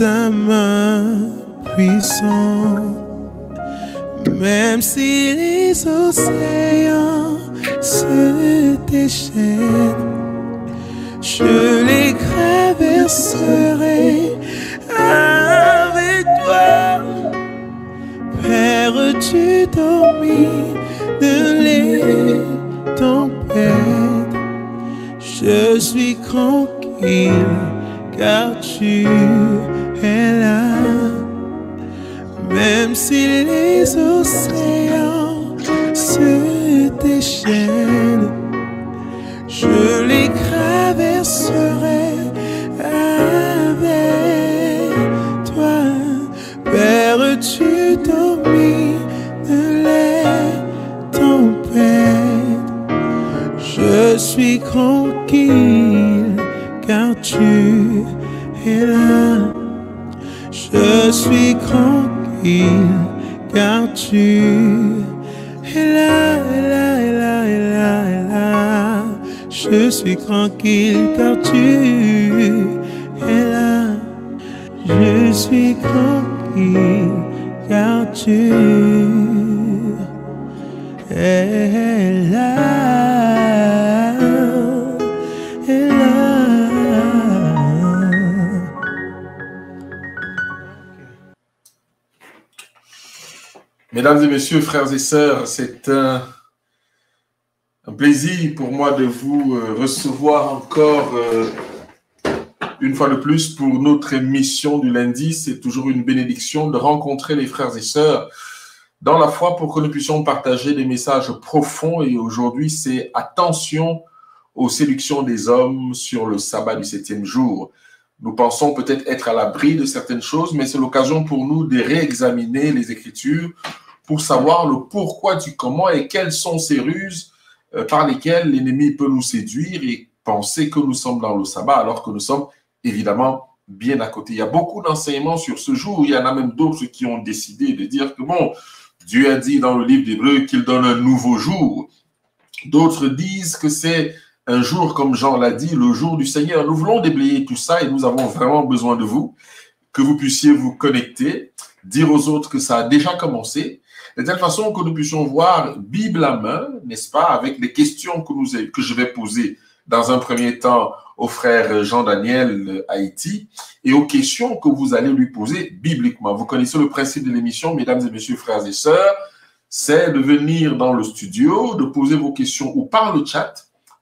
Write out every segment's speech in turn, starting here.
ta main puissante. Même si les océans se déchaînent, je les traverserai avec toi. Père, tu dormis de les tempêtes. Je suis tranquille car tu es là. Même si les océans se déchaînent, je les traverserai avec toi. Père, tu dormis de les tempêtes. Je suis tranquille car tu es là. Je suis tranquille car tu es là, là. Je suis tranquille car tu es là. Je suis tranquille car tu es là. Mesdames et messieurs, frères et sœurs, c'est un plaisir pour moi de vous recevoir encore une fois de plus pour notre émission du lundi. C'est toujours une bénédiction de rencontrer les frères et sœurs dans la foi pour que nous puissions partager des messages profonds. Et aujourd'hui, c'est attention aux séductions des hommes sur le sabbat du 7e jour. Nous pensons peut-être être à l'abri de certaines choses, mais c'est l'occasion pour nous de réexaminer les Écritures pour savoir le pourquoi du comment et quelles sont ces ruses par lesquelles l'ennemi peut nous séduire et penser que nous sommes dans le sabbat alors que nous sommes évidemment bien à côté. Il y a beaucoup d'enseignements sur ce jour. Il y en a même d'autres qui ont décidé de dire que bon, Dieu a dit dans le livre d'Hébreux qu'il donne un nouveau jour. D'autres disent que c'est un jour, comme Jean l'a dit, le jour du Seigneur. Nous voulons déblayer tout ça et nous avons vraiment besoin de vous, que vous puissiez vous connecter, dire aux autres que ça a déjà commencé, de telle façon que nous puissions voir Bible à main, n'est-ce pas, avec les questions que je vais poser dans un premier temps au frère Jean-Daniel Haïti et aux questions que vous allez lui poser bibliquement. Vous connaissez le principe de l'émission, mesdames et messieurs, frères et sœurs, c'est de venir dans le studio, de poser vos questions ou par le chat,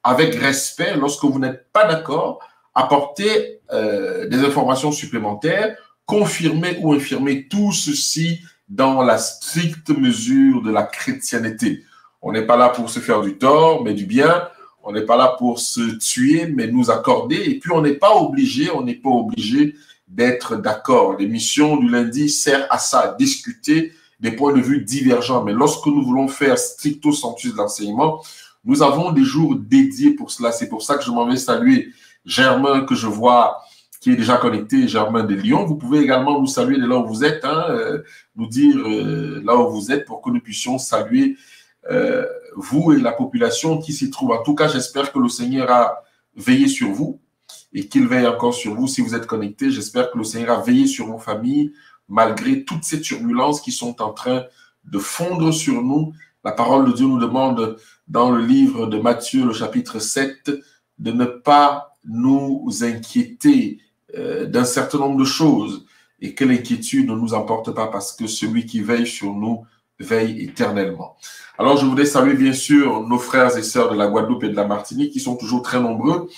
avec respect, lorsque vous n'êtes pas d'accord, apporter des informations supplémentaires, confirmer ou infirmer tout ceci dans la stricte mesure de la chrétienté. On n'est pas là pour se faire du tort, mais du bien. On n'est pas là pour se tuer, mais nous accorder. Et puis, on n'est pas obligé d'être d'accord. L'émission du lundi sert à ça, à discuter des points de vue divergents. Mais lorsque nous voulons faire stricto sensu de l'enseignement, nous avons des jours dédiés pour cela. C'est pour ça que je m'en vais saluer Germain, que je vois, qui est déjà connecté, Germain de Lyon. Vous pouvez également nous saluer de là où vous êtes, nous dire là où vous êtes pour que nous puissions saluer vous et la population qui s'y trouve. En tout cas, j'espère que le Seigneur a veillé sur vous et qu'il veille encore sur vous. Si vous êtes connectés, j'espère que le Seigneur a veillé sur vos familles malgré toutes ces turbulences qui sont en train de fondre sur nous. La parole de Dieu nous demande dans le livre de Matthieu, le chapitre 7, de ne pas nous inquiéter d'un certain nombre de choses et que l'inquiétude ne nous emporte pas parce que celui qui veille sur nous veille éternellement. Alors, je voudrais saluer bien sûr nos frères et sœurs de la Guadeloupe et de la Martinique qui sont toujours très nombreux,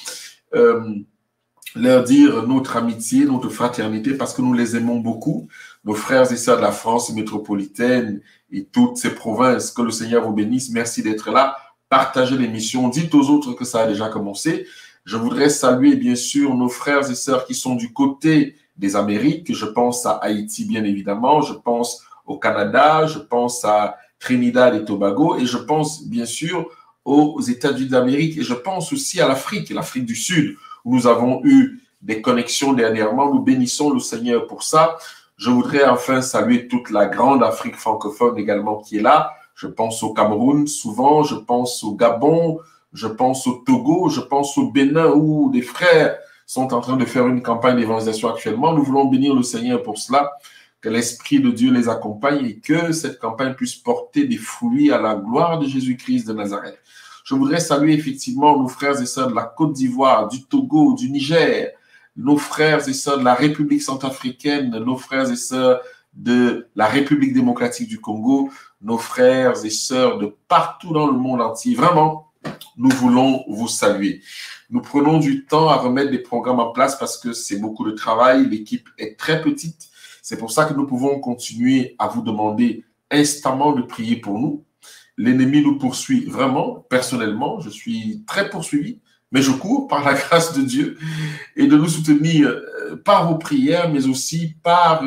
leur dire notre amitié, notre fraternité parce que nous les aimons beaucoup, nos frères et sœurs de la France métropolitaine et toutes ces provinces, que le Seigneur vous bénisse. Merci d'être là. Partagez l'émission. Dites aux autres que ça a déjà commencé. Je voudrais saluer, bien sûr, nos frères et sœurs qui sont du côté des Amériques. Je pense à Haïti, bien évidemment. Je pense au Canada. Je pense à Trinidad et Tobago. Et je pense, bien sûr, aux États-Unis d'Amérique. Et je pense aussi à l'Afrique du Sud, où nous avons eu des connexions dernièrement. Nous bénissons le Seigneur pour ça. Je voudrais enfin saluer toute la grande Afrique francophone également qui est là. Je pense au Cameroun souvent, je pense au Gabon, je pense au Togo, je pense au Bénin où des frères sont en train de faire une campagne d'évangélisation actuellement. Nous voulons bénir le Seigneur pour cela, que l'Esprit de Dieu les accompagne et que cette campagne puisse porter des fruits à la gloire de Jésus-Christ de Nazareth. Je voudrais saluer effectivement nos frères et sœurs de la Côte d'Ivoire, du Togo, du Niger, nos frères et sœurs de la République centrafricaine, nos frères et sœurs de la République démocratique du Congo, nos frères et sœurs de partout dans le monde entier. Vraiment, nous voulons vous saluer. Nous prenons du temps à remettre des programmes en place parce que c'est beaucoup de travail. L'équipe est très petite. C'est pour ça que nous pouvons continuer à vous demander instamment de prier pour nous. L'ennemi nous poursuit vraiment. Personnellement, je suis très poursuivi, mais je cours par la grâce de Dieu et de nous soutenir par vos prières, mais aussi par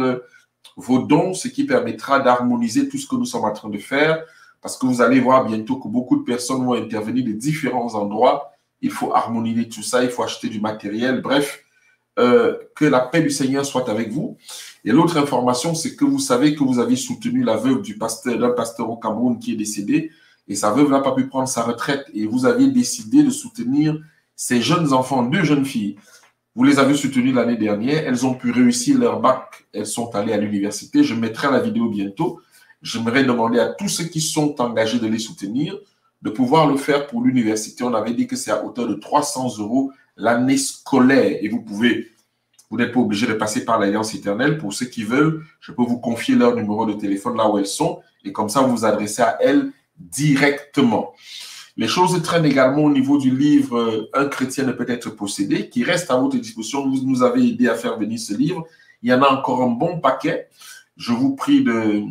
vos dons, ce qui permettra d'harmoniser tout ce que nous sommes en train de faire, parce que vous allez voir bientôt que beaucoup de personnes vont intervenir de différents endroits. Il faut harmoniser tout ça, il faut acheter du matériel, bref, que la paix du Seigneur soit avec vous. Et l'autre information, c'est que vous savez que vous avez soutenu la veuve d'un pasteur au Cameroun qui est décédé, et sa veuve n'a pas pu prendre sa retraite, et vous aviez décidé de soutenir ces jeunes enfants, 2 jeunes filles. Vous les avez soutenues l'année dernière, elles ont pu réussir leur bac, elles sont allées à l'université. Je mettrai la vidéo bientôt. J'aimerais demander à tous ceux qui sont engagés de les soutenir de pouvoir le faire pour l'université. On avait dit que c'est à hauteur de 300 € l'année scolaire, et vous n'êtes pas obligé de passer par l'Alliance éternelle. Pour ceux qui veulent, je peux vous confier leur numéro de téléphone là où elles sont, et comme ça, vous vous adressez à elles directement. Les choses traînent également au niveau du livre « Un chrétien ne peut être possédé » qui reste à votre disposition. Vous nous avez aidé à faire venir ce livre. Il y en a encore un bon paquet. Je vous prie de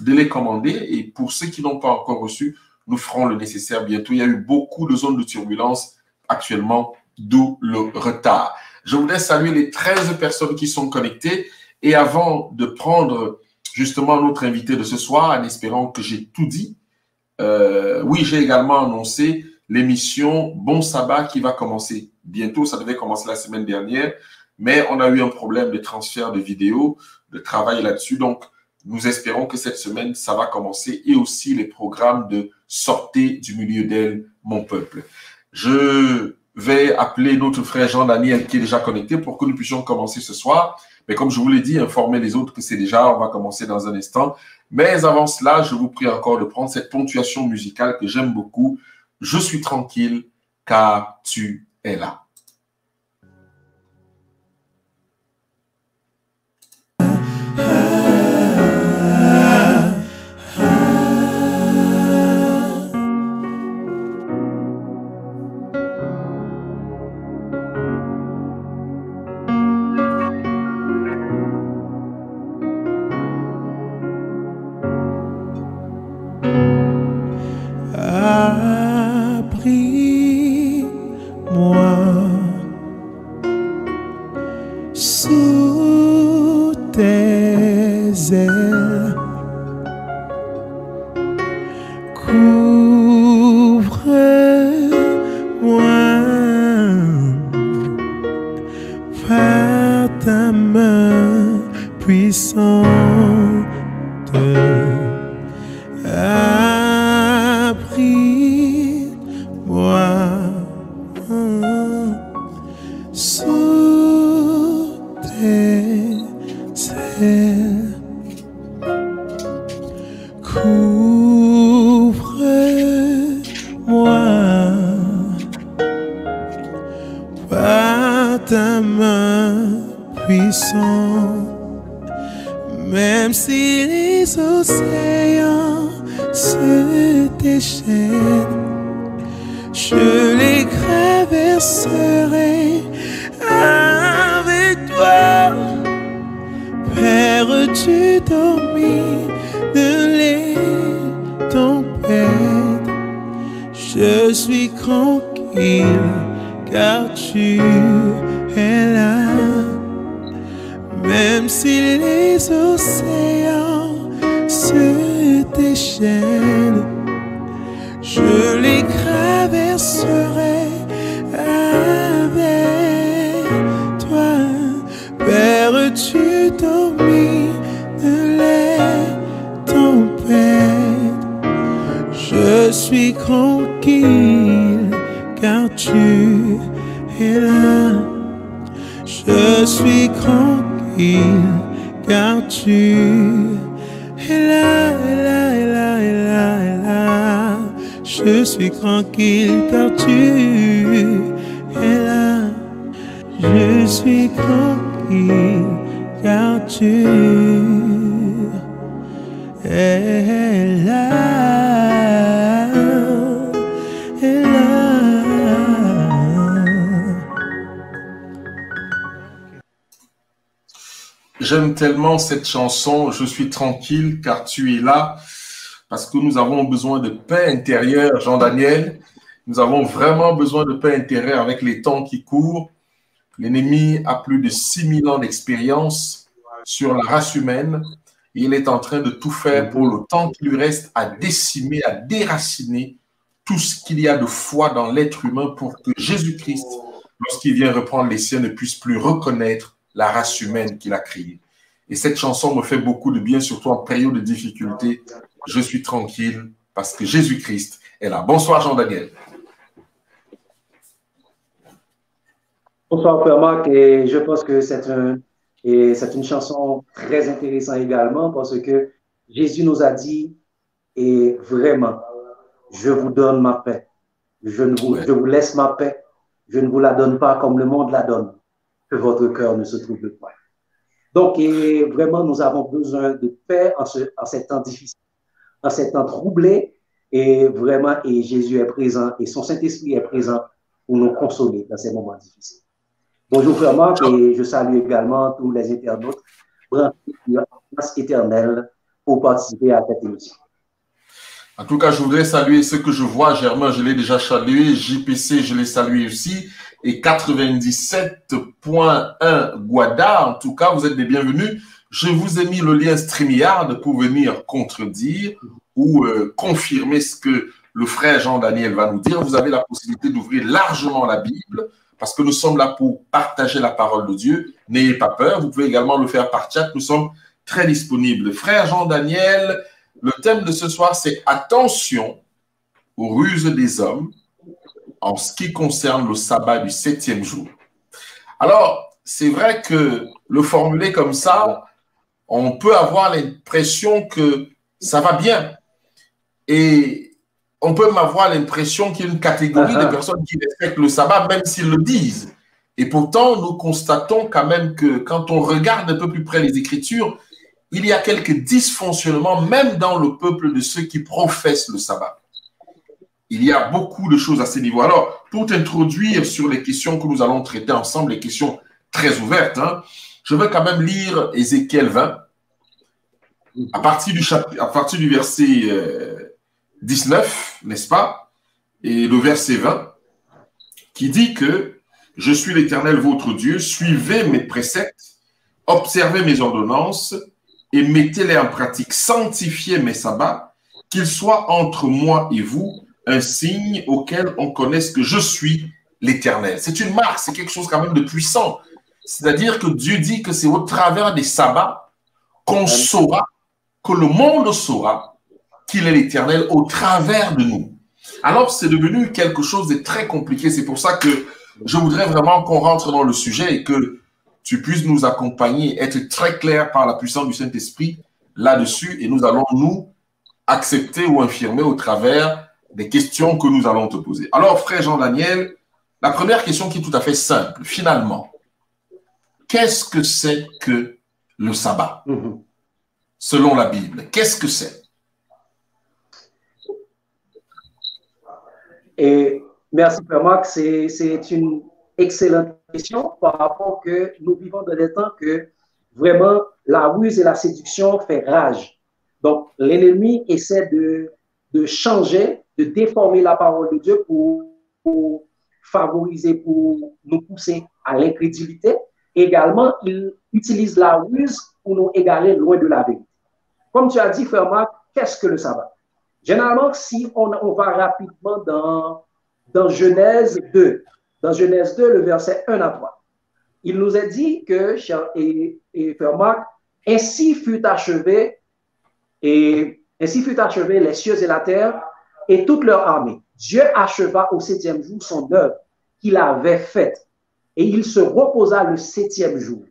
les commander. Et pour ceux qui n'ont pas encore reçu, nous ferons le nécessaire bientôt. Il y a eu beaucoup de zones de turbulence actuellement, d'où le retard. Je voudrais saluer les 13 personnes qui sont connectées. Et avant de prendre justement notre invité de ce soir, en espérant que j'ai tout dit, oui, j'ai également annoncé l'émission Bon Sabbat qui va commencer bientôt. Ça devait commencer la semaine dernière, mais on a eu un problème de transfert de vidéos, de travail là-dessus. Donc, nous espérons que cette semaine, ça va commencer, et aussi les programmes de Sortez du milieu d'elle, mon peuple. Je vais appeler notre frère Jean-Daniel qui est déjà connecté pour que nous puissions commencer ce soir. Mais comme je vous l'ai dit, informez les autres que c'est déjà, on va commencer dans un instant. Mais avant cela, je vous prie encore de prendre cette ponctuation musicale que j'aime beaucoup. Je suis tranquille car tu es là. Je suis tranquille car tu es là, est là, est là, est là, est là. Je suis tranquille car tu es là. Je suis tranquille car tu es là, est là. J'aime tellement cette chanson, Je suis tranquille car tu es là, parce que nous avons besoin de paix intérieure, Jean-Daniel. Nous avons vraiment besoin de paix intérieure avec les temps qui courent. L'ennemi a plus de 6000 ans d'expérience sur la race humaine et il est en train de tout faire pour le temps qui lui reste à décimer, à déraciner tout ce qu'il y a de foi dans l'être humain pour que Jésus-Christ, lorsqu'il vient reprendre les siens, ne puisse plus reconnaître la race humaine qu'il a créée. Et cette chanson me fait beaucoup de bien, surtout en période de difficulté. Je suis tranquille parce que Jésus-Christ est là. Bonsoir Jean-Daniel. Bonsoir Frère Marc, et je pense que c'est une chanson très intéressante également parce que Jésus nous a dit, et vraiment, je vous donne ma paix. Je vous laisse ma paix. Je ne vous la donne pas comme le monde la donne. Que votre cœur ne se trouble pas. Donc, et vraiment, nous avons besoin de paix en ces temps difficiles, en ces temps troublés. Et vraiment, et Jésus est présent et son Saint-Esprit est présent pour nous consoler dans ces moments difficiles. Bonjour Frère Marc, et je salue également tous les internautes branchés sur Grâce éternelle pour participer à cette émission. En tout cas, je voudrais saluer ceux que je vois. Germain, je l'ai déjà salué. JPC, je l'ai salué aussi. Et 97.1 Guada, en tout cas, vous êtes les bienvenus. Je vous ai mis le lien StreamYard pour venir contredire ou confirmer ce que le frère Jean-Daniel va nous dire. Vous avez la possibilité d'ouvrir largement la Bible parce que nous sommes là pour partager la parole de Dieu. N'ayez pas peur. Vous pouvez également le faire par chat. Nous sommes très disponibles. Frère Jean-Daniel, le thème de ce soir, c'est attention aux ruses des hommes en ce qui concerne le sabbat du 7e jour. Alors, c'est vrai que le formuler comme ça, on peut avoir l'impression que ça va bien. Et on peut même avoir l'impression qu'il y a une catégorie de personnes qui respectent le sabbat, même s'ils le disent. Et pourtant, nous constatons quand même que quand on regarde un peu plus près les Écritures, il y a quelques dysfonctionnements, même dans le peuple de ceux qui professent le sabbat. Il y a beaucoup de choses à ce niveau. Alors, pour t'introduire sur les questions que nous allons traiter ensemble, les questions très ouvertes, je vais quand même lire Ézéchiel 20, à partir du verset 19, n'est-ce pas? Et le verset 20, qui dit que « Je suis l'Éternel votre Dieu, suivez mes préceptes, observez mes ordonnances, et mettez-les en pratique, sanctifiez mes sabbats, qu'ils soient entre moi et vous un signe auquel on connaisse que je suis l'Éternel. » C'est une marque, c'est quelque chose quand même de puissant. C'est-à-dire que Dieu dit que c'est au travers des sabbats qu'on saura, que le monde saura qu'il est l'Éternel au travers de nous. Alors, c'est devenu quelque chose de très compliqué. C'est pour ça que je voudrais vraiment qu'on rentre dans le sujet et que tu puisses nous accompagner, être très clair par la puissance du Saint-Esprit là-dessus, et nous allons nous accepter ou infirmer au travers des questions que nous allons te poser. Alors, frère Jean-Daniel, la première question qui est tout à fait simple, finalement, qu'est-ce que c'est que le sabbat, selon la Bible? Qu'est-ce que c'est? Et merci, Frère Marc, c'est une excellente question par rapport que nous vivons dans des temps que vraiment la ruse et la séduction fait rage. Donc, l'ennemi essaie de changer, de déformer la parole de Dieu pour favoriser, pour nous pousser à l'incrédulité. Également, il utilise la ruse pour nous égarer loin de la vérité. Comme tu as dit, Frère Marc, qu'est-ce que le sabbat? Généralement, si on va rapidement dans Genèse 2, le verset 1 à 3, il nous est dit que, et Frère Marc, ainsi fut achevé les cieux et la terre et toute leur armée. Dieu acheva au 7e jour son œuvre qu'il avait faite. et il se reposa le 7e jour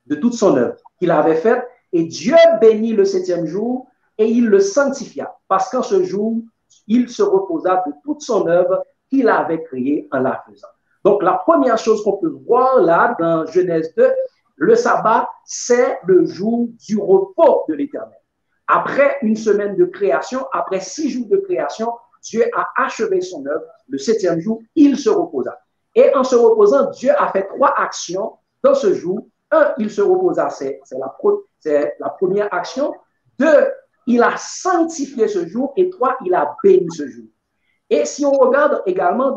de toute son œuvre qu'il avait faite. Et Dieu bénit le 7e jour et il le sanctifia, parce qu'en ce jour, il se reposa de toute son œuvre qu'il avait créée en la faisant. Donc, la première chose qu'on peut voir là dans Genèse 2, le sabbat, c'est le jour du repos de l'Éternel. Après une semaine de création, après 6 jours de création, Dieu a achevé son œuvre. Le 7e jour, il se reposa. Et en se reposant, Dieu a fait 3 actions dans ce jour. 1, il se reposa, c'est la première action. 2, il a sanctifié ce jour. Et 3, il a béni ce jour. Et si on regarde également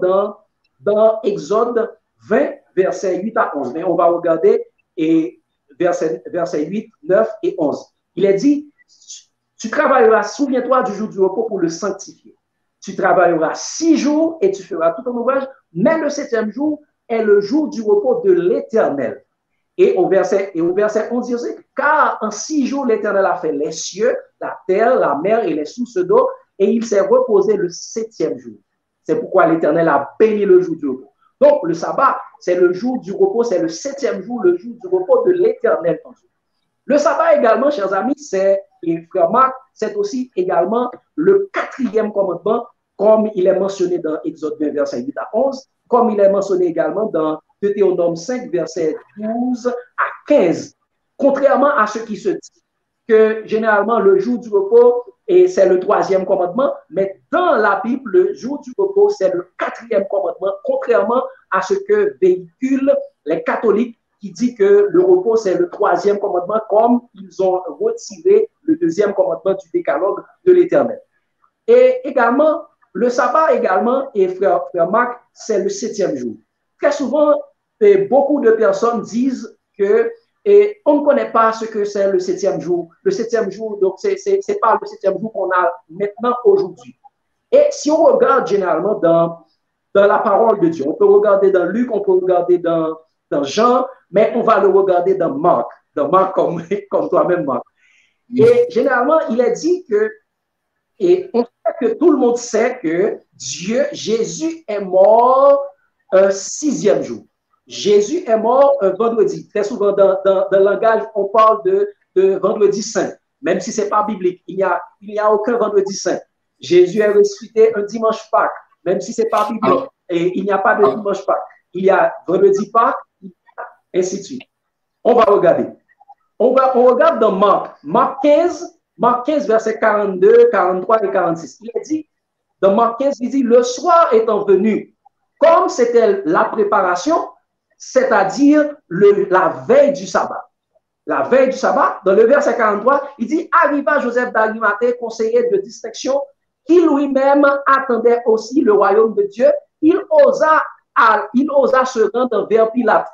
dans Exode 20, versets 8 à 11, mais on va regarder versets 8, 9 et 11. Il est dit, tu travailleras, souviens-toi du jour du repos pour le sanctifier. Tu travailleras 6 jours et tu feras tout ton ouvrage, mais le 7e jour est le jour du repos de l'Éternel. Et au verset 11, il dit, car en 6 jours, l'Éternel a fait les cieux, la terre, la mer et les sources d'eau, et il s'est reposé le 7e jour. C'est pourquoi l'Éternel a béni le jour du repos. Donc, le sabbat, c'est le jour du repos, c'est le 7e jour, le jour du repos de l'Éternel. Le sabbat également, chers amis, c'est aussi également le 4e commandement, comme il est mentionné dans Exode 20, verset 8 à 11, comme il est mentionné également dans Deutéronome 5, verset 12 à 15. Contrairement à ce qui se dit, que généralement le jour du repos, c'est le 3e commandement, mais dans la Bible, le jour du repos, c'est le 4e commandement, contrairement à ce que véhiculent les catholiques qui disent que le repos, c'est le 3e commandement, comme ils ont retiré le 2e commandement du décalogue de l'Éternel. Et également, le sabbat également, et frère Marc, c'est le 7e jour. Très souvent, beaucoup de personnes disent que on ne connaît pas ce que c'est le 7e jour. Le 7e jour, donc c'est pas le 7e jour qu'on a maintenant aujourd'hui. Et si on regarde généralement dans la parole de Dieu, on peut regarder dans Luc, on peut regarder dans Jean, mais on va le regarder dans Marc comme toi-même, Marc. Et généralement, il est dit que, et on sait que tout le monde sait que Jésus est mort un 6e jour. Jésus est mort un vendredi. Très souvent, dans le langage, on parle de vendredi saint, même si ce n'est pas biblique. Il n'y a aucun vendredi saint. Jésus est ressuscité un dimanche Pâques, même si ce n'est pas biblique. Alors, et il n'y a pas de dimanche Pâques. Il y a vendredi Pâques, ainsi de suite. On va regarder. On regarde dans Marc 15, versets 42, 43 et 46. Il est dit, dans Marc 15, il dit, le soir étant venu, comme c'était la préparation, c'est-à-dire la veille du sabbat. La veille du sabbat, dans le verset 43, il dit, arriva Joseph d'Arimathée, conseiller de distinction, qui lui-même attendait aussi le royaume de Dieu. Il osa se rendre vers Pilate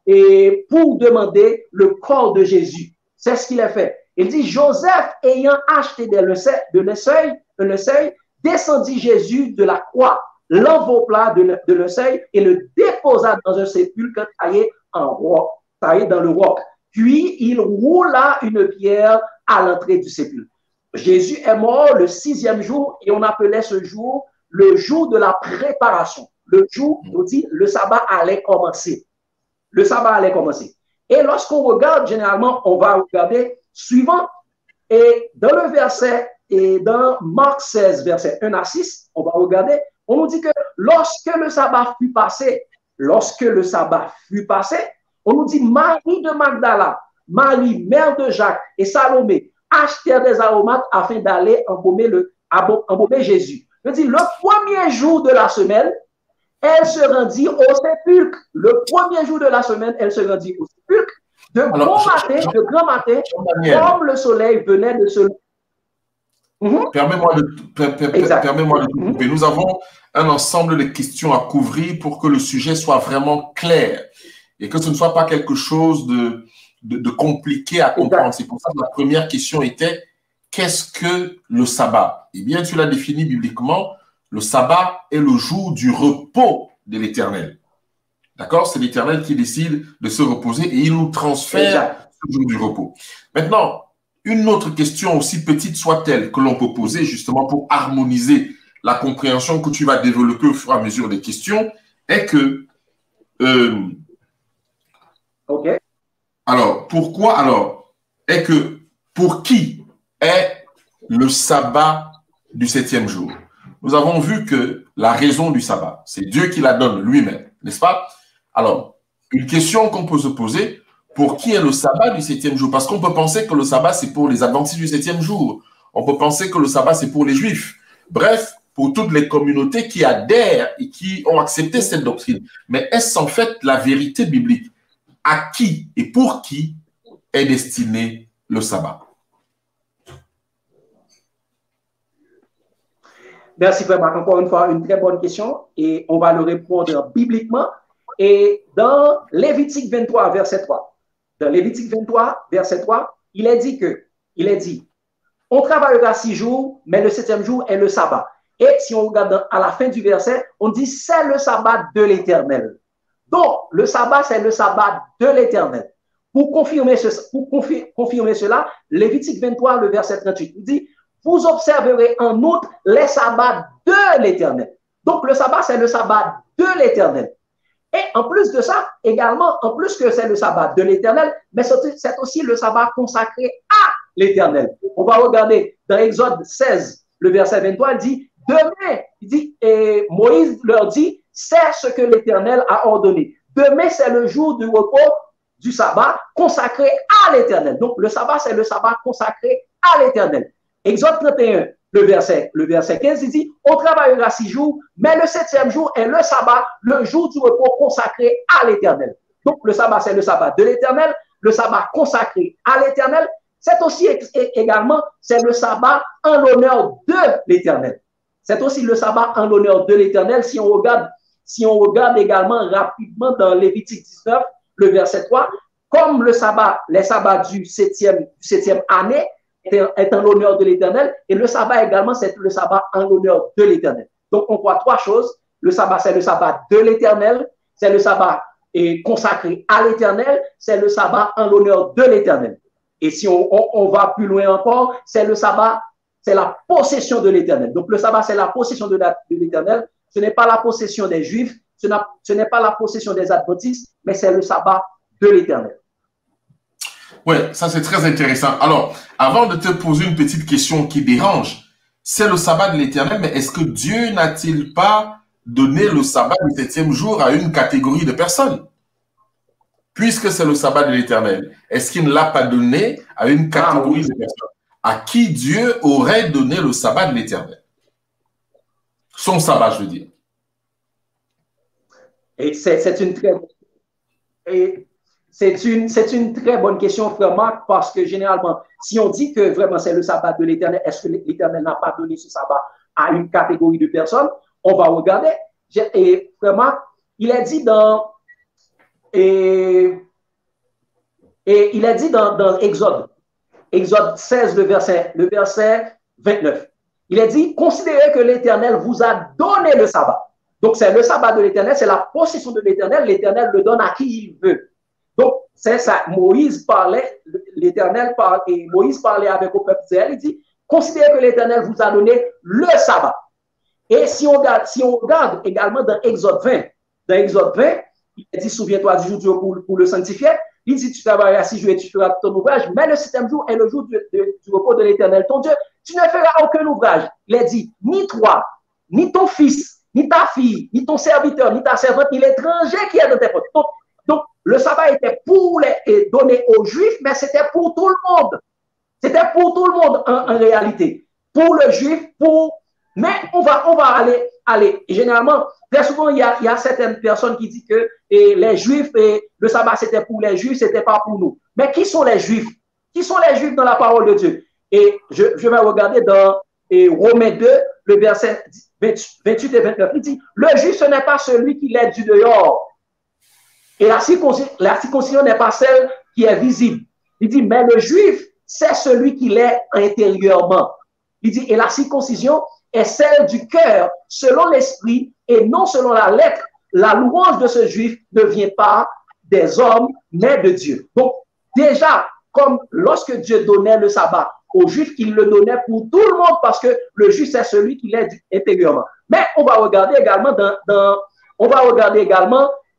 et pour demander le corps de Jésus. C'est ce qu'il a fait. Il dit, Joseph, ayant acheté un seuil, descendit Jésus de la croix, l'enveloppa de le seuil et le déposa dans un sépulcre taillé dans le roc. Puis, il roula une pierre à l'entrée du sépulcre. Jésus est mort le 6e jour et on appelait ce jour le jour de la préparation. Le jour où le sabbat allait commencer. Le sabbat allait commencer. Et lorsqu'on regarde, généralement, on va regarder suivant. Et dans le verset, et dans Marc 16, verset 1 à 6, on va regarder, on nous dit que lorsque le sabbat fut passé, on nous dit Marie de Magdala, Marie, mère de Jacques et Salomé achetèrent des aromates afin d'aller embaumer Jésus. Je dis, le premier jour de la semaine, elle se rendit au sépulcre. Le premier jour de la semaine, elle se rendit au sépulcre. De grand matin, comme le soleil venait de se lever. Permets-moi de te couper. Nous avons un ensemble de questions à couvrir pour que le sujet soit vraiment clair et que ce ne soit pas quelque chose de compliqué à comprendre. C'est pour ça que la première question était qu'est-ce que le sabbat? Eh bien, tu l'as défini bibliquement. Le sabbat est le jour du repos de l'Éternel. D'accord? C'est l'Éternel qui décide de se reposer et il nous transfère ce jour du repos. Maintenant, une autre question, aussi petite soit-elle, que l'on peut poser justement pour harmoniser la compréhension que tu vas développer au fur et à mesure des questions, est que OK. Alors, pourquoi alors est que pour qui est le sabbat du 7e jour? Nous avons vu que la raison du sabbat, c'est Dieu qui la donne lui-même, n'est-ce pas? Alors, une question qu'on peut se poser, pour qui est le sabbat du 7e jour? Parce qu'on peut penser que le sabbat, c'est pour les adventistes du 7e jour. On peut penser que le sabbat, c'est pour les juifs. Bref, pour toutes les communautés qui adhèrent et qui ont accepté cette doctrine. Mais est-ce en fait la vérité biblique? À qui et pour qui est destiné le sabbat? Merci vraiment. Encore une fois, une très bonne question et on va le répondre bibliquement. Et dans Lévitique 23, verset 3, dans Lévitique 23, verset 3, il est dit, on travaillera 6 jours, mais le 7e jour est le sabbat. Et si on regarde à la fin du verset, on dit c'est le sabbat de l'Éternel. Donc, le sabbat, c'est le sabbat de l'Éternel. Pour confirmer cela, Lévitique 23, le verset 38, il dit, vous observerez en outre les sabbats de l'Éternel. Donc, le sabbat, c'est le sabbat de l'Éternel. Et en plus de ça, également, en plus que c'est le sabbat de l'Éternel, mais c'est aussi le sabbat consacré à l'Éternel. On va regarder dans Exode 16, le verset 23, il dit, demain, il dit, et Moïse leur dit, c'est ce que l'Éternel a ordonné. Demain, c'est le jour du repos du sabbat consacré à l'Éternel. Donc, le sabbat, c'est le sabbat consacré à l'Éternel. Exode 31, le verset 15, il dit, on travaillera 6 jours, mais le 7e jour est le sabbat, le jour du repos consacré à l'Éternel. Donc, le sabbat, c'est le sabbat de l'Éternel, le sabbat consacré à l'Éternel. C'est aussi également, c'est le sabbat en l'honneur de l'Éternel. C'est aussi le sabbat en l'honneur de l'Éternel. Si on regarde également rapidement dans Lévitique 19, le verset 3, comme les sabbats du 7e année est en l'honneur de l'Éternel, et le sabbat également, c'est le sabbat en l'honneur de l'Éternel. Donc, on voit 3 choses. Le sabbat, c'est le sabbat de l'Éternel, c'est le sabbat consacré à l'Éternel, c'est le sabbat en l'honneur de l'Éternel. Et si on va plus loin encore, c'est le sabbat, c'est la possession de l'Éternel. Donc, le sabbat, c'est la possession de l'Éternel. Ce n'est pas la possession des Juifs, ce n'est pas la possession des adventistes, mais c'est le sabbat de l'Éternel. Oui, ça c'est très intéressant. Alors, avant de te poser une petite question qui dérange, c'est le sabbat de l'Éternel, mais est-ce que Dieu n'a-t-il pas donné le sabbat du 7e jour à une catégorie de personnes? Puisque c'est le sabbat de l'Éternel, est-ce qu'il ne l'a pas donné à une catégorie de personnes? À qui Dieu aurait donné le sabbat de l'Éternel? Son sabbat, je veux dire. Et c'est une très bonne question, frère Marc, parce que généralement, si on dit que vraiment c'est le sabbat de l'Éternel, est-ce que l'Éternel n'a pas donné ce sabbat à une catégorie de personnes? On va regarder. Et frère Marc, il est dit dans Exode 16, le verset 29. Il est dit, considérez que l'Éternel vous a donné le sabbat. Donc, c'est le sabbat de l'Éternel, c'est la possession de l'Éternel. L'Éternel le donne à qui il veut. Donc, c'est ça. Moïse parlait, l'Éternel parlait, et Moïse parlait avec le peuple d'Israël. Il dit, considérez que l'Éternel vous a donné le sabbat. Et si on regarde également dans Exode 20, il dit, souviens-toi du jour pour le sanctifier. Il dit, tu travailleras 6 jours et tu feras ton ouvrage, mais le 7e jour est le jour du repos de l'Éternel, ton Dieu. Tu ne feras aucun ouvrage. Il a dit, ni toi, ni ton fils, ni ta fille, ni ton serviteur, ni ta servante, ni l'étranger qui est dans tes portes. Donc, le sabbat était donné aux Juifs, mais c'était pour tout le monde. C'était pour tout le monde en réalité. Pour le Juif, mais on va aller. Et généralement, très souvent, il y a certaines personnes qui disent que les Juifs, le sabbat, c'était pour les Juifs, c'était pas pour nous. Mais qui sont les Juifs? Qui sont les Juifs dans la parole de Dieu? Et je vais regarder dans Romains 2, le verset 28 et 29. Il dit, le Juif, ce n'est pas celui qui l'est du dehors. Et la circoncision n'est pas celle qui est visible. Il dit, mais le Juif, c'est celui qui l'est intérieurement. Il dit, et la circoncision est celle du cœur, selon l'esprit, et non selon la lettre. La louange de ce Juif ne vient pas des hommes, mais de Dieu. Donc, déjà, comme lorsque Dieu donnait le sabbat aux Juifs, il le donnait pour tout le monde, parce que le Juif, c'est celui qui l'est intérieurement. Mais on va regarder également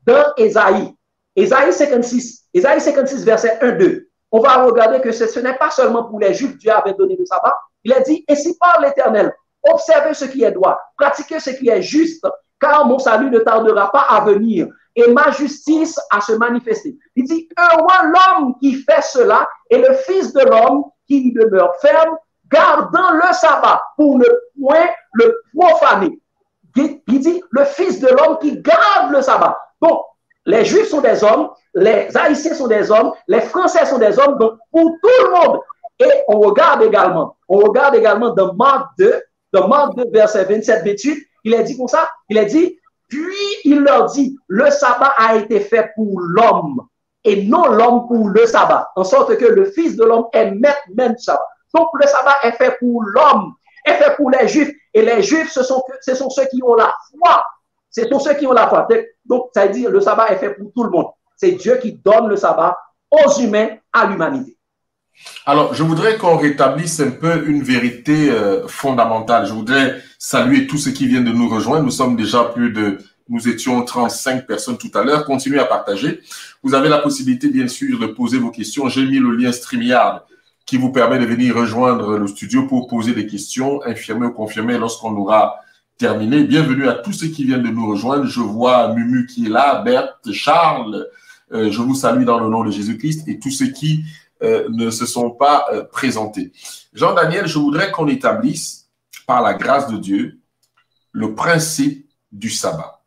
dans Ésaïe. Ésaïe 56, verset 1-2. On va regarder que ce n'est pas seulement pour les Juifs, Dieu avait donné le sabbat. Il a dit, ainsi parle l'Éternel, observez ce qui est droit, pratiquez ce qui est juste, car mon salut ne tardera pas à venir et ma justice à se manifester. Il dit, heureux l'homme qui fait cela et le Fils de l'homme qui y demeure ferme, gardant le sabbat pour ne point le profaner. Il dit, le Fils de l'homme qui garde le sabbat. Donc, les Juifs sont des hommes, les Haïtiens sont des hommes, les Français sont des hommes, donc pour tout le monde. Et on regarde également dans Marc 2, verset 27-28, il est dit comme ça, il est dit, puis il leur dit, le sabbat a été fait pour l'homme et non l'homme pour le sabbat, en sorte que le Fils de l'homme est maître même du sabbat. Donc le sabbat est fait pour l'homme, est fait pour les Juifs, et les Juifs, ce sont ceux qui ont la foi. Ce sont ceux qui ont la foi. Donc, ça veut dire le sabbat est fait pour tout le monde. C'est Dieu qui donne le sabbat aux humains, à l'humanité. Alors, je voudrais qu'on rétablisse un peu une vérité fondamentale. Je voudrais saluer tous ceux qui viennent de nous rejoindre. Nous sommes déjà nous étions 35 personnes tout à l'heure. Continuez à partager. Vous avez la possibilité, bien sûr, de poser vos questions. J'ai mis le lien StreamYard qui vous permet de venir rejoindre le studio pour poser des questions, infirmer ou confirmer lorsqu'on aura terminé. Bienvenue à tous ceux qui viennent de nous rejoindre. Je vois Mumu qui est là, Berthe, Charles. Je vous salue dans le nom de Jésus-Christ et tous ceux qui ne se sont pas présentés. Jean-Daniel, je voudrais qu'on établisse, par la grâce de Dieu, le principe du sabbat,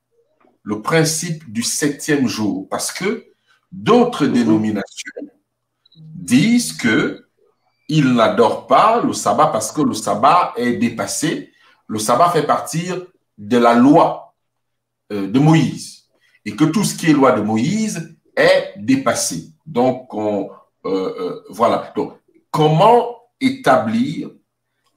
le principe du 7e jour, parce que d'autres dénominations disent que ils n'adorent pas le sabbat parce que le sabbat est dépassé. Le sabbat fait partie de la loi de Moïse et que tout ce qui est loi de Moïse est dépassé. Donc, voilà. Donc, comment établir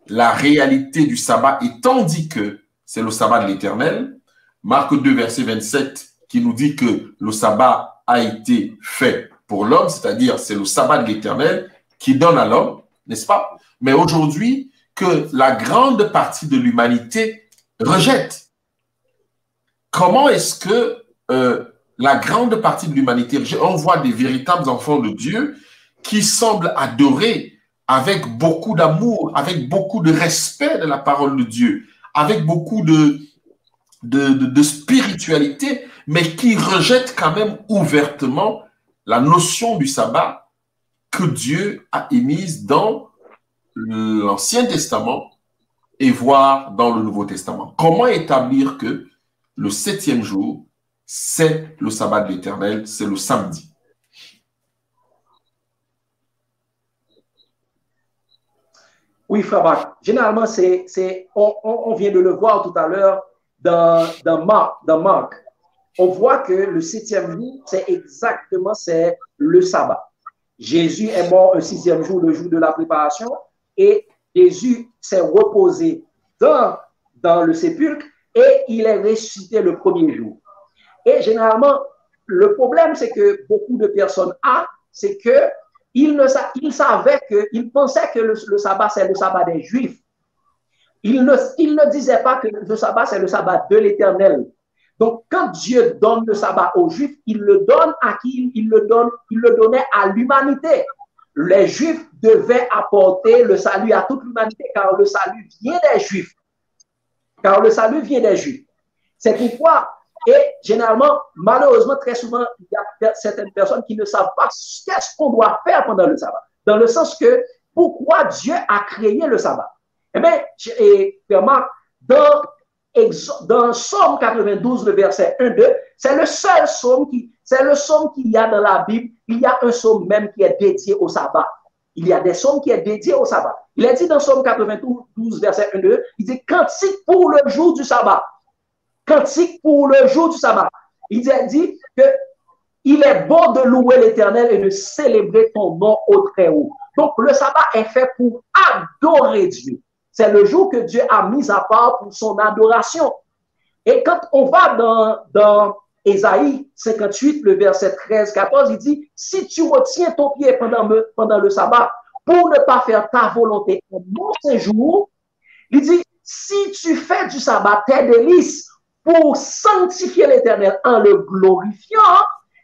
la réalité du sabbat étant dit que c'est le sabbat de l'Éternel? Marc 2, verset 27, qui nous dit que le sabbat a été fait pour l'homme, c'est-à-dire c'est le sabbat de l'Éternel qui donne à l'homme, n'est-ce pas? Mais aujourd'hui, que la grande partie de l'humanité rejette. Comment est-ce que la grande partie de l'humanité, on voit des véritables enfants de Dieu qui semblent adorer avec beaucoup d'amour, avec beaucoup de respect de la parole de Dieu, avec beaucoup de spiritualité, mais qui rejettent quand même ouvertement la notion du sabbat que Dieu a émise dans l'Ancien Testament et voire dans le Nouveau Testament. Comment établir que le 7e jour, c'est le sabbat de l'Éternel, c'est le samedi? Oui, frère Bach. Généralement, on vient de le voir tout à l'heure dans Marc. On voit que le 7e jour, c'est le sabbat. Jésus est mort un 6e jour, le jour de la préparation, et Jésus s'est reposé dans le sépulcre et il est ressuscité le 1er jour. Et généralement, le problème, c'est que beaucoup de personnes c'est qu'ils pensaient que le sabbat, c'est le sabbat des Juifs. Ils ne disaient pas que le sabbat, c'est le sabbat de l'Éternel. Donc, quand Dieu donne le sabbat aux Juifs, il le donne à qui? Il le donnait à l'humanité. Les Juifs devaient apporter le salut à toute l'humanité, car le salut vient des Juifs. C'est pourquoi, et généralement, malheureusement, très souvent, il y a certaines personnes qui ne savent pas qu'est-ce qu'on doit faire pendant le sabbat. Dans le sens que, pourquoi Dieu a créé le sabbat? Eh bien, vraiment, dans Somme 92, le verset 1-2, c'est le seul psaume qu'il y a dans la Bible. Il y a un psaume même qui est dédié au sabbat. Il y a des psaumes qui sont dédiés au sabbat. Il est dit dans Somme 92, verset 1-2, il dit cantique pour le jour du sabbat. Cantique pour le jour du sabbat. Il dit que il est bon de louer l'Éternel et de célébrer ton nom au Très-Haut. Donc, le sabbat est fait pour adorer Dieu. C'est le jour que Dieu a mis à part pour son adoration. Et quand on va dans Ésaïe 58, le verset 13-14, il dit, si tu retiens ton pied pendant le sabbat pour ne pas faire ta volonté en mon séjour, il dit, si tu fais du sabbat tes délices pour sanctifier l'Éternel en le glorifiant,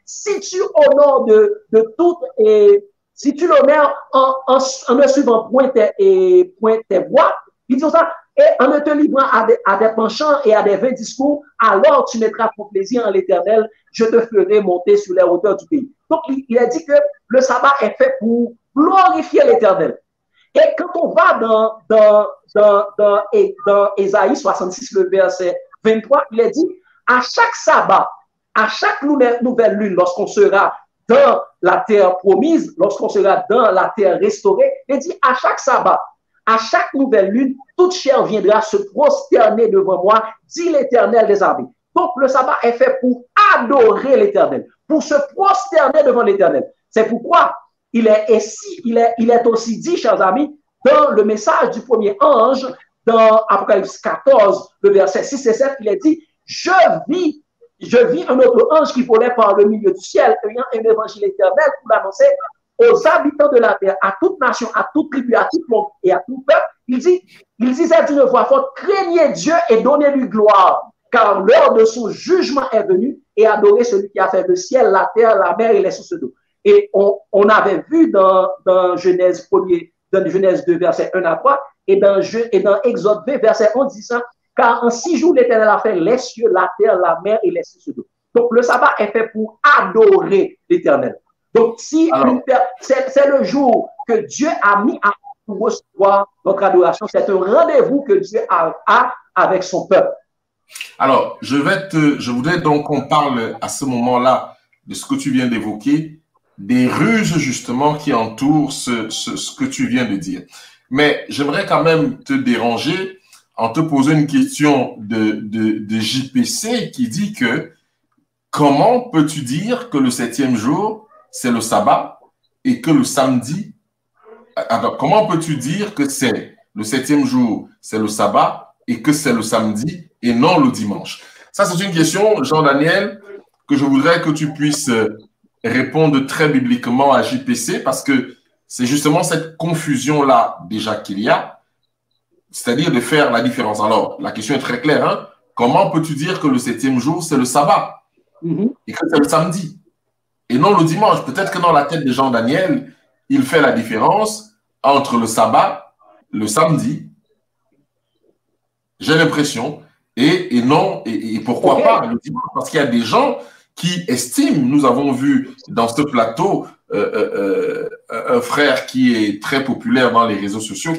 si tu honores de tout et si tu l'honores en ne suivant point tes voies, il dit ça, et en ne te livrant à des penchants et à des vains discours, alors tu mettras ton plaisir en l'Éternel, je te ferai monter sur les hauteurs du pays. Donc, il a dit que le sabbat est fait pour glorifier l'Éternel. Et quand on va dans Ésaïe 66, le verset 23, il est dit, à chaque sabbat, à chaque nouvelle lune, lorsqu'on sera dans la terre promise, lorsqu'on sera dans la terre restaurée, il dit, à chaque sabbat, à chaque nouvelle lune, toute chair viendra se prosterner devant moi, dit l'Éternel des armées. Donc, le sabbat est fait pour adorer l'Éternel, pour se prosterner devant l'Éternel. C'est pourquoi il est aussi dit, chers amis, dans le message du premier ange, dans Apocalypse 14, le verset 6 et 7, il est dit, je vis un autre ange qui volait par le milieu du ciel, ayant un évangile éternel pour l'annoncer aux habitants de la terre, à toute nation, à toute tribu, à tout monde et à tout peuple. Il disait d'une voix forte, craignez Dieu et donnez-lui gloire, car l'heure de son jugement est venue, et adorez celui qui a fait le ciel, la terre, la mer et les sources d'eau. Et on avait vu dans Genèse 2, verset 1 à 3, et dans Exode 20, verset 11, dit ça, car en 6 jours, l'Éternel a fait les cieux, la terre, la mer et les sources d'eau. Donc, le sabbat est fait pour adorer l'Éternel. Donc, c'est le jour que Dieu a mis à recevoir notre adoration. C'est un rendez-vous que Dieu a avec son peuple. Alors, je voudrais donc qu'on parle à ce moment-là de ce que tu viens d'évoquer, des ruses justement qui entourent ce que tu viens de dire. Mais j'aimerais quand même te déranger en te posant une question de JPC qui dit que comment peux-tu dire que le 7e jour, c'est le sabbat et que le samedi... Alors, comment peux-tu dire que c'est le 7e jour, c'est le sabbat et que c'est le samedi et non le dimanche? Ça, c'est une question, Jean-Daniel, que je voudrais que tu puisses répondre très bibliquement à JPC parce que c'est justement cette confusion-là déjà qu'il y a, c'est-à-dire de faire la différence. Alors, la question est très claire. Hein? Comment peux-tu dire que le 7e jour, c'est le sabbat et que c'est le samedi et non le dimanche? Peut-être que dans la tête de Jean-Daniel, il fait la différence entre le sabbat, le samedi, j'ai l'impression, et non, et pourquoi pas le dimanche? Parce qu'il y a des gens qui estiment, nous avons vu dans ce plateau un frère qui est très populaire dans les réseaux sociaux,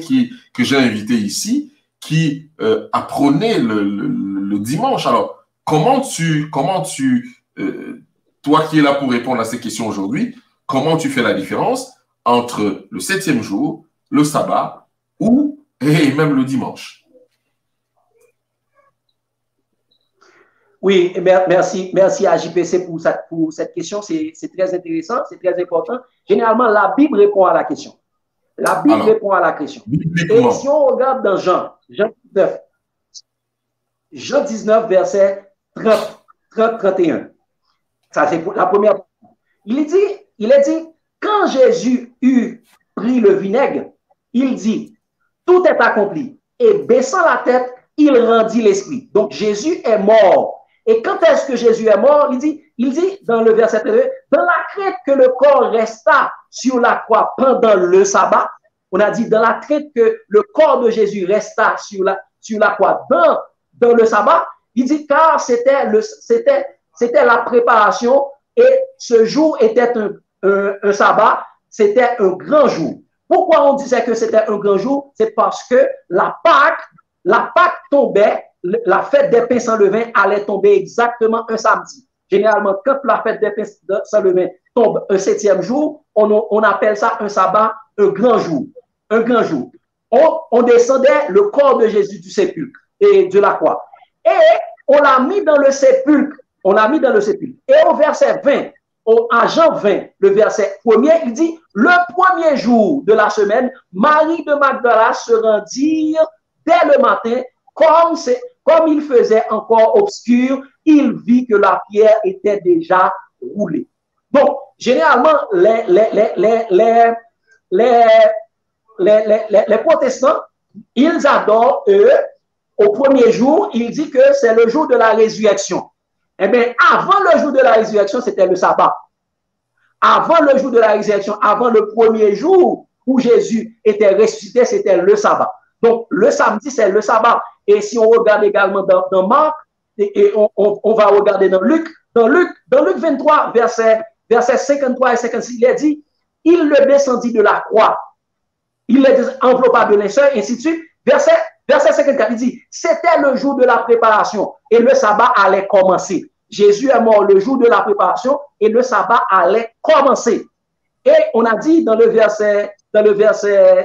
que j'ai invité ici, qui a prôné le dimanche. Alors, comment tu toi qui es là pour répondre à ces questions aujourd'hui, comment tu fais la différence entre le 7e jour, le sabbat et même le dimanche? Oui, merci à JPC pour cette question. C'est très intéressant, c'est très important. Généralement, la Bible répond à la question. La Bible répond à la question. Et si on regarde dans Jean 19, verset 30-31, ça c'est la première. Il est dit, quand Jésus eut pris le vinaigre, il dit, tout est accompli. Et baissant la tête, il rendit l'esprit. Donc Jésus est mort. Et quand est-ce que Jésus est mort? Il dit dans le verset 32, dans la crainte que le corps resta sur la croix pendant le sabbat, on a dit dans la crainte que le corps de Jésus resta sur la croix dans le sabbat, il dit car c'était la préparation et ce jour était un sabbat, c'était un grand jour. Pourquoi on disait que c'était un grand jour? C'est parce que la Pâque tombait, la fête des pains sans levain allait tomber exactement un samedi. Généralement, quand la fête des pains sans levain tombe un 7e jour, on appelle ça un sabbat, un grand jour. Un grand jour. On descendait le corps de Jésus du sépulcre et de la croix. Et on l'a mis dans le sépulcre. On l'a mis dans le sépulcre. Et au verset 20, à Jean 20, le verset 1er, il dit, le premier jour de la semaine, Marie de Magdala se rendit dès le matin, comme il faisait encore obscur, il vit que la pierre était déjà roulée. Donc, généralement, les protestants, ils adorent, eux, au premier jour, il dit que c'est le jour de la résurrection. Eh bien, avant le jour de la résurrection, c'était le sabbat. Avant le jour de la résurrection, avant le premier jour où Jésus était ressuscité, c'était le sabbat. Donc, le samedi, c'est le sabbat. Et si on regarde également dans Marc, et on va regarder dans Luc 23, verset 53 et 56, il est dit, il le descendit de la croix. Il les enveloppa de linceul, ainsi de suite. Verset 54, il dit, c'était le jour de la préparation et le sabbat allait commencer. Jésus est mort le jour de la préparation et le sabbat allait commencer. Et on a dit dans le verset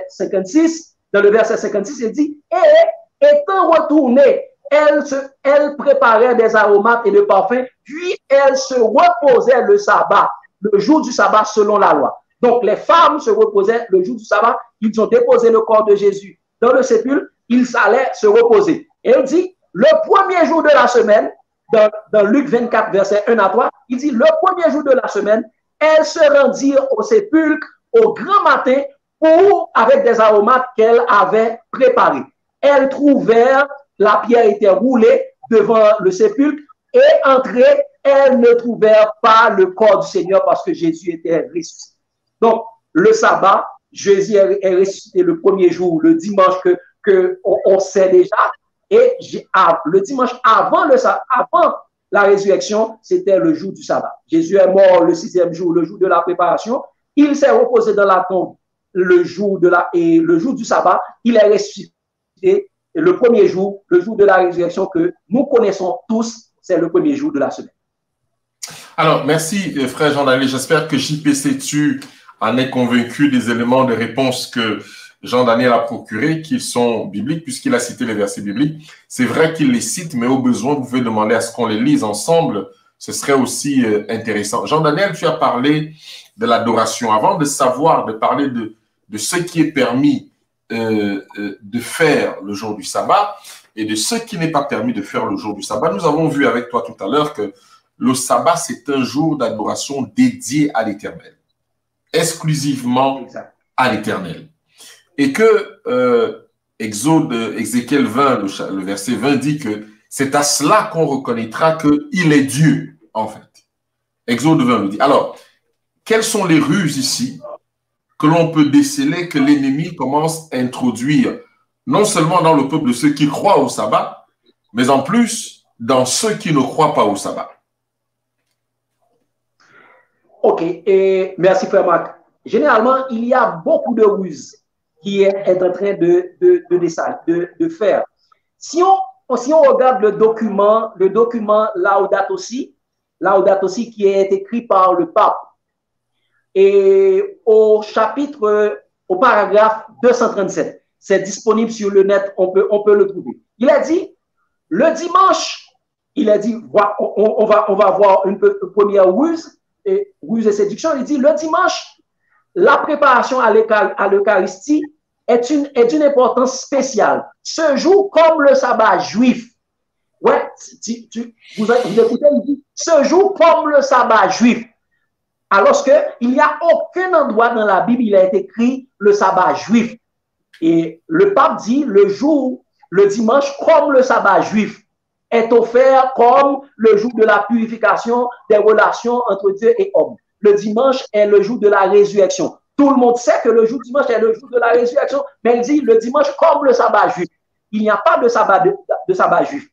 56, il dit, et étant retournée, elle préparait des aromates et des parfums, puis elle se reposait le sabbat, le jour du sabbat selon la loi. Donc les femmes se reposaient le jour du sabbat, ils ont déposé le corps de Jésus dans le sépulcre, ils allaient se reposer. Et il dit, le premier jour de la semaine, dans Luc 24, verset 1 à 3, il dit, le premier jour de la semaine, elles se rendirent au sépulcre au grand matin avec des aromates qu'elles avaient préparés. Elles trouvèrent, la pierre était roulée devant le sépulcre et entrées, elles ne trouvèrent pas le corps du Seigneur parce que Jésus était ressuscité. Donc, le sabbat, Jésus est ressuscité le premier jour, le dimanche que on sait déjà. Et le dimanche avant la résurrection, c'était le jour du sabbat. Jésus est mort le 6e jour, le jour de la préparation. Il s'est reposé dans la tombe le jour du sabbat. Il est ressuscité le premier jour, le jour de la résurrection que nous connaissons tous, c'est le premier jour de la semaine. Alors, merci frère Jean-Daniel. J'espère que JPC en est convaincu des éléments de réponse que Jean-Daniel a procurés, qui sont bibliques, puisqu'il a cité les versets bibliques. C'est vrai qu'il les cite, mais au besoin, vous pouvez demander à ce qu'on les lise ensemble. Ce serait aussi intéressant. Jean-Daniel, tu as parlé de l'adoration. Avant de parler de ce qui est permis de faire le jour du sabbat et de ce qui n'est pas permis de faire le jour du sabbat, nous avons vu avec toi tout à l'heure que le sabbat, c'est un jour d'adoration dédié à l'Éternel, exclusivement à l'Éternel. Et que Ézéchiel 20, le verset 20 dit que c'est à cela qu'on reconnaîtra qu'il est Dieu, en fait. Exode 20 le dit. Alors, quelles sont les ruses ici que l'on peut déceler que l'ennemi commence à introduire, non seulement dans le peuple de ceux qui croient au sabbat, mais en plus dans ceux qui ne croient pas au sabbat? Ok, et merci frère Marc. Généralement, il y a beaucoup de ruses qui est en train de faire. Si on regarde le document Laudato Si qui est écrit par le pape, et au paragraphe 237, c'est disponible sur le net, on peut le trouver. Il a dit, le dimanche, on va voir une première ruse et séduction. Il dit, le dimanche, la préparation à l'Eucharistie est d'une importance spéciale. Ce jour, comme le sabbat juif, ouais, vous écoutez, il dit, ce jour, comme le sabbat juif, alors qu'il n'y a aucun endroit dans la Bible, il a été écrit le sabbat juif. Et le pape dit, le dimanche, comme le sabbat juif, est offert comme le jour de la purification des relations entre Dieu et homme. Le dimanche est le jour de la résurrection. Tout le monde sait que le jour dimanche est le jour de la résurrection, mais il dit le dimanche comme le sabbat juif. Il n'y a pas de sabbat juif.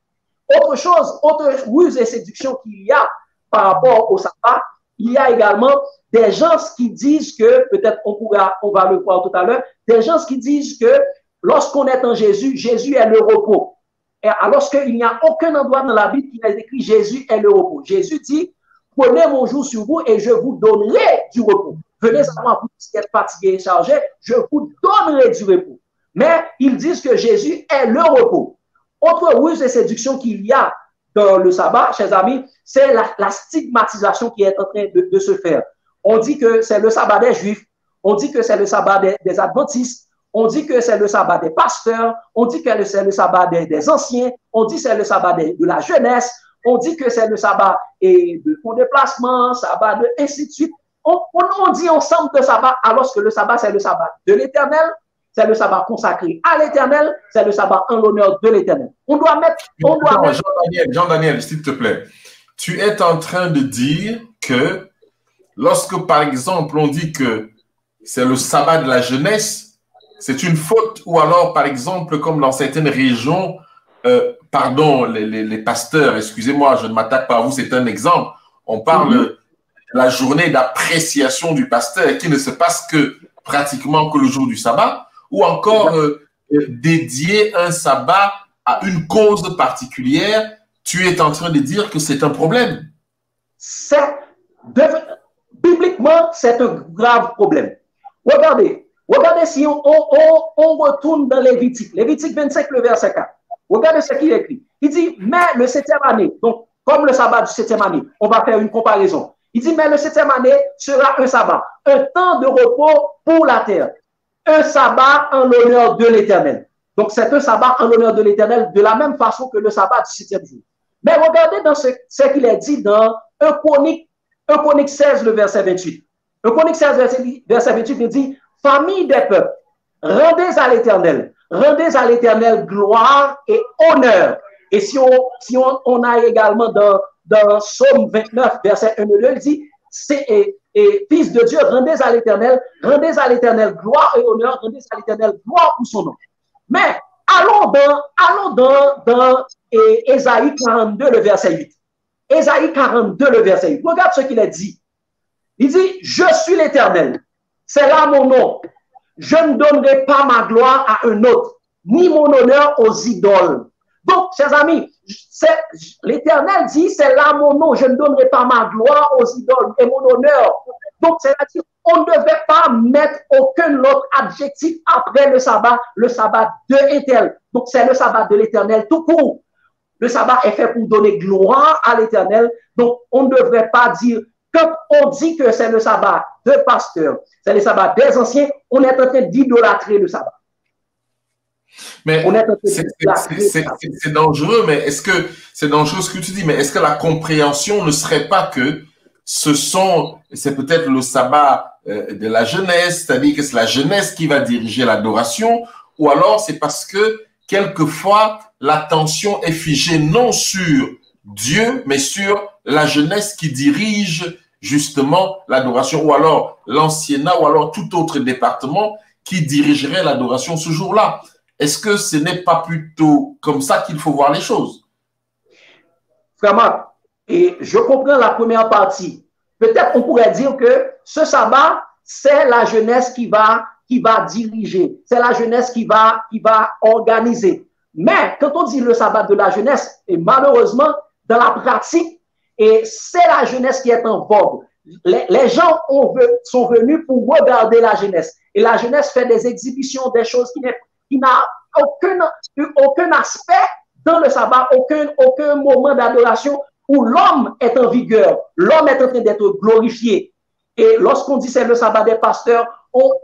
Autre ruse et séduction qu'il y a par rapport au sabbat, il y a également des gens qui disent que, peut-être on va le voir tout à l'heure, des gens qui disent que lorsqu'on est en Jésus, Jésus est le repos. Et alors qu'il n'y a aucun endroit dans la Bible qui est écrit Jésus est le repos. Jésus dit, prenez mon joug sur vous et je vous donnerai du repos. Venez à moi, vous qui êtes fatigués et chargés, je vous donnerai du repos. Mais ils disent que Jésus est le repos. Autre ruse et séduction qu'il y a dans le sabbat, chers amis, c'est la stigmatisation qui est en train de se faire. On dit que c'est le sabbat des Juifs, on dit que c'est le sabbat des Adventistes, on dit que c'est le sabbat des pasteurs, on dit que c'est le sabbat des anciens, on dit que c'est le sabbat de la jeunesse, on dit que c'est le sabbat de ton déplacement, sabbat de ainsi de suite. On dit ensemble de sabbat, alors que le sabbat, c'est le sabbat de l'Éternel, c'est le sabbat consacré à l'Éternel, c'est le sabbat en l'honneur de l'Éternel. On doit mettre... Jean-Daniel, s'il te plaît. tu es en train de dire que lorsque, par exemple, on dit que c'est le sabbat de la jeunesse, c'est une faute, ou alors, par exemple, comme dans certaines régions, pardon, les pasteurs, excusez-moi, je ne m'attaque pas à vous, c'est un exemple, on parle de la journée d'appréciation du pasteur qui ne se passe que pratiquement que le jour du sabbat, ou encore dédier un sabbat à une cause particulière, tu es en train de dire que c'est un problème. Bibliquement, c'est un grave problème. Regardez si on retourne dans Lévitique 25, le verset 4. Regardez ce qu'il écrit. Il dit, mais le 7e année, donc comme le sabbat du 7e année, on va faire une comparaison. Il dit, mais le 7e année sera un sabbat, un temps de repos pour la terre, un sabbat en l'honneur de l'Éternel. Donc c'est un sabbat en l'honneur de l'Éternel de la même façon que le sabbat du 7e jour. Mais regardez dans ce qu'il est dit dans 1 Chronique 16, le verset 28. 1 Chronique 16, verset 28, il dit, famille des peuples, rendez à l'Éternel gloire et honneur. Et si on a également dans Psaume 29, verset 1 et 2, il dit, fils de Dieu, rendez à l'Éternel gloire et honneur, rendez à l'Éternel gloire pour son nom. Mais allons dans Ésaïe 42, le verset 8. Ésaïe 42, le verset 8. Regarde ce qu'il a dit. Il dit, je suis l'Éternel, c'est là mon nom. Je ne donnerai pas ma gloire à un autre, ni mon honneur aux idoles. Donc, chers amis, l'Éternel dit, c'est là mon nom, je ne donnerai pas ma gloire aux idoles et mon honneur. Donc, c'est-à-dire, on ne devait pas mettre aucun autre adjectif après le sabbat de l'Éternel. Donc, c'est le sabbat de l'Éternel tout court. Le sabbat est fait pour donner gloire à l'Éternel. Donc, on ne devrait pas dire, quand on dit que c'est le sabbat de pasteurs, c'est le sabbat des anciens, on est en train d'idolâtrer le sabbat. Mais c'est dangereux, mais est-ce que c'est dangereux ce que tu dis, mais est-ce que la compréhension ne serait pas que c'est peut-être le sabbat de la jeunesse, c'est-à-dire que c'est la jeunesse qui va diriger l'adoration, ou alors c'est parce que quelquefois l'attention est figée non sur Dieu, mais sur la jeunesse qui dirige justement l'adoration, ou alors l'anciennat, ou alors tout autre département qui dirigerait l'adoration ce jour-là. Est-ce que ce n'est pas plutôt comme ça qu'il faut voir les choses? Vraiment, et je comprends la première partie. Peut-être on pourrait dire que ce sabbat, c'est la jeunesse qui va diriger, c'est la jeunesse qui va organiser. Mais quand on dit le sabbat de la jeunesse, et malheureusement, dans la pratique, et c'est la jeunesse qui est en vogue. Les gens sont venus pour regarder la jeunesse. Et la jeunesse fait des exhibitions, des choses qui n'a aucun aspect dans le sabbat, aucun moment d'adoration où l'homme est en vigueur, l'homme est en train d'être glorifié. Et lorsqu'on dit c'est le sabbat des pasteurs, on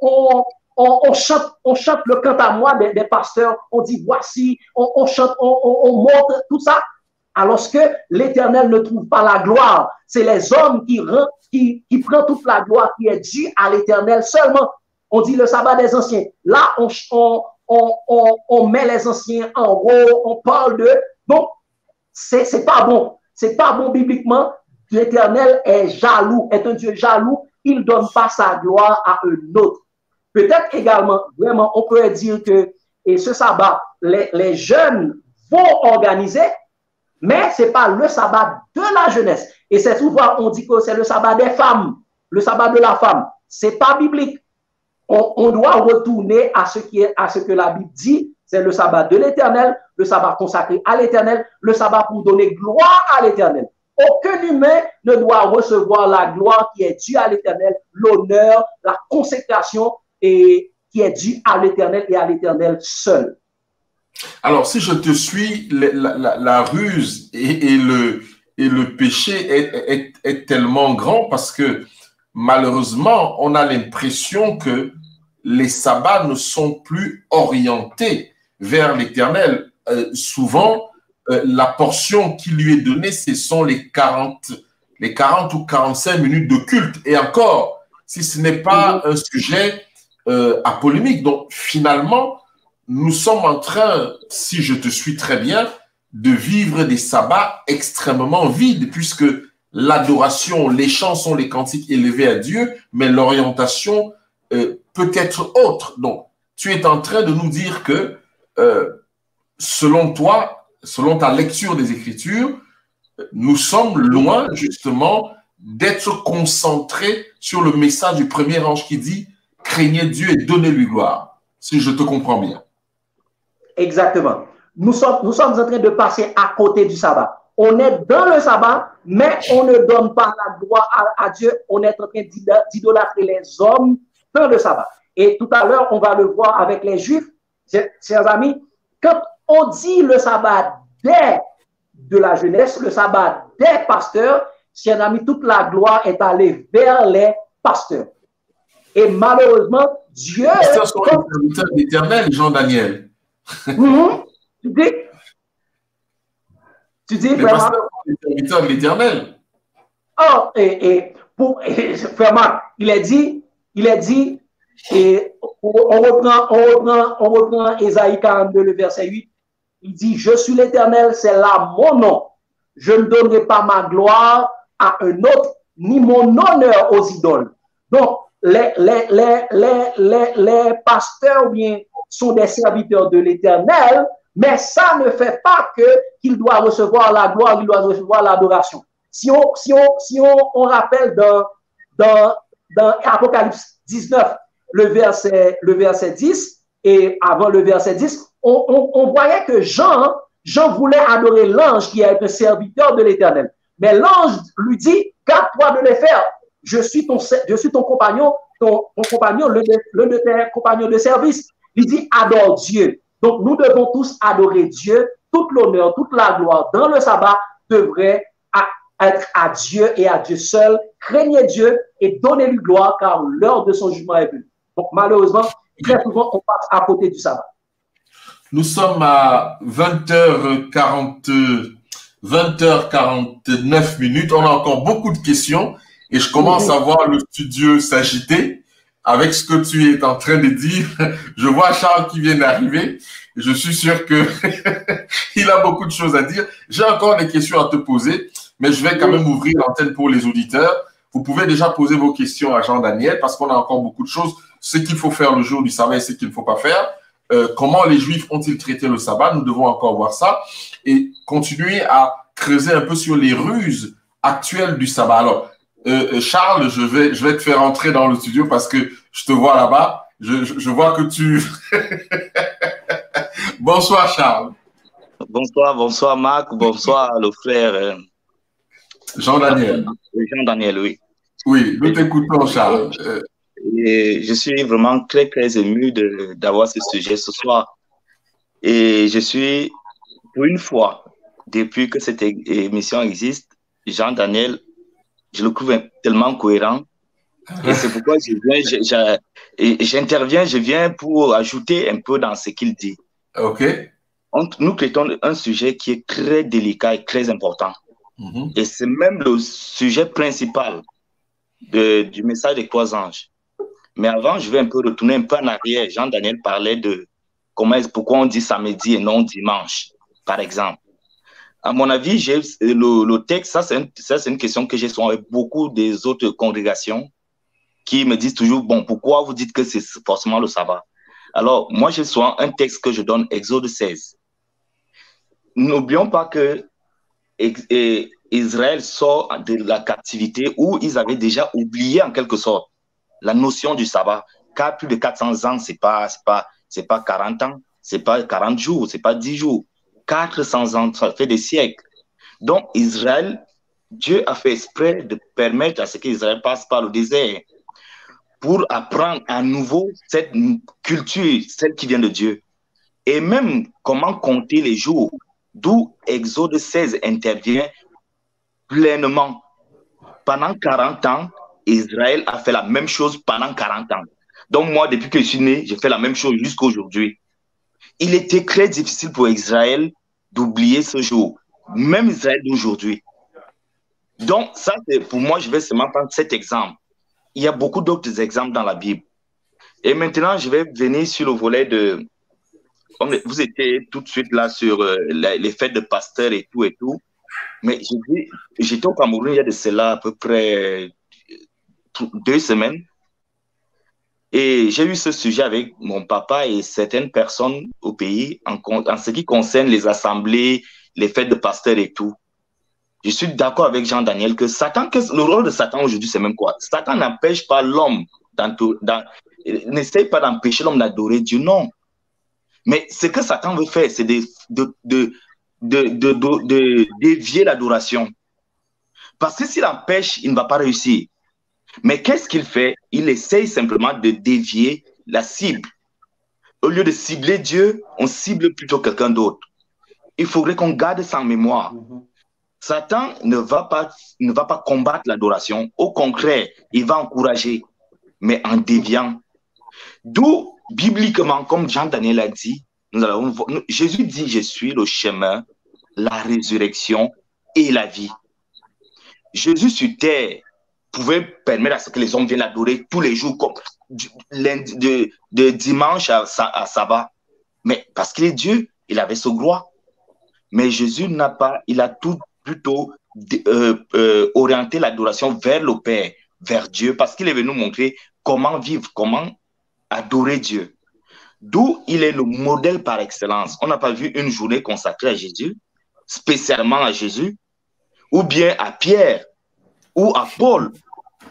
chante le cant à moi des pasteurs, on dit voici, on chante, on montre tout ça. Alors que l'Éternel ne trouve pas la gloire. C'est les hommes qui prennent toute la gloire qui est due à l'Éternel seulement. On dit le sabbat des anciens. Là, on met les anciens en haut, on parle d'eux. Donc, c'est pas bon. C'est pas bon bibliquement. L'Éternel est jaloux, est un Dieu jaloux. Il ne donne pas sa gloire à un autre. Peut-être également, vraiment, on peut dire que ce sabbat, les jeunes vont organiser, mais ce n'est pas le sabbat de la jeunesse. Et c'est souvent, on dit que c'est le sabbat des femmes, le sabbat de la femme. Ce n'est pas biblique. On doit retourner à ce que la Bible dit. C'est le sabbat de l'Éternel, le sabbat consacré à l'Éternel, le sabbat pour donner gloire à l'Éternel. Aucun humain ne doit recevoir la gloire qui est due à l'Éternel, l'honneur, la consécration et qui est due à l'Éternel et à l'Éternel seul. Alors, si je te suis, la ruse et le péché est tellement grand parce que malheureusement, on a l'impression que les sabbats ne sont plus orientés vers l'Éternel. Souvent, la portion qui lui est donnée, ce sont les 40 ou 45 minutes de culte. Et encore, si ce n'est pas un sujet à polémique. Donc, finalement, nous sommes en train, si je te suis très bien, de vivre des sabbats extrêmement vides, puisque l'adoration, les chants sont les cantiques élevés à Dieu, mais l'orientation peut être autre. Donc, tu es en train de nous dire que, selon toi, selon ta lecture des Écritures, nous sommes loin justement d'être concentrés sur le message du premier ange qui dit « Craignez Dieu et donnez-lui gloire », si je te comprends bien. Exactement. Nous sommes en train de passer à côté du sabbat. On est dans le sabbat, mais on ne donne pas la gloire à Dieu. On est en train d'idolâtrer les hommes dans le sabbat. Et tout à l'heure, on va le voir avec les Juifs, chers amis, quand on dit le sabbat de la jeunesse, le sabbat des pasteurs, chers amis, toute la gloire est allée vers les pasteurs. Et malheureusement, Dieu... Les pasteurs sont les serviteurs de l'Éternel, Jean-Daniel. Tu dis, les pasteurs sont les serviteurs de l'Éternel. Oh, frère Marc, il a dit, et on reprend Ésaïe 42, le verset 8, il dit, je suis l'Éternel, c'est là mon nom. Je ne donnerai pas ma gloire à un autre, ni mon honneur aux idoles. Donc, les pasteurs bien sont des serviteurs de l'Éternel, mais ça ne fait pas qu'il doit recevoir la gloire, il doit recevoir l'adoration. Si on rappelle dans Apocalypse 19, le verset 10, et avant le verset 10, on voyait que Jean voulait adorer l'ange qui est un serviteur de l'Éternel. Mais l'ange lui dit, garde-toi de les faire. Je suis ton compagnon, l'un de tes compagnons de service. Il dit, adore Dieu. Donc, nous devons tous adorer Dieu. Toute l'honneur, toute la gloire dans le sabbat devrait être à Dieu et à Dieu seul. Craignez Dieu et donnez-lui gloire car l'heure de son jugement est venue. Donc, malheureusement, très souvent, on passe à côté du sabbat. Nous sommes à 20h49 minutes. On a encore beaucoup de questions et je commence à voir le studio s'agiter avec ce que tu es en train de dire. Je vois Charles qui vient d'arriver. Je suis sûr que il a beaucoup de choses à dire. J'ai encore des questions à te poser, mais je vais quand même ouvrir l'antenne pour les auditeurs. Vous pouvez déjà poser vos questions à Jean-Daniel parce qu'on a encore beaucoup de choses. Ce qu'il faut faire le jour du sabbat et ce qu'il ne faut pas faire. Comment les Juifs ont-ils traité le sabbat? Nous devons encore voir ça et continuer à creuser un peu sur les ruses actuelles du sabbat. Alors, Charles, je vais te faire entrer dans le studio parce que je te vois là-bas. Je vois que tu... Bonsoir, Charles. Bonsoir, Marc. Bonsoir, le frère... Jean-Daniel. Jean-Daniel, oui. Oui, nous t'écoutons, Charles. Et je suis vraiment très, très ému d'avoir ce sujet ce soir. Et je suis, pour une fois, depuis que cette émission existe, Jean-Daniel, je le trouve tellement cohérent. Et c'est pourquoi j'interviens, je viens pour ajouter un peu dans ce qu'il dit. OK. Nous traitons un sujet qui est très délicat et très important. Et c'est même le sujet principal du message des trois anges. Mais avant, je vais un peu retourner un peu en arrière. Jean-Daniel parlait de pourquoi on dit samedi et non dimanche, par exemple. À mon avis, le texte, ça c'est une question que j'ai souvent avec beaucoup des autres congrégations qui me disent toujours, bon, pourquoi vous dites que c'est forcément le sabbat? Alors, moi, j'ai souvent un texte que je donne, Exode 16. N'oublions pas que Israël sort de la captivité où ils avaient déjà oublié en quelque sorte la notion du sabbat, car plus de 400 ans, c'est pas 40 ans, c'est pas 40 jours, c'est pas 10 jours. 400 ans, ça fait des siècles. Donc, Israël, Dieu a fait exprès de permettre à ce qu'Israël passe par le désert pour apprendre à nouveau cette culture, celle qui vient de Dieu. Et même comment compter les jours, d'où Exode 16 intervient pleinement. Pendant 40 ans, Israël a fait la même chose pendant 40 ans. Donc moi, depuis que je suis né, j'ai fait la même chose jusqu'à aujourd'hui. Il était très difficile pour Israël d'oublier ce jour, même Israël d'aujourd'hui. Donc ça, pour moi, je vais seulement prendre cet exemple. Il y a beaucoup d'autres exemples dans la Bible. Et maintenant, je vais venir sur le volet vous étiez tout de suite là sur les fêtes de pasteurs et tout. Mais j'étais au Cameroun il y a de cela à peu près 2 semaines. Et j'ai eu ce sujet avec mon papa et certaines personnes au pays en ce qui concerne les assemblées, les fêtes de pasteurs et tout. Je suis d'accord avec Jean-Daniel que le rôle de Satan aujourd'hui, c'est même quoi? Satan n'empêche pas l'homme n'essaye pas d'empêcher l'homme d'adorer Dieu, non. Mais ce que Satan veut faire, c'est de dévier l'adoration. Parce que s'il empêche, il ne va pas réussir. Mais qu'est-ce qu'il fait? Il essaye simplement de dévier la cible. Au lieu de cibler Dieu, on cible plutôt quelqu'un d'autre. Il faudrait qu'on garde ça en mémoire. Satan ne va pas combattre l'adoration. Au contraire, il va encourager, mais en déviant. D'où, bibliquement, comme Jean-Daniel a dit, Jésus dit, je suis le chemin, la résurrection et la vie. Jésus sur terre pouvait permettre à ce que les hommes viennent l'adorer tous les jours, comme de dimanche à sabbat. Mais parce qu'il est Dieu, il avait ce droit. Mais Jésus il a tout plutôt orienté l'adoration vers le Père, vers Dieu, parce qu'il est venu nous montrer comment vivre, comment adorer Dieu. D'où il est le modèle par excellence. On n'a pas vu une journée consacrée à Jésus, spécialement à Jésus, ou bien à Pierre, ou à Paul,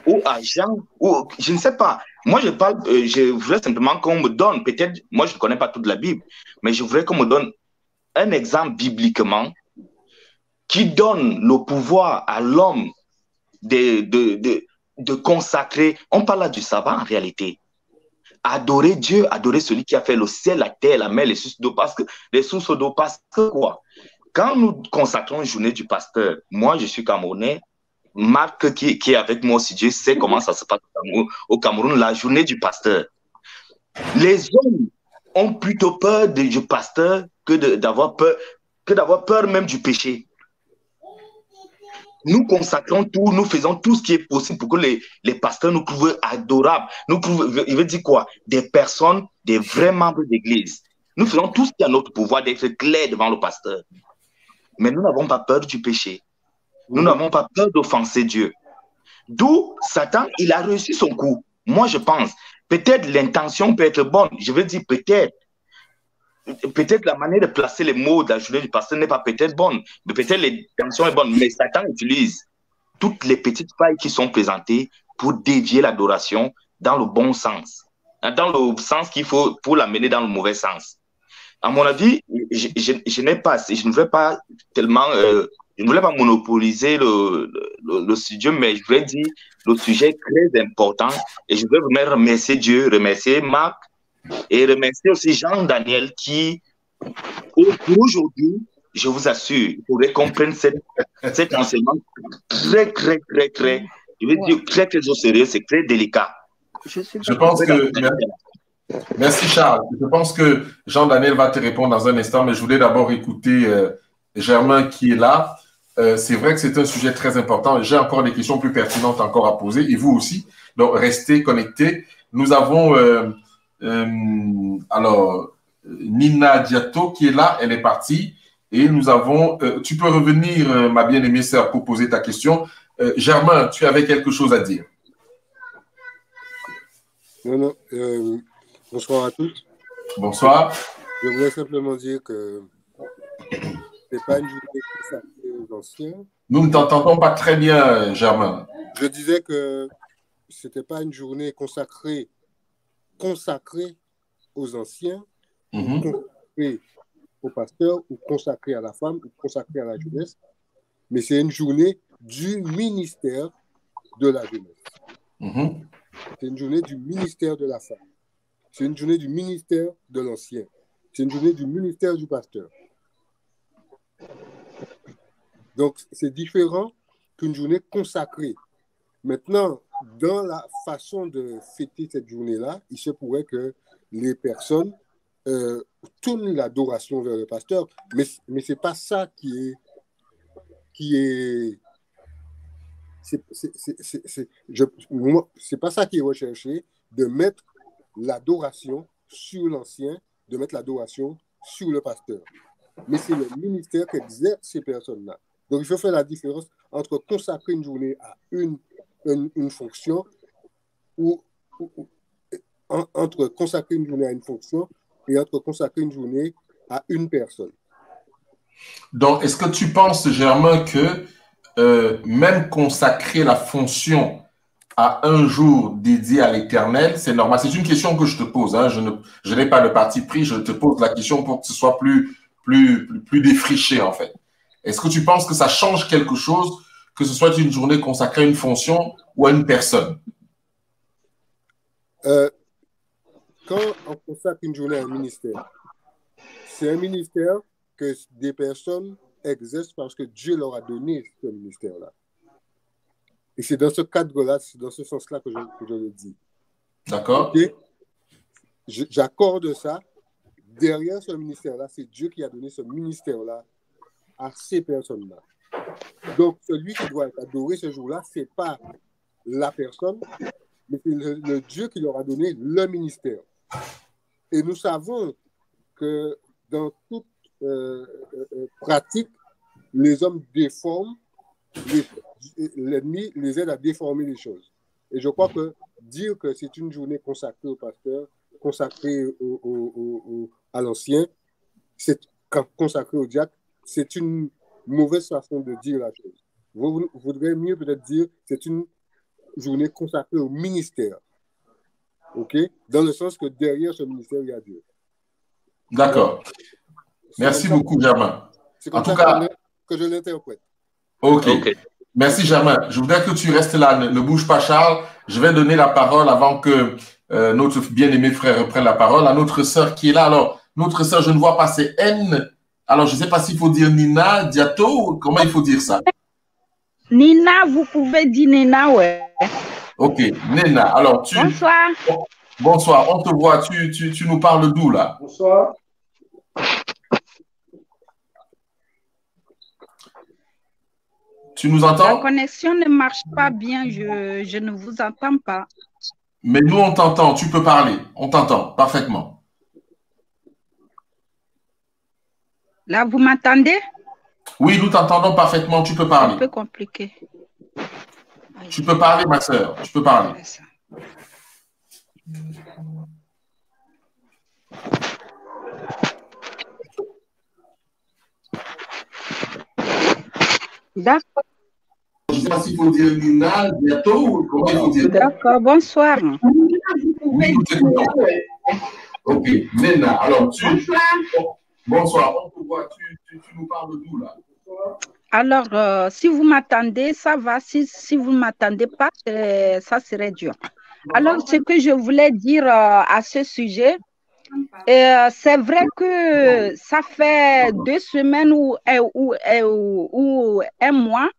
ou à Jean, ou je ne sais pas. Moi, je voudrais simplement qu'on me donne, peut-être, moi je ne connais pas toute la Bible, mais je voudrais qu'on me donne un exemple bibliquement qui donne le pouvoir à l'homme de consacrer. On parle là du sabbat en réalité. Adorer Dieu, adorer celui qui a fait le ciel, la terre, la mer, les sources d'eau. Parce que quoi? Quand nous consacrons une journée du pasteur, moi je suis Camerounais, Marc qui est avec moi aussi, Dieu sait comment ça se passe au Cameroun, la journée du pasteur. Les hommes ont plutôt peur du pasteur que d'avoir peur même du péché. Nous consacrons tout, nous faisons tout ce qui est possible pour que les pasteurs nous trouvent adorables. Il veut dire quoi? Des personnes, des vrais membres d'église. Nous faisons tout ce qui est à notre pouvoir d'être clairs devant le pasteur. Mais nous n'avons pas peur du péché. Nous n'avons pas peur d'offenser Dieu. D'où Satan, il a réussi son coup. Moi, je pense, peut-être l'intention peut être bonne. Je veux dire peut-être la manière de placer les mots de la journée du pasteur n'est pas peut-être bonne, mais peut-être l'intention est bonne. Mais Satan utilise toutes les petites failles qui sont présentées pour dévier l'adoration dans le bon sens. Dans le sens qu'il faut pour l'amener dans le mauvais sens. À mon avis, je ne veux pas tellement... je ne voulais pas monopoliser le sujet, mais je voulais dire le sujet est très important et je veux vraiment remercier Dieu, remercier Marc et remercier aussi Jean-Daniel qui, aujourd'hui, je vous assure, il faudrait comprendre cet enseignement très, très, très, très, je veux dire très, très au sérieux, c'est très délicat. Je pense que... Merci Charles. Je pense que Jean-Daniel va te répondre dans un instant, mais je voulais d'abord écouter Germain qui est là. C'est vrai que c'est un sujet très important. J'ai encore des questions plus pertinentes encore à poser et vous aussi. Donc, restez connectés. Nous avons alors Nina Diato qui est là. Elle est partie. Et nous avons... tu peux revenir, ma bien-aimée sœur, pour poser ta question. Germain, tu avais quelque chose à dire. Non. Bonsoir à tous. Bonsoir. Je voulais simplement dire que c'est pas une journée consacrée aux anciens. Nous ne t'entendons pas très bien, Germain. Je disais que c'était pas une journée consacrée aux anciens, consacrée aux pasteurs, ou consacrée à la femme, ou consacrée à la jeunesse, mais c'est une journée du ministère de la jeunesse. C'est une journée du ministère de la femme. C'est une journée du ministère de l'ancien. C'est une journée du ministère du pasteur. Donc, c'est différent qu'une journée consacrée. Maintenant, dans la façon de fêter cette journée-là, il se pourrait que les personnes tournent l'adoration vers le pasteur, mais ce n'est pas ça c'est pas ça qui est recherché, de mettre l'adoration sur l'ancien, de mettre l'adoration sur le pasteur. Mais c'est le ministère qui exerce ces personnes-là. Donc, il faut faire la différence entre consacrer une journée à une fonction entre consacrer une journée à une fonction et entre consacrer une journée à une personne. Donc, est-ce que tu penses, Germain, que même consacrer la fonction à un jour dédié à l'Éternel, c'est normal? C'est une question que je te pose. Hein. Je n'ai pas de parti pris. Je te pose la question pour que ce soit plus défriché, en fait. Est-ce que tu penses que ça change quelque chose, que ce soit une journée consacrée à une fonction ou à une personne? Quand on consacre une journée à un ministère, c'est un ministère que des personnes exercent parce que Dieu leur a donné ce ministère-là. Et c'est dans ce cadre-là, c'est dans ce sens-là que je le dis. D'accord. Okay? J'accorde ça. Derrière ce ministère-là, c'est Dieu qui a donné ce ministère-là à ces personnes-là. Donc, celui qui doit être adoré ce jour-là, ce n'est pas la personne, mais c'est le Dieu qui leur a donné le ministère. Et nous savons que dans toute pratique, les hommes déforment, l'ennemi les aide à déformer les choses. Et je crois que dire que c'est une journée consacrée au pasteur, consacrée à l'ancien, consacrée au diacre, c'est une mauvaise façon de dire la chose. Vous voudrez mieux peut-être dire c'est une journée consacrée au ministère. OK? Dans le sens que derrière ce ministère, il y a Dieu. D'accord. Merci beaucoup, Germain. C'est comme ça que je l'interprète. OK. Merci, Germain. Je voudrais que tu restes là. Ne bouge pas, Charles. Je vais donner la parole avant que notre bien-aimé frère reprenne la parole à notre sœur qui est là. Alors, notre sœur, je ne vois pas, c'est N. Alors, je ne sais pas s'il faut dire Nina, Diato, comment il faut dire ça? Nina, vous pouvez dire Nina, ouais. OK, Nina. Alors, Bonsoir. Bonsoir, on te voit. Tu nous parles d'où, là? Bonsoir. Tu nous entends? La connexion ne marche pas bien, je ne vous entends pas. Mais nous, on t'entend, tu peux parler. On t'entend parfaitement. Là, vous m'entendez? Oui, nous t'entendons parfaitement, tu peux parler. C'est un peu compliqué. Tu peux parler, ma sœur, tu peux parler. D'accord. Je ne sais pas s'il faut dire Nina, bientôt, ou comment il faut dire. D'accord, bonsoir. Oui, nous t'écoutons. Ok, Nina, alors bonsoir, on te voit, tu nous parles d'où là? Alors, si vous m'attendez, ça va. Si vous ne m'attendez pas, ça serait dur. Alors, ce que je voulais dire à ce sujet, c'est vrai que ça fait 2 semaines ou un mois,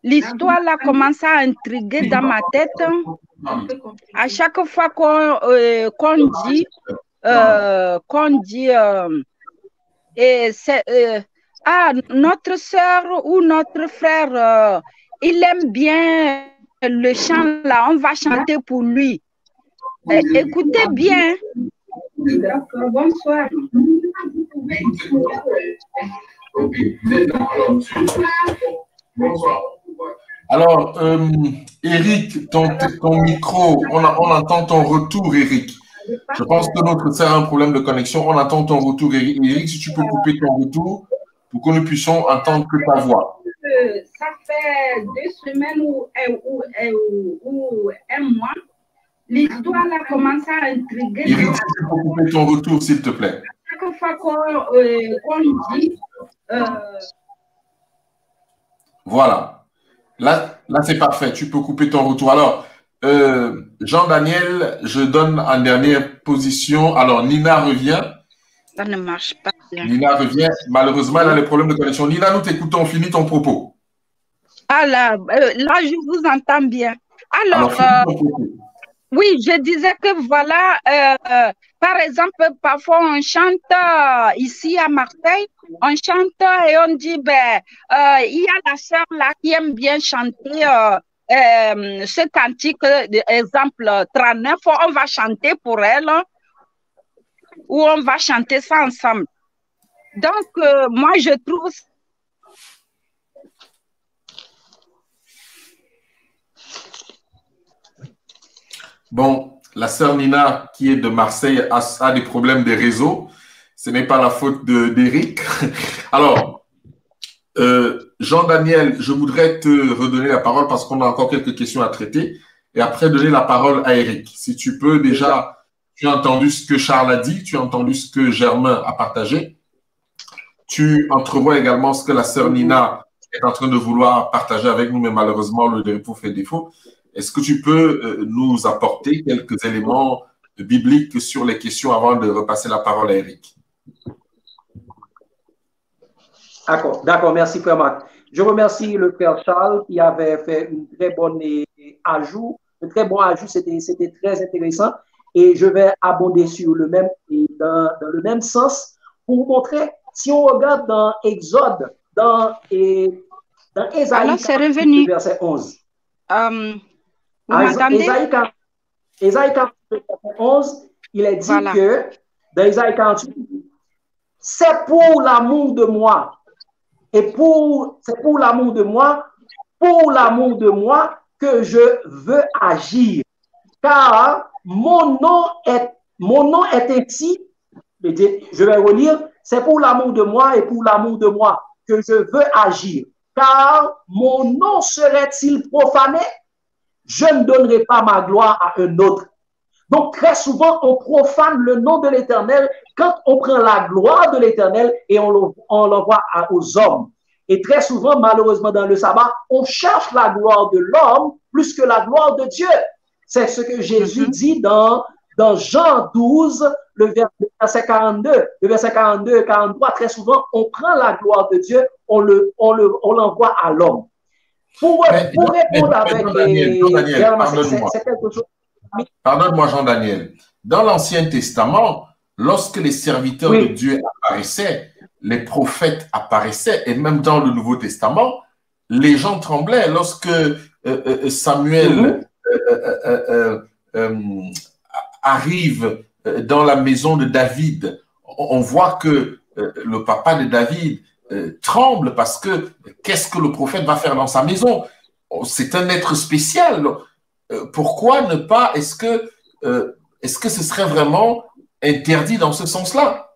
l'histoire là commence à intriguer dans ma tête. À chaque fois qu'on dit notre soeur ou notre frère, il aime bien le chant là, on va chanter pour lui. Écoutez bien. D'accord, bonsoir. Bonsoir. Alors, Eric, ton micro, on entend ton retour, Eric. Je pense que notre sœur a un problème de connexion. On entend ton retour, Eric. Eric, si tu peux couper ton retour pour que nous puissions entendre que ta voix. Ça fait 2 semaines ou un mois. L'histoire là commence à intriguer. Eric, si tu peux couper ton retour, s'il te plaît. Chaque fois qu'on dit... Voilà. Là c'est parfait. Tu peux couper ton retour. Alors, Jean-Daniel, je donne en dernière position. Alors, Nina revient. Ça ne marche pas bien. Nina revient. Malheureusement, elle a des problèmes de connexion. Nina, nous t'écoutons. Finis ton propos. Ah là, je vous entends bien. Alors oui, je disais que voilà, par exemple, parfois on chante ici à Marseille, on chante et on dit, il y a la sœur là qui aime bien chanter ce cantique, exemple 39, on va chanter pour elle, ou on va chanter ça ensemble. Donc, moi, je trouve... Bon, la sœur Nina, qui est de Marseille, a des problèmes de réseau. Ce n'est pas la faute d'Éric. Alors, Jean-Daniel, je voudrais te redonner la parole parce qu'on a encore quelques questions à traiter. Et après, donner la parole à Éric. Si tu peux déjà, tu as entendu ce que Charles a dit, tu as entendu ce que Germain a partagé. Tu entrevois également ce que la sœur Nina est en train de vouloir partager avec nous, mais malheureusement, le dépôt fait défaut. Est-ce que tu peux nous apporter quelques éléments bibliques sur les questions avant de repasser la parole à Éric? D'accord, merci frère Marc. Je remercie le frère Charles qui avait fait une très bonne ajout. Un très bon ajout, c'était très intéressant. Et je vais abonder sur le même, dans le même sens pour vous montrer, si on regarde dans Exode, dans Ésaïe, verset 11. Ésaïe 48, verset 11, il est dit que dans Ésaïe 48, c'est pour l'amour de moi. Et c'est pour l'amour de moi que je veux agir. Car mon nom est ainsi, je vais relire, c'est pour l'amour de moi et pour l'amour de moi que je veux agir. Car mon nom serait-il profané? Je ne donnerai pas ma gloire à un autre. Donc, très souvent, on profane le nom de l'Éternel quand on prend la gloire de l'Éternel et on l'envoie aux hommes. Et très souvent, malheureusement, dans le sabbat, on cherche la gloire de l'homme plus que la gloire de Dieu. C'est ce que Jésus dit dans Jean 12, le verset 42. Le verset 42 et 43, très souvent, on prend la gloire de Dieu, on l'envoie à l'homme. Pour répondre avec Pardonne-moi, Jean-Daniel. Dans l'Ancien Testament, lorsque les serviteurs de Dieu apparaissaient, les prophètes apparaissaient, et même dans le Nouveau Testament, les gens tremblaient. Lorsque Samuel arrive dans la maison de David, on voit que le papa de David tremble parce que qu'est-ce que le prophète va faire dans sa maison? C'est un être spécial. Pourquoi ne pas, est-ce que ce serait vraiment interdit dans ce sens-là?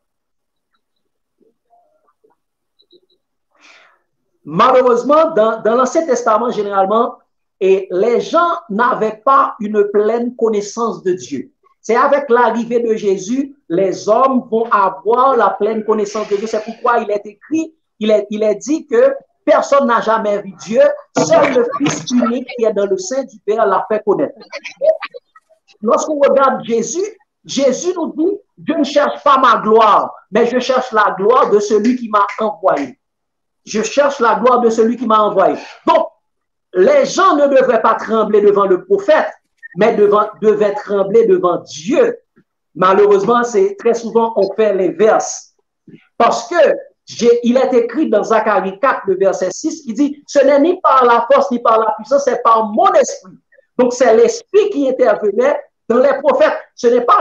Malheureusement, dans l'Ancien Testament, généralement, les gens n'avaient pas une pleine connaissance de Dieu. C'est avec l'arrivée de Jésus, les hommes vont avoir la pleine connaissance de Dieu. C'est pourquoi il est écrit, il est dit que personne n'a jamais vu Dieu, seul le Fils unique qui est dans le sein du Père l'a fait connaître. Lorsqu'on regarde Jésus, Jésus nous dit, je ne cherche pas ma gloire, mais je cherche la gloire de celui qui m'a envoyé. Je cherche la gloire de celui qui m'a envoyé. Donc, les gens ne devraient pas trembler devant le prophète, mais devaient trembler devant Dieu. Malheureusement, c'est très souvent, on fait l'inverse. Parce que il est écrit dans Zacharie 4, le verset 6, il dit, ce n'est ni par la force ni par la puissance, c'est par mon esprit. Donc, c'est l'esprit qui intervenait dans les prophètes. Ce n'est pas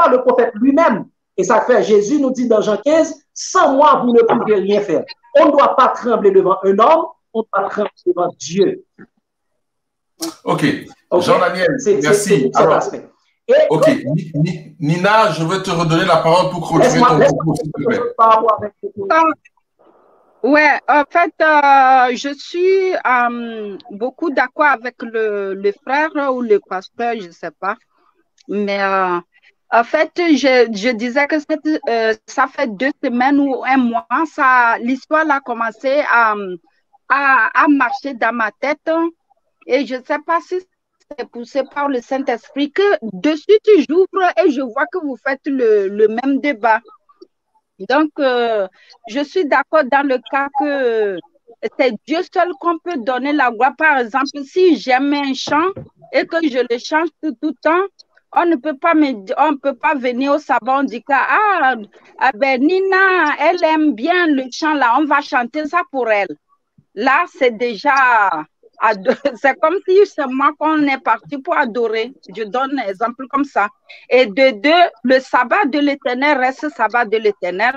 le prophète lui-même. Et ça fait, Jésus nous dit dans Jean 15, sans moi, vous ne pouvez rien faire. On ne doit pas trembler devant un homme, on doit trembler devant Dieu. OK. Jean-Daniel, merci. Alors, OK. Nina, je vais te redonner la parole pour clôturer ton propos, s'il te plaît. Oui, en fait, je suis beaucoup d'accord avec le frère ou le pasteur, je ne sais pas. Mais en fait, je disais que ça fait 2 semaines ou 1 mois, l'histoire a commencé à marcher dans ma tête. Et je ne sais pas si c'est poussé par le Saint-Esprit que de suite j'ouvre et je vois que vous faites le même débat. Donc, je suis d'accord dans le cas que c'est Dieu seul qu'on peut donner la gloire. Par exemple, si j'aime un chant et que je le chante tout le temps, on ne peut pas venir au sabbat, on dit que ben Nina, elle aime bien le chant là, on va chanter ça pour elle. Là, c'est déjà, c'est comme si c'est moi qu'on est parti pour adorer. Je donne un exemple comme ça. Et de deux, le sabbat de l'Éternel reste sabbat de l'Éternel.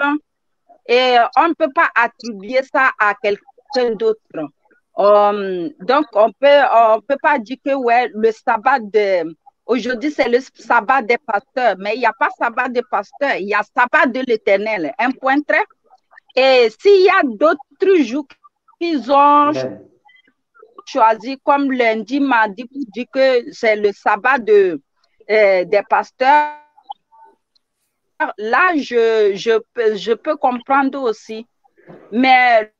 et on ne peut pas attribuer ça à quelqu'un d'autre. Donc, on peut pas dire que ouais, le sabbat aujourd'hui, c'est le sabbat des pasteurs, mais il n'y a pas sabbat des pasteurs, il y a sabbat de l'Éternel, un point trait. Et s'il y a d'autres jours qu'ils ont choisi, comme lundi, mardi, pour dire que c'est le sabbat des pasteurs, là, je peux comprendre aussi. Mais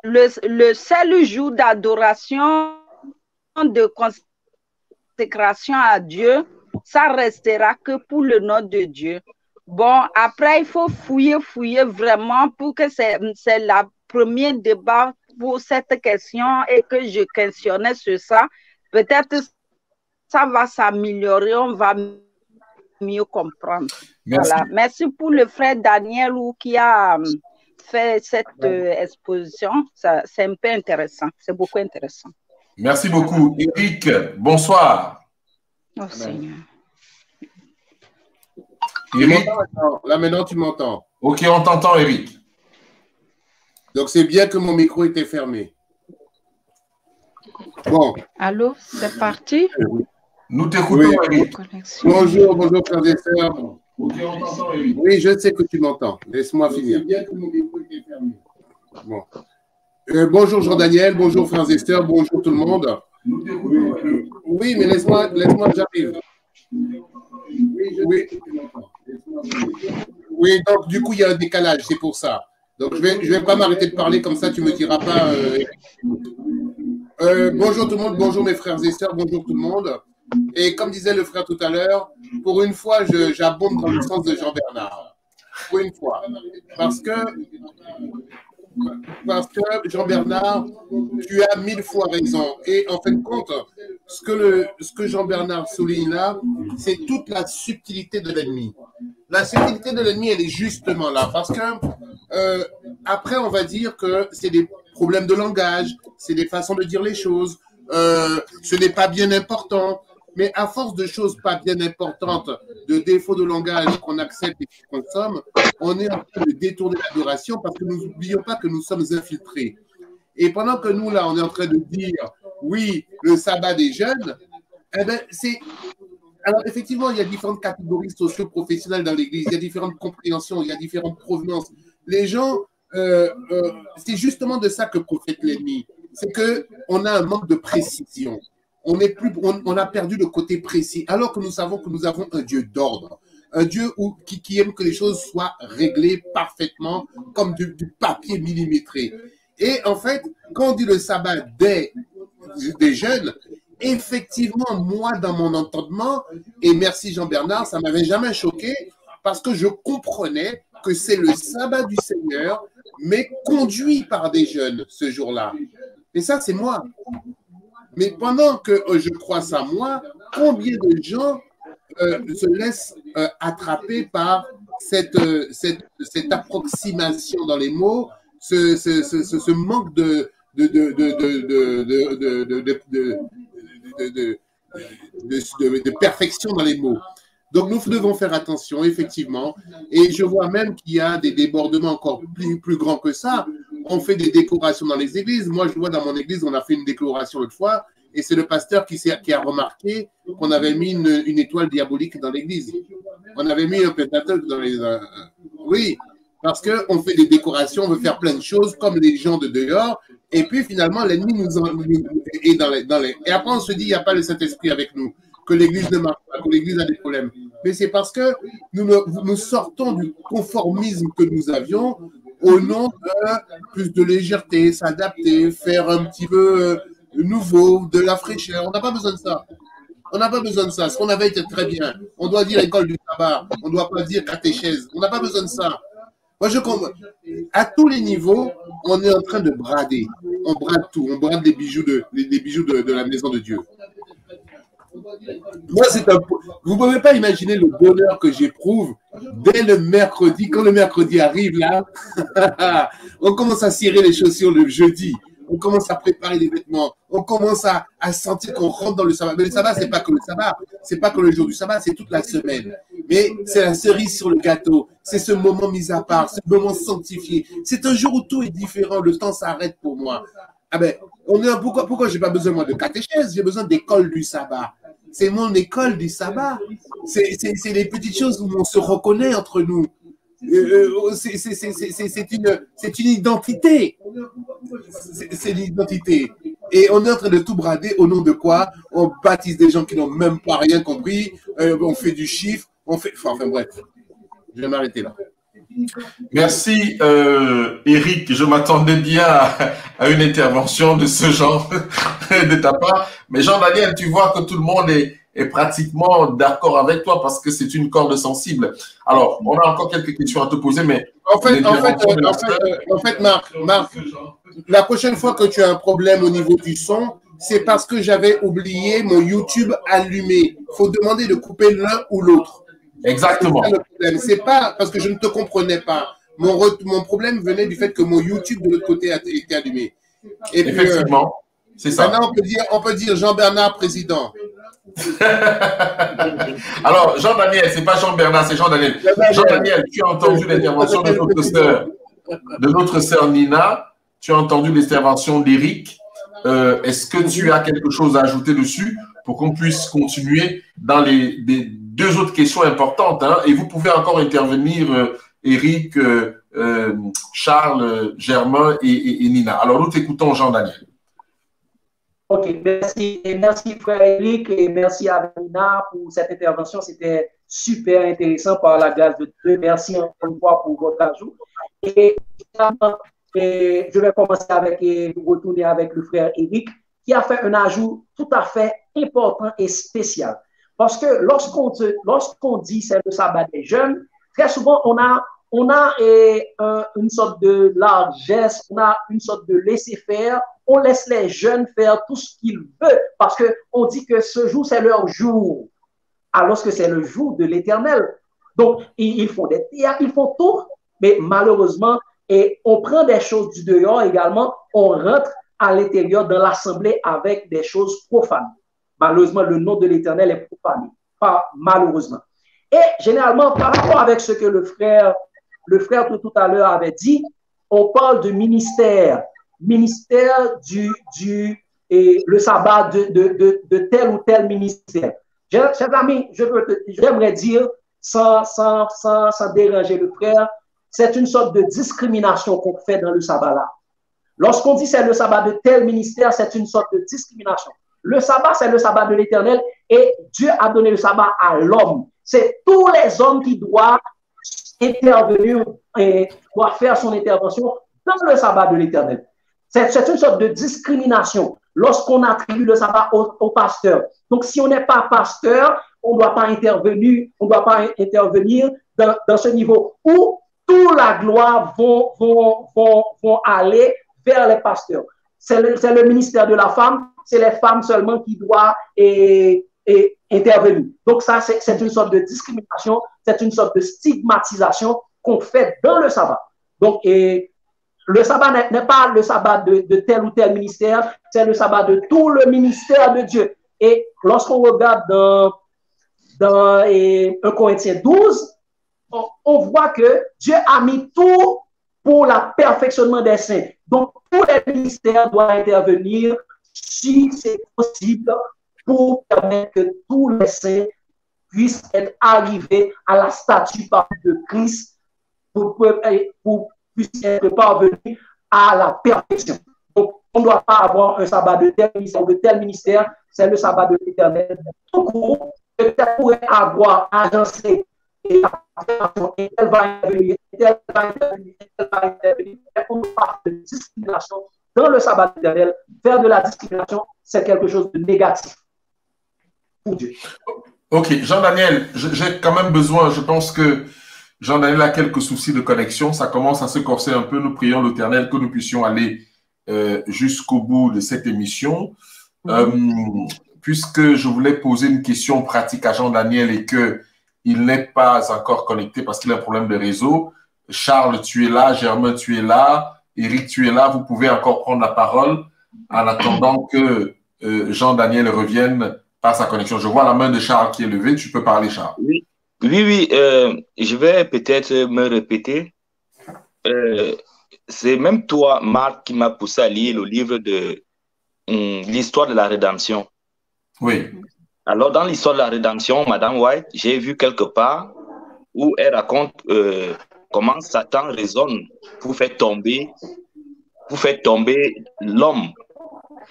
le seul jour d'adoration, de consécration à Dieu, ça restera que pour le nom de Dieu. Bon, après, il faut fouiller vraiment pour que c'est le premier débat pour cette question et que je questionnais sur ça. Peut-être ça va s'améliorer, on va mieux comprendre. Merci. Voilà. Merci pour le frère Daniel qui a fait cette exposition. C'est un peu intéressant. C'est beaucoup intéressant. Merci beaucoup. Eric, bonsoir. Oh Seigneur. Eric. Là maintenant, tu m'entends. Ok, on t'entend, Eric. Donc, c'est bien que mon micro était fermé. Bon. Allô, c'est parti. Nous t'écoutons, Eric. Bonjour, frères et sœurs. Ok, on t'entend, Eric. Oui, je sais que tu m'entends. Laisse-moi finir. C'est bien que mon micro était fermé. Bon. Bonjour Jean-Daniel, bonjour frères et sœurs, bonjour tout le monde. Nous t'écoutons, Eric. Oui, mais laisse-moi, j'arrive. Oui, donc du coup, il y a un décalage, c'est pour ça. Donc, je vais pas m'arrêter de parler, comme ça, tu ne me diras pas. Bonjour tout le monde, bonjour mes frères et sœurs, bonjour tout le monde. Et comme disait le frère tout à l'heure, pour une fois, j'abonde dans le sens de Jean-Bernard. Pour une fois. Parce que Jean-Bernard, tu as 1000 fois raison. Et en fin de compte, ce que Jean-Bernard souligne là, c'est toute la subtilité de l'ennemi. La subtilité de l'ennemi, elle est justement là. Parce que après, on va dire que c'est des problèmes de langage, c'est des façons de dire les choses, ce n'est pas bien important. Mais à force de choses pas bien importantes, de défauts de langage qu'on accepte et qu'on consomme, on est en train de détourner l'adoration parce que nous n'oublions pas que nous sommes infiltrés. Et pendant que nous, là, on est en train de dire, oui, le sabbat des jeunes, eh ben, c'est... Alors, effectivement, il y a différentes catégories socio-professionnelles dans l'Église, il y a différentes compréhensions, il y a différentes provenances. Les gens, c'est justement de ça que profite l'ennemi. C'est qu'on a un manque de précision. On a perdu le côté précis, alors que nous savons que nous avons un Dieu d'ordre, un Dieu qui aime que les choses soient réglées parfaitement, comme du papier millimétré. Et en fait, quand on dit le sabbat des jeunes, effectivement, moi, dans mon entendement, et merci Jean-Bernard, ça ne m'avait jamais choqué, parce que je comprenais que c'est le sabbat du Seigneur, mais conduit par des jeunes ce jour-là. Et ça, c'est moi. Mais pendant que je crois ça, moi, combien de gens se laissent attraper par cette approximation dans les mots, ce manque de perfection dans les mots. Donc, nous devons faire attention, effectivement. Et je vois même qu'il y a des débordements encore plus grands que ça. On fait des décorations dans les églises. Moi, je vois dans mon église, on a fait une décoration l'autre fois. Et c'est le pasteur qui a remarqué qu'on avait mis une étoile diabolique dans l'église. On avait mis un pentateuque dans les... oui, parce qu'on fait des décorations, on veut faire plein de choses comme les gens de dehors. Et puis, finalement, l'ennemi nous est dans les... Et après, on se dit, il n'y a pas le Saint-Esprit avec nous, que l'église ne marche pas, que l'église a des problèmes. Mais c'est parce que nous sortons du conformisme que nous avions au nom de plus de légèreté, s'adapter, faire un petit peu nouveau, de la fraîcheur. On n'a pas besoin de ça. On n'a pas besoin de ça. Ce qu'on avait été très bien. On doit dire école du sabbat. On ne doit pas dire catéchèse. On n'a pas besoin de ça. Moi, je comprends. À tous les niveaux, on est en train de brader. On brade tout. On brade les bijoux de la maison de Dieu. Moi, vous ne pouvez pas imaginer le bonheur que j'éprouve dès le mercredi. Quand le mercredi arrive, là, on commence à cirer les chaussures le jeudi. On commence à préparer les vêtements. On commence à sentir qu'on rentre dans le sabbat. Mais le sabbat, ce n'est pas que le sabbat. Ce n'est pas que le jour du sabbat, c'est toute la semaine. Mais c'est la cerise sur le gâteau. C'est ce moment mis à part, ce moment sanctifié. C'est un jour où tout est différent. Le temps s'arrête pour moi. Ah ben, pourquoi j'ai pas besoin moi de catéchèse? J'ai besoin d'école du sabbat. C'est mon école du sabbat. C'est les petites choses où on se reconnaît entre nous. C'est une identité. C'est une identité. Et on est en train de tout brader au nom de quoi? On baptise des gens qui n'ont même pas rien compris. On fait du chiffre. Enfin bref. Je vais m'arrêter là. Merci, Eric. Je m'attendais bien à une intervention de ce genre de ta part. Mais Jean-Daniel, tu vois que tout le monde est pratiquement d'accord avec toi parce que c'est une corde sensible. Alors, on a encore quelques questions à te poser, mais... En fait, Marc, la prochaine fois que tu as un problème au niveau du son, c'est parce que j'avais oublié mon YouTube allumé. Il faut demander de couper l'un ou l'autre. Exactement. C'est pas parce que je ne te comprenais pas. Mon problème venait du fait que mon YouTube de l'autre côté était allumé. Et effectivement, c'est ça. Maintenant, on peut dire Jean-Bernard président. Alors, Jean-Daniel, c'est pas Jean-Bernard, c'est Jean-Daniel. Jean-Daniel, tu as entendu l'intervention de notre sœur Nina. Tu as entendu l'intervention d'Éric. Est-ce que tu as quelque chose à ajouter dessus pour qu'on puisse continuer dans les deux autres questions importantes, hein? Et vous pouvez encore intervenir, Éric, Charles, Germain et Nina. Alors, nous t'écoutons, Jean-Daniel. Ok, merci. Et merci, frère Éric, et merci à Nina pour cette intervention. C'était super intéressant par la grâce de Dieu. Merci encore une fois pour votre ajout. Et je vais commencer retourner avec le frère Éric, qui a fait un ajout tout à fait important et spécial. Parce que lorsqu'on dit c'est le sabbat des jeunes, très souvent on a une sorte de largesse, on a une sorte de laisser-faire, on laisse les jeunes faire tout ce qu'ils veulent parce qu'on dit que ce jour c'est leur jour, alors que c'est le jour de l'Éternel. Donc ils font des théâtres, ils font tout, mais malheureusement, et on prend des choses du dehors également, on rentre à l'intérieur de l'assemblée avec des choses profanes. Malheureusement, le nom de l'Éternel est profané. Pas malheureusement. Et généralement, par rapport avec ce que le frère tout à l'heure avait dit, on parle de ministère le sabbat de tel ou tel ministère. Chers amis, j'aimerais dire, sans déranger le frère, c'est une sorte de discrimination qu'on fait dans le sabbat là. Lorsqu'on dit c'est le sabbat de tel ministère, c'est une sorte de discrimination. Le sabbat, c'est le sabbat de l'Éternel et Dieu a donné le sabbat à l'homme. C'est tous les hommes qui doivent intervenir et doivent faire son intervention dans le sabbat de l'Éternel. C'est une sorte de discrimination lorsqu'on attribue le sabbat au pasteur. Donc, si on n'est pas pasteur, on ne doit pas intervenir dans ce niveau où toute la gloire vont aller vers les pasteurs. C'est le ministère de la femme, c'est les femmes seulement qui doivent intervenir. Donc ça, c'est une sorte de discrimination, c'est une sorte de stigmatisation qu'on fait dans le sabbat. Donc, le sabbat n'est pas le sabbat de tel ou tel ministère, c'est le sabbat de tout le ministère de Dieu. Et lorsqu'on regarde dans 1 Corinthiens 12, on voit que Dieu a mis tout pour le perfectionnement des saints. Donc, tous les ministères doivent intervenir si c'est possible pour permettre que tous les saints puissent être arrivés à la statue de Christ pour puissent être parvenus à la perfection. Donc, on ne doit pas avoir un sabbat de tel ministère ou de tel ministère, c'est le sabbat de l'Éternel. Tout court, peut-être pourrait avoir agencé et elle va intervenir, on parle de discrimination dans le sabbat éternel. Faire de la discrimination, c'est quelque chose de négatif pour Dieu. Ok, Jean-Daniel, j'ai quand même besoin, je pense que Jean-Daniel a quelques soucis de connexion, ça commence à se corser un peu. Nous prions l'Éternel que nous puissions aller jusqu'au bout de cette émission. Puisque je voulais poser une question pratique à Jean-Daniel et qu'il n'est pas encore connecté parce qu'il a un problème de réseau. Charles, tu es là. Germain, tu es là. Éric, tu es là. Vous pouvez encore prendre la parole en attendant que Jean-Daniel revienne par sa connexion. Je vois la main de Charles qui est levée. Tu peux parler, Charles. Oui, Oui, je vais peut-être me répéter. C'est même toi, Marc, qui m'a poussé à lire le livre de l'histoire de la rédemption. Oui. Alors, dans l'histoire de la rédemption, Madame White, j'ai vu quelque part où elle raconte comment Satan raisonne pour faire tomber l'homme.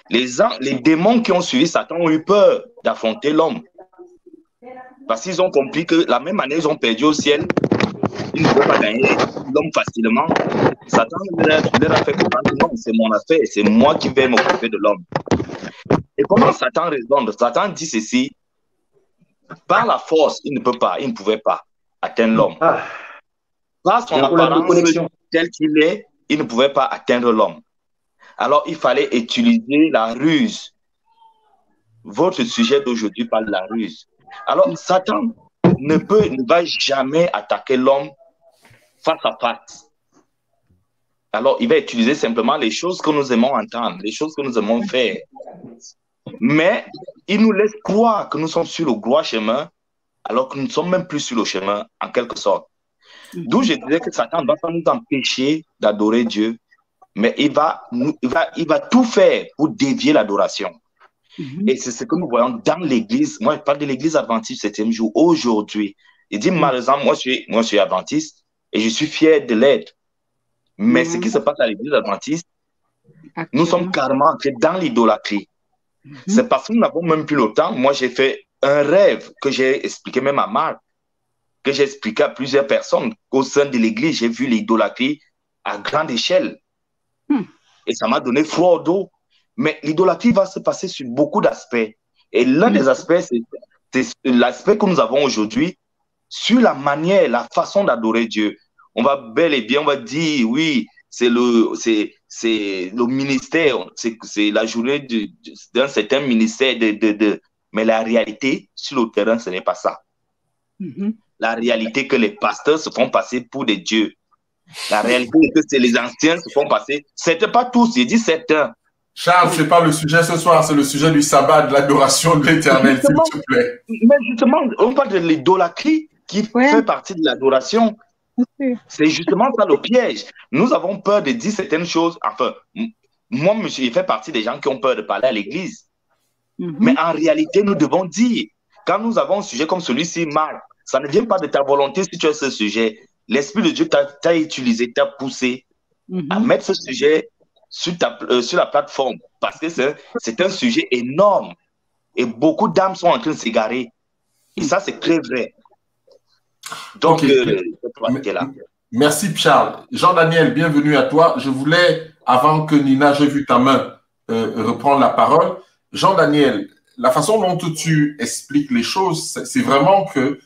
Les démons qui ont suivi Satan ont eu peur d'affronter l'homme. Parce qu'ils ont compris que la même année, ils ont perdu au ciel. Ils ne pouvaient pas gagner l'homme facilement. Satan leur a fait comprendre que non, c'est mon affaire, c'est moi qui vais m'occuper de l'homme. Et comment Satan raisonne? Satan dit ceci: par la force, il ne pouvait pas atteindre l'homme. Par son apparence telle qu'il est, il ne pouvait pas atteindre l'homme. Alors, il fallait utiliser la ruse. Votre sujet d'aujourd'hui parle de la ruse. Alors, Satan ne va jamais attaquer l'homme face à face. Alors, il va utiliser simplement les choses que nous aimons entendre, les choses que nous aimons faire. Mais il nous laisse croire que nous sommes sur le droit chemin, alors que nous ne sommes même plus sur le chemin, en quelque sorte. D'où je disais que Satan ne va pas nous empêcher d'adorer Dieu, mais il va tout faire pour dévier l'adoration. Et c'est ce que nous voyons dans l'église. Moi, je parle de l'église adventiste 7e jour aujourd'hui. Il dit, malheureusement, moi, je suis adventiste et je suis fier de l'être. Mais ce qui se passe à l'église adventiste, nous sommes carrément entrés dans l'idolâtrie. C'est parce que nous n'avons même plus le temps. Moi, j'ai fait un rêve que j'ai expliqué même à Marc, que j'ai expliqué à plusieurs personnes. Au sein de l'église, j'ai vu l'idolâtrie à grande échelle. Et ça m'a donné froid au dos. Mais l'idolâtrie va se passer sur beaucoup d'aspects. Et l'un des aspects, c'est l'aspect que nous avons aujourd'hui sur la manière, la façon d'adorer Dieu. On va bel et bien, on va dire, oui, c'est le ministère, c'est la journée d'un certain ministère. Mais la réalité, sur le terrain, ce n'est pas ça. La réalité que les pasteurs se font passer pour des dieux. La réalité que c'est les anciens se font passer. C'était pas tous, j'ai dit certains. Charles, ce n'est pas le sujet ce soir, c'est le sujet du sabbat, de l'adoration de l'Éternel, s'il te plaît. Mais justement, on parle de l'idolâtrie qui fait partie de l'adoration. C'est justement ça le piège. Nous avons peur de dire certaines choses. Enfin, moi, monsieur, il fait partie des gens qui ont peur de parler à l'église. Mais en réalité, nous devons dire, quand nous avons un sujet comme celui-ci, Marc, ça ne vient pas de ta volonté si tu as ce sujet. L'Esprit de Dieu t'a utilisé, t'a poussé à mettre ce sujet sur la plateforme, parce que c'est un sujet énorme et beaucoup d'âmes sont en train de s'égarer. Et ça, c'est très vrai. Donc, là. Merci, Charles. Jean-Daniel, bienvenue à toi. Je voulais, avant que Nina, j'ai vu ta main, reprendre la parole. Jean-Daniel, la façon dont tu expliques les choses, c'est vraiment que,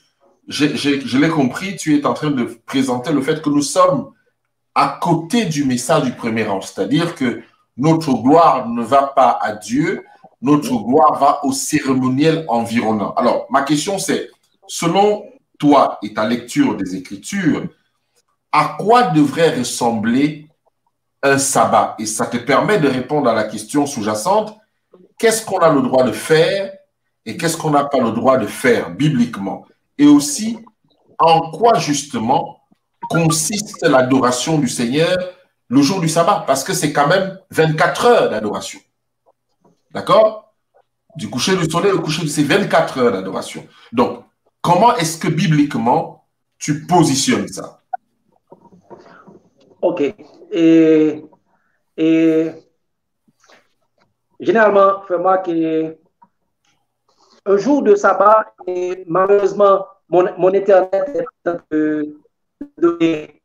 je l'ai compris, tu es en train de présenter le fait que nous sommes à côté du message du premier rang, c'est-à-dire que notre gloire ne va pas à Dieu, notre gloire va au cérémoniel environnant. Alors, ma question c'est, selon toi et ta lecture des Écritures, à quoi devrait ressembler un sabbat? Et ça te permet de répondre à la question sous-jacente, qu'est-ce qu'on a le droit de faire et qu'est-ce qu'on n'a pas le droit de faire bibliquement? Et aussi, en quoi justement consiste l'adoration du Seigneur le jour du sabbat, parce que c'est quand même 24 heures d'adoration. D'accord? Du coucher du soleil au coucher de ces 24 heures d'adoration. Donc, comment est-ce que bibliquement tu positionnes ça? Ok. Et généralement, fais-moi que un jour de sabbat, et malheureusement, mon Internet est en train de donner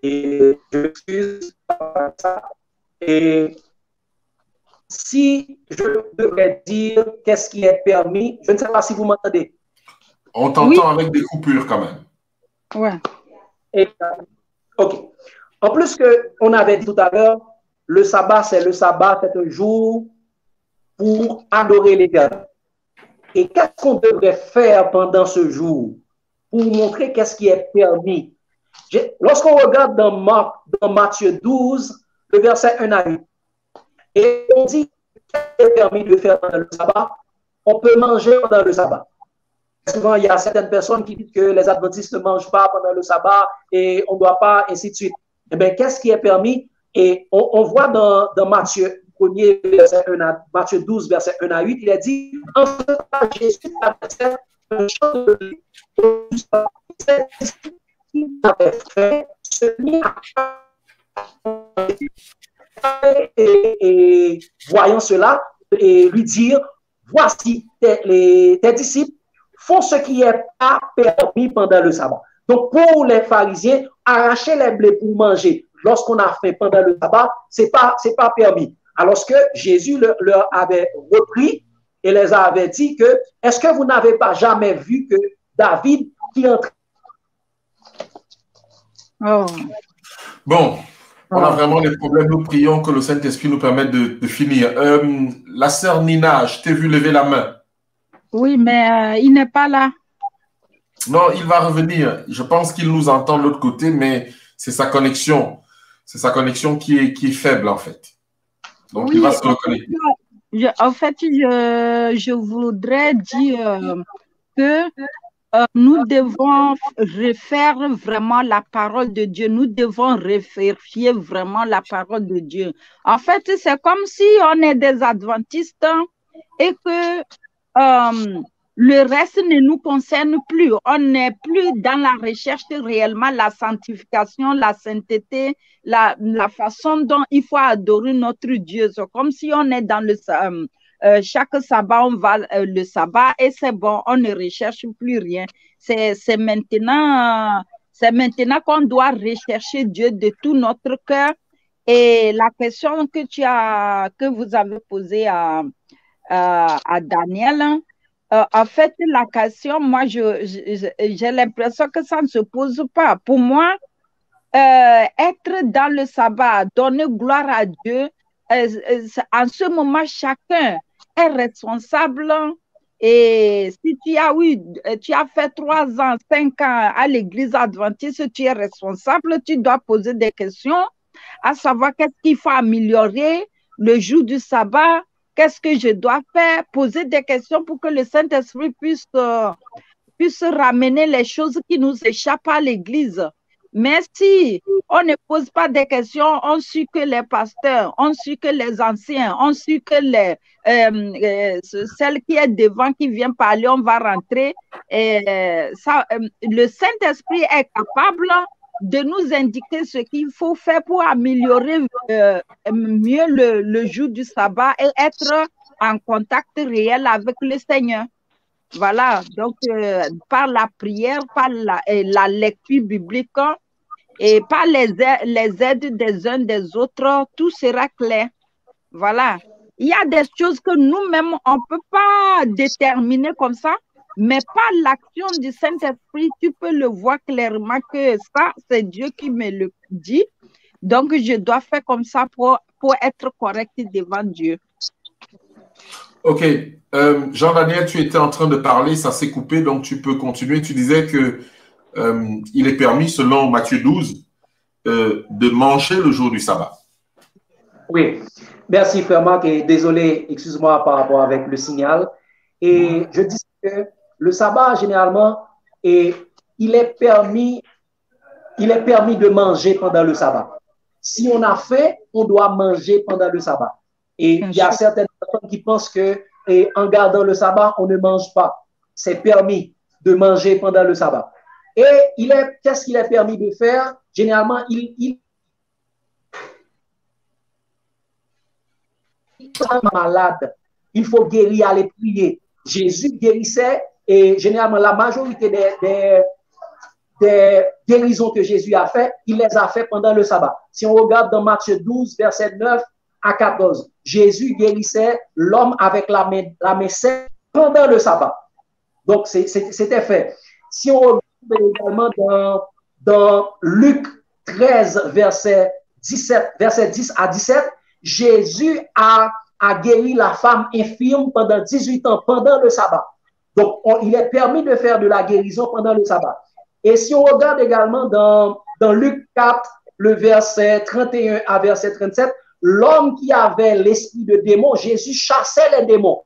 et je m'excuse par ça. Et si je devrais dire qu'est-ce qui est permis, je ne sais pas si vous m'entendez. On t'entend avec des coupures quand même. Ouais. Ok. En plus que on avait dit tout à l'heure, le sabbat, c'est un jour pour adorer l'Éternel. Et qu'est-ce qu'on devrait faire pendant ce jour pour montrer qu'est-ce qui est permis? Lorsqu'on regarde dans Matthieu 12, le verset 1 à 8, et on dit qu'est-ce qui est permis de faire pendant le sabbat, on peut manger pendant le sabbat. souvent, il y a certaines personnes qui disent que les adventistes ne mangent pas pendant le sabbat et on ne doit pas, ainsi de suite. Eh bien, qu'est-ce qui est permis? Et on voit dans Matthieu 1er, verset 1 à, Matthieu 12, verset 1 à 8, il a dit, en ce temps, Jésus avait un champ de blé qui avait fait se mit et voyant cela, et lui dire, voici tes disciples font ce qui n'est pas permis pendant le sabbat. Donc, pour les pharisiens, arracher les blés pour manger lorsqu'on a faim pendant le sabbat, c'est pas permis. Alors que Jésus leur avait repris et les avait dit que, est-ce que vous n'avez pas jamais vu que David qui entre... Oh. Bon, on a vraiment des problèmes. Nous prions que le Saint-Esprit nous permette de finir. La sœur Nina, je t'ai vu lever la main. Oui, mais il n'est pas là. Non, il va revenir. Je pense qu'il nous entend de l'autre côté, mais c'est sa connexion. C'est sa connexion qui est faible, en fait. Donc, oui, il va se reconnecter. En fait, je voudrais dire que nous devons refaire vraiment la parole de Dieu. Nous devons vérifier vraiment la parole de Dieu. En fait, c'est comme si on est des adventistes et que le reste ne nous concerne plus. On n'est plus dans la recherche réellement, la sanctification, la sainteté, la façon dont il faut adorer notre Dieu. C'est comme si on est dans le chaque sabbat, on va le sabbat et c'est bon, on ne recherche plus rien. C'est maintenant qu'on doit rechercher Dieu de tout notre cœur. Et la question que vous avez posée à Daniel, en fait, la question, moi, j'ai l'impression que ça ne se pose pas. Pour moi, être dans le sabbat, donner gloire à Dieu, en ce moment, chacun est responsable. Et si tu as fait 3 ans, 5 ans à l'église adventiste, tu es responsable, tu dois poser des questions, à savoir qu'est-ce qu'il faut améliorer le jour du sabbat. Qu'est-ce que je dois faire? Poser des questions pour que le Saint-Esprit puisse ramener les choses qui nous échappent à l'Église. Mais si on ne pose pas des questions, on suit que les pasteurs, on suit que les anciens, on suit que celle qui est devant, qui vient parler, on va rentrer. Le Saint-Esprit est capable de nous indiquer ce qu'il faut faire pour améliorer mieux le jour du sabbat et être en contact réel avec le Seigneur. Voilà, donc par la prière, par la lecture biblique et par les aides des uns des autres, tout sera clair. Voilà. Il y a des choses que nous-mêmes, on ne peut pas déterminer comme ça, mais par l'action du Saint-Esprit, tu peux le voir clairement que ça, c'est Dieu qui me le dit. Donc, je dois faire comme ça pour être correct devant Dieu. Ok. Jean-Daniel, tu étais en train de parler, ça s'est coupé, donc tu peux continuer. Tu disais que il est permis, selon Matthieu 12, de manger le jour du sabbat. Oui. Merci, frère Marc, et désolé, excuse-moi par rapport avec le signal. Et je dis que le sabbat, généralement, il est permis de manger pendant le sabbat. Si on a faim, on doit manger pendant le sabbat. Et il y a certaines personnes qui pensent que en gardant le sabbat, on ne mange pas. C'est permis de manger pendant le sabbat. Et qu'est-ce qu'il est permis de faire? Généralement, il est malade. Il faut guérir, aller prier. Jésus guérissait et généralement la majorité des guérisons que Jésus a fait, il les a fait pendant le sabbat. Si on regarde dans Matthieu 12, verset 9 à 14, Jésus guérissait l'homme avec la main saine pendant le sabbat. Donc, c'était fait. Si on regarde également dans Luc 13, verset 10 à 17, Jésus a guéri la femme infirme pendant 18 ans, pendant le sabbat. Donc, il est permis de faire de la guérison pendant le sabbat. Et si on regarde également dans Luc 4, le verset 31 à verset 37, l'homme qui avait l'esprit de démon, Jésus chassait les démons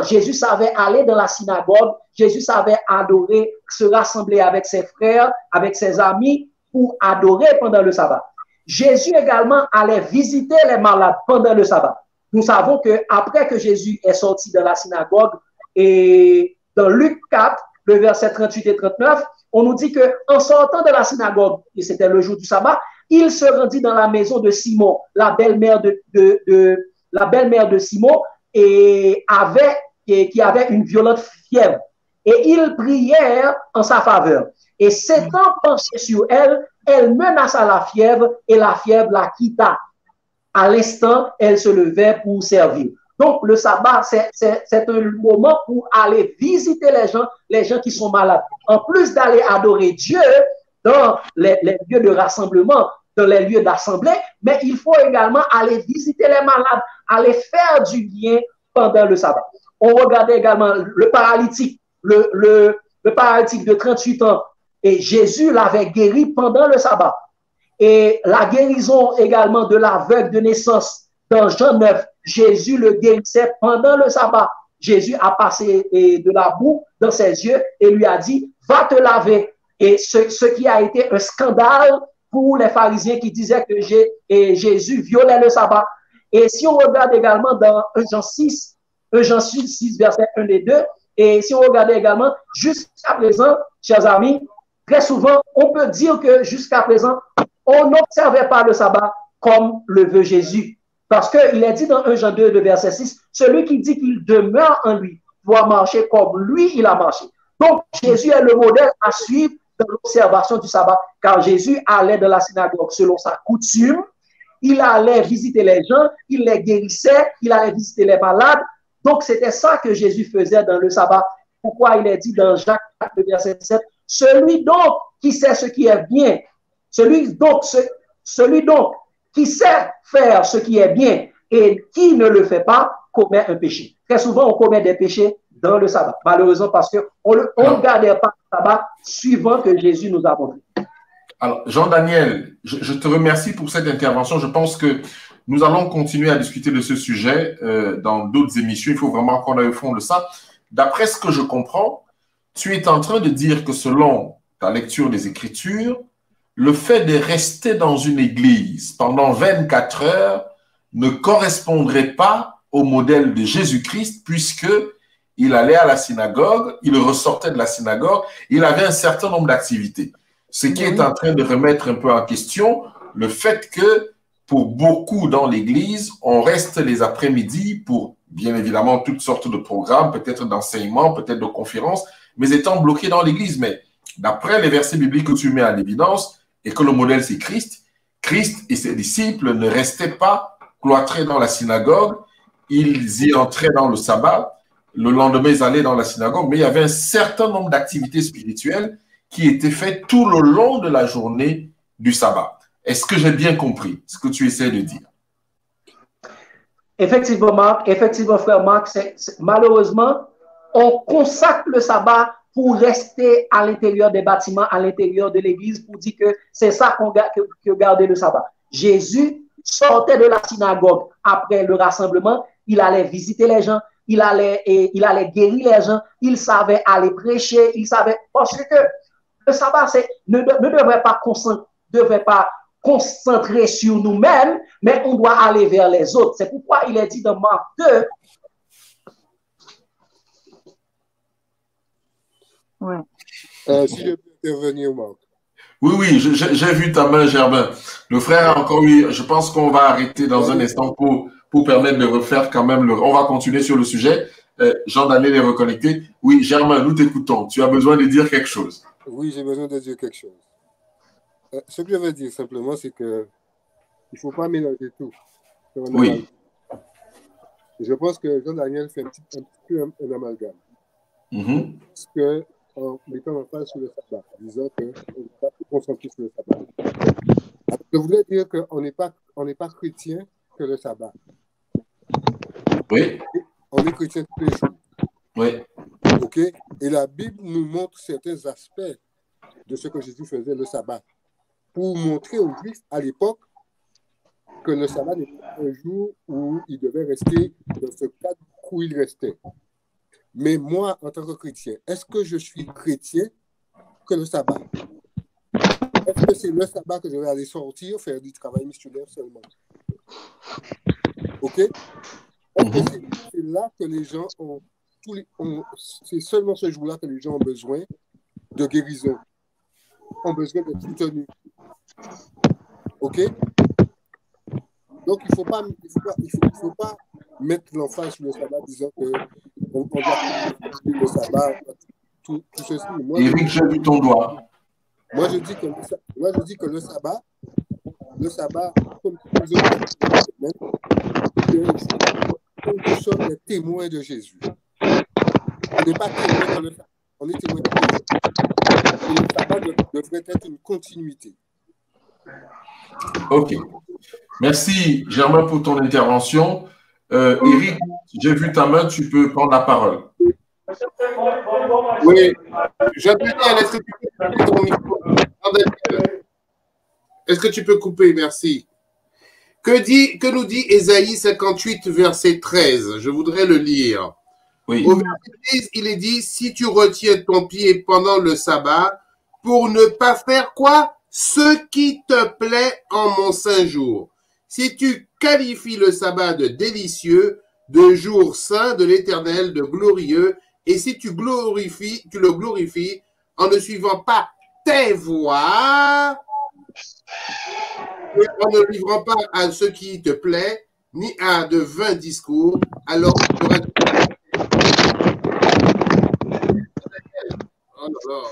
Jésus savait aller dans la synagogue, Jésus savait adorer, se rassembler avec ses frères, avec ses amis pour adorer pendant le sabbat. Jésus également allait visiter les malades pendant le sabbat. Nous savons qu'après que Jésus est sorti de la synagogue, et dans Luc 4, le verset 38 et 39, on nous dit qu'en sortant de la synagogue, et c'était le jour du sabbat, il se rendit dans la maison de Simon, la belle-mère de Simon, et qui avait une violente fièvre. Et ils prièrent en sa faveur. Et s'étant penché sur elle, elle menaça la fièvre et la fièvre la quitta. À l'instant, elle se levait pour servir. Donc, le sabbat, c'est un moment pour aller visiter les gens qui sont malades. En plus d'aller adorer Dieu dans les lieux de rassemblement, dans les lieux d'assemblée, mais il faut également aller visiter les malades, aller faire du bien pendant le sabbat. On regardait également le paralytique, le paralytique de 38 ans, et Jésus l'avait guéri pendant le sabbat. Et la guérison également de l'aveugle de naissance dans Jean 9, Jésus le guérissait pendant le sabbat. Jésus a passé de la boue dans ses yeux et lui a dit, va te laver. Et ce qui a été un scandale pour les pharisiens qui disaient que Jésus violait le sabbat. Et si on regarde également dans 1 Jean 6, verset 1 et 2, et si on regarde également, jusqu'à présent, chers amis, très souvent, on peut dire que jusqu'à présent, on n'observait pas le sabbat comme le veut Jésus. Parce qu'il est dit dans 1 Jean 2, verset 6, celui qui dit qu'il demeure en lui doit marcher comme lui, il a marché. Donc, Jésus est le modèle à suivre dans l'observation du sabbat, car Jésus allait dans la synagogue selon sa coutume, il allait visiter les gens, il les guérissait, il allait visiter les malades. Donc, c'était ça que Jésus faisait dans le sabbat. Pourquoi il est dit dans Jacques 4, verset 7, celui donc qui sait ce qui est bien, celui donc qui sait faire ce qui est bien et qui ne le fait pas, commet un péché. Très souvent, on commet des péchés dans le sabbat, malheureusement parce qu'on ne gardait pas le sabbat suivant que Jésus nous a montré. Alors, Jean-Daniel, je te remercie pour cette intervention. Je pense que nous allons continuer à discuter de ce sujet dans d'autres émissions. Il faut vraiment qu'on aille au fond de ça. D'après ce que je comprends, tu es en train de dire que selon ta lecture des Écritures, le fait de rester dans une église pendant 24 heures ne correspondrait pas au modèle de Jésus-Christ puisque il allait à la synagogue, il ressortait de la synagogue, il avait un certain nombre d'activités. Ce qui est en train de remettre un peu en question le fait que pour beaucoup dans l'église, on reste les après-midi pour bien évidemment toutes sortes de programmes, peut-être d'enseignement, peut-être de conférences, mais étant bloqués dans l'église. Mais d'après les versets bibliques que tu mets en évidence, et que le modèle c'est Christ, Christ et ses disciples ne restaient pas cloîtrés dans la synagogue, ils y entraient dans le sabbat, le lendemain ils allaient dans la synagogue, mais il y avait un certain nombre d'activités spirituelles qui étaient faites tout le long de la journée du sabbat. Est-ce que j'ai bien compris ce que tu essaies de dire? Effectivement, frère Marc, malheureusement, on consacre le sabbat pour rester à l'intérieur des bâtiments, à l'intérieur de l'église, pour dire que c'est ça que gardait le sabbat. Jésus sortait de la synagogue après le rassemblement, il allait visiter les gens, il allait guérir les gens, il savait aller prêcher, il savait, parce que le sabbat ne devrait pas concentrer sur nous-mêmes, mais on doit aller vers les autres. C'est pourquoi il est dit dans Marc 2, ouais. Si je peux intervenir, Marc. Oui, j'ai vu ta main, Germain. Le frère a encore eu, je pense qu'on va arrêter dans un instant pour permettre de refaire quand même on va continuer sur le sujet. Jean-Daniel est reconnecté. Oui, Germain, nous t'écoutons. Tu as besoin de dire quelque chose. Oui, j'ai besoin de dire quelque chose. Ce que je veux dire simplement, c'est que il ne faut pas mélanger tout. Oui. Je pense que Jean-Daniel fait un petit peu un amalgame. Parce que en mettant en face sur le sabbat, disant qu'on ne peut pas se concentrer sur le sabbat. Je voulais dire qu'on n'est pas chrétien que le sabbat. Oui. On est chrétien tous les jours. Oui. OK? Et la Bible nous montre certains aspects de ce que Jésus faisait le sabbat pour montrer aux Juifs à l'époque que le sabbat n'était pas un jour où ils devaient rester dans ce cadre où il restait. Mais moi, en tant que chrétien, est-ce que je suis chrétien que le sabbat? Est-ce que c'est le sabbat que je vais aller sortir, faire du travail missionnaire seulement? OK? Est-ce que c'est là que les gens c'est seulement ce jour-là que les gens ont besoin de guérison, ont besoin d'être soutenus? OK? Donc, il ne faut pas mettre l'emphase sur le sabbat disant qu'on doit le sabbat, tout ceci. Éric, j'ai vu ton doigt. Moi, je dis que le sabbat, comme tous les autres semaines, nous sommes des témoins de Jésus. On n'est pas témoins de le sabbat, on est témoins de Jésus. Et le sabbat devrait être une continuité. OK. Merci, Germain, pour ton intervention. Éric, j'ai vu ta main, tu peux prendre la parole. Oui, Jean-Daniel, est-ce que tu peux couper ton micro? Est-ce que tu peux couper? Merci. Que nous dit Ésaïe 58, verset 13? Je voudrais le lire. Oui. Au verset 13, il est dit, si tu retiens ton pied pendant le sabbat, pour ne pas faire quoi? Ce qui te plaît en mon saint jour. Si tu qualifies le sabbat de délicieux, de jour saint de l'Éternel, de glorieux, et si tu le glorifies en ne suivant pas tes voies, et en ne livrant pas à ce qui te plaît, ni à de vains discours, alors tu auras... Oh là là.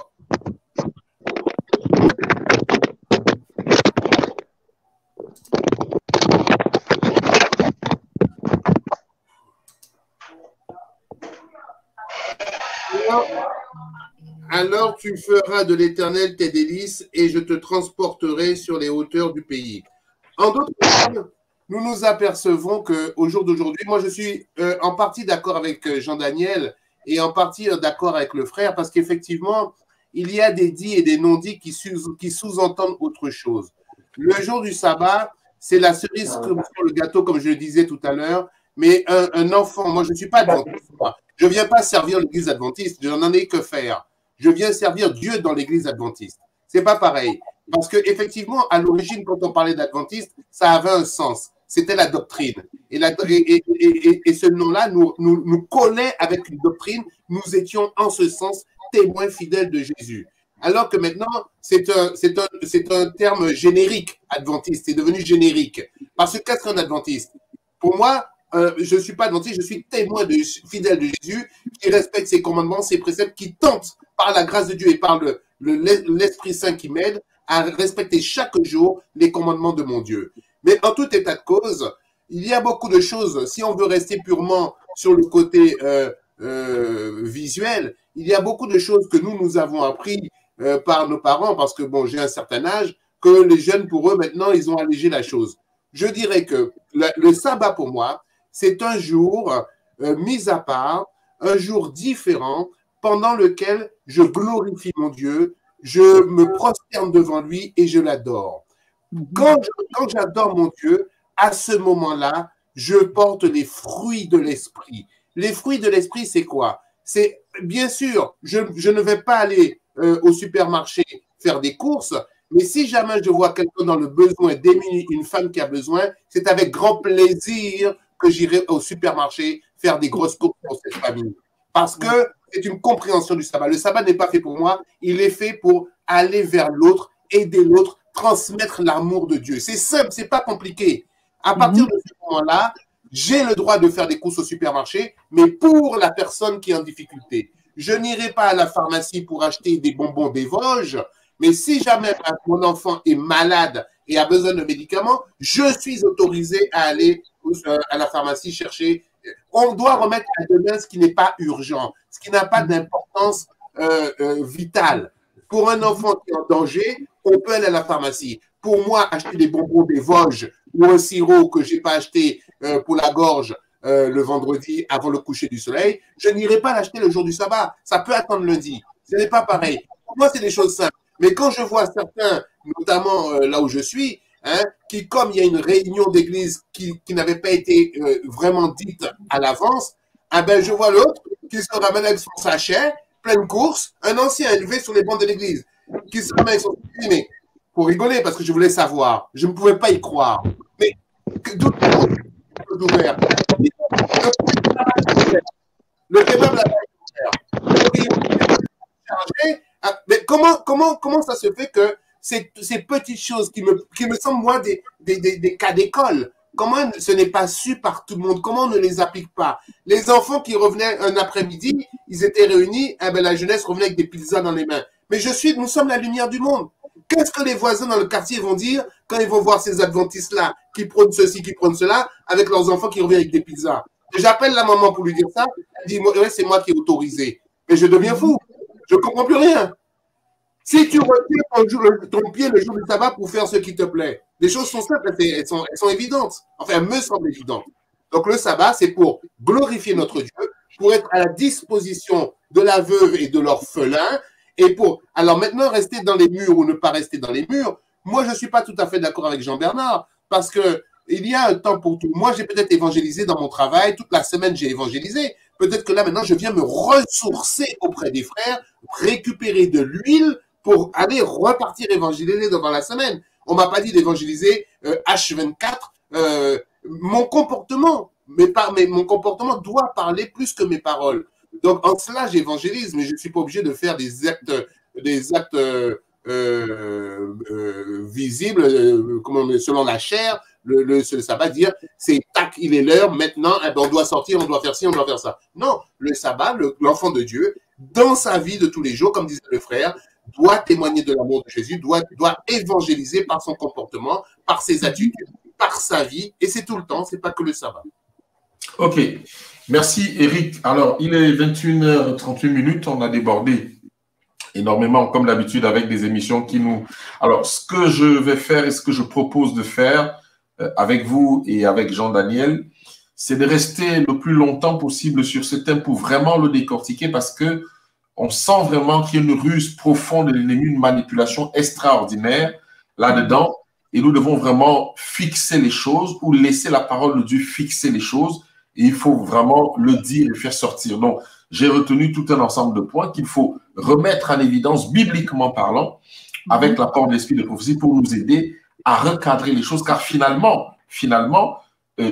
Alors tu feras de l'Éternel tes délices et je te transporterai sur les hauteurs du pays. En d'autres termes, nous nous apercevons qu'au jour d'aujourd'hui, moi je suis en partie d'accord avec Jean-Daniel et en partie d'accord avec le frère parce qu'effectivement, il y a des dits et des non-dits qui sous-entendent autre chose. Le jour du sabbat, c'est la cerise sur le gâteau, comme je le disais tout à l'heure, mais un enfant, moi je ne suis pas adventiste, je ne viens pas servir l'église adventiste, je n'en ai que faire. Je viens servir Dieu dans l'église adventiste. Ce n'est pas pareil. Parce qu'effectivement, à l'origine, quand on parlait d'adventiste, ça avait un sens. C'était la doctrine. Et ce nom-là nous collait avec une doctrine. Nous étions en ce sens témoins fidèles de Jésus. Alors que maintenant, c'est un terme générique, adventiste. C'est devenu générique. Parce que qu'est-ce qu'un adventiste? Pour moi, je ne suis pas adventiste, je suis témoin fidèle de Jésus qui respecte ses commandements, ses préceptes, qui tente par la grâce de Dieu et par l'Esprit Saint qui m'aide à respecter chaque jour les commandements de mon Dieu. Mais en tout état de cause, il y a beaucoup de choses, si on veut rester purement sur le côté visuel, il y a beaucoup de choses que nous avons appris par nos parents, parce que bon, j'ai un certain âge, que les jeunes, pour eux, maintenant, ils ont allégé la chose. Je dirais que le sabbat, pour moi, c'est un jour mis à part, un jour différent, pendant lequel je glorifie mon Dieu, je me prosterne devant lui et je l'adore. Quand j'adore mon Dieu, à ce moment-là, je porte les fruits de l'esprit. Les fruits de l'esprit, c'est quoi? C'est, bien sûr, je ne vais pas aller au supermarché faire des courses, mais si jamais je vois quelqu'un dans le besoin d'aimer une femme qui a besoin, c'est avec grand plaisir que j'irai au supermarché faire des grosses courses pour cette famille. Parce que c'est une compréhension du sabbat. Le sabbat n'est pas fait pour moi, il est fait pour aller vers l'autre, aider l'autre, transmettre l'amour de Dieu. C'est simple, c'est pas compliqué. À partir de ce moment-là, j'ai le droit de faire des courses au supermarché, mais pour la personne qui est en difficulté. Je n'irai pas à la pharmacie pour acheter des bonbons des Vosges, mais si jamais mon enfant est malade et a besoin de médicaments, je suis autorisé à aller à la pharmacie chercher. On doit remettre à demain ce qui n'est pas urgent, ce qui n'a pas d'importance vitale. Pour un enfant qui est en danger, on peut aller à la pharmacie. Pour moi, acheter des bonbons des Vosges ou un sirop que je n'ai pas acheté pour la gorge le vendredi avant le coucher du soleil, je n'irai pas l'acheter le jour du sabbat. Ça peut attendre lundi. Ce n'est pas pareil. Pour moi, c'est des choses simples. Mais quand je vois certains, notamment là où je suis, qui, comme il y a une réunion d'église qui n'avait pas été vraiment dite à l'avance, Ah ben, je vois l'autre qui se ramène avec son sachet, pleine course, un ancien élevé sur les bancs de l'église, qui se ramène avec son sachet, pour rigoler, parce que je voulais savoir. Je ne pouvais pas y croire. Mais d'où ouvert. Le kebab là chargé. Mais comment ça se fait que ces petites choses qui me semblent, moi, des cas d'école, comment ce n'est pas su par tout le monde? Comment on ne les applique pas? Les enfants qui revenaient un après-midi, ils étaient réunis, eh ben, la jeunesse revenait avec des pizzas dans les mains. Mais nous sommes la lumière du monde. Qu'est-ce que les voisins dans le quartier vont dire quand ils vont voir ces adventistes-là qui prônent ceci, qui prônent cela, avec leurs enfants qui reviennent avec des pizzas? J'appelle la maman pour lui dire ça. Elle dit, ouais, c'est moi qui ai autorisé. Mais je deviens fou. Je ne comprends plus rien. Si tu retires ton pied le jour du sabbat pour faire ce qui te plaît, les choses sont simples, elles sont évidentes. Enfin, elles me semblent évidentes. Donc, le sabbat, c'est pour glorifier notre Dieu, pour être à la disposition de la veuve et de l'orphelin, et pour, alors maintenant, rester dans les murs ou ne pas rester dans les murs. Moi, je ne suis pas tout à fait d'accord avec Jean-Bernard, parce que il y a un temps pour tout. Moi, j'ai peut-être évangélisé dans mon travail, toute la semaine, j'ai évangélisé. Peut-être que là, maintenant, je viens me ressourcer auprès des frères, récupérer de l'huile pour aller repartir évangéliser dans la semaine. On m'a pas dit d'évangéliser H24. Mon comportement, mon comportement doit parler plus que mes paroles. Donc, en cela, j'évangélise, mais je ne suis pas obligé de faire des actes visibles, selon la chair. Le sabbat, dire, c'est tac, il est l'heure, maintenant, eh ben, on doit sortir, on doit faire ci, on doit faire ça. Non, le sabbat, l'enfant de Dieu, dans sa vie de tous les jours, comme disait le frère, doit témoigner de l'amour de Jésus, doit évangéliser par son comportement, par ses attitudes, par sa vie, et c'est tout le temps, c'est pas que le sabbat. Ok, merci Eric. Alors, il est 21h38, on a débordé énormément, comme d'habitude, avec des émissions qui nous... Alors, ce que je vais faire et ce que je propose de faire avec vous et avec Jean-Daniel, c'est de rester le plus longtemps possible sur ce thème pour vraiment le décortiquer, parce que on sent vraiment qu'il y a une ruse profonde de l'ennemi, une manipulation extraordinaire là-dedans, et nous devons vraiment fixer les choses ou laisser la parole de Dieu fixer les choses, et il faut vraiment le dire et faire sortir. Donc, j'ai retenu tout un ensemble de points qu'il faut remettre en évidence, bibliquement parlant, avec l'apport de l'esprit de prophétie pour nous aider à recadrer les choses, car finalement,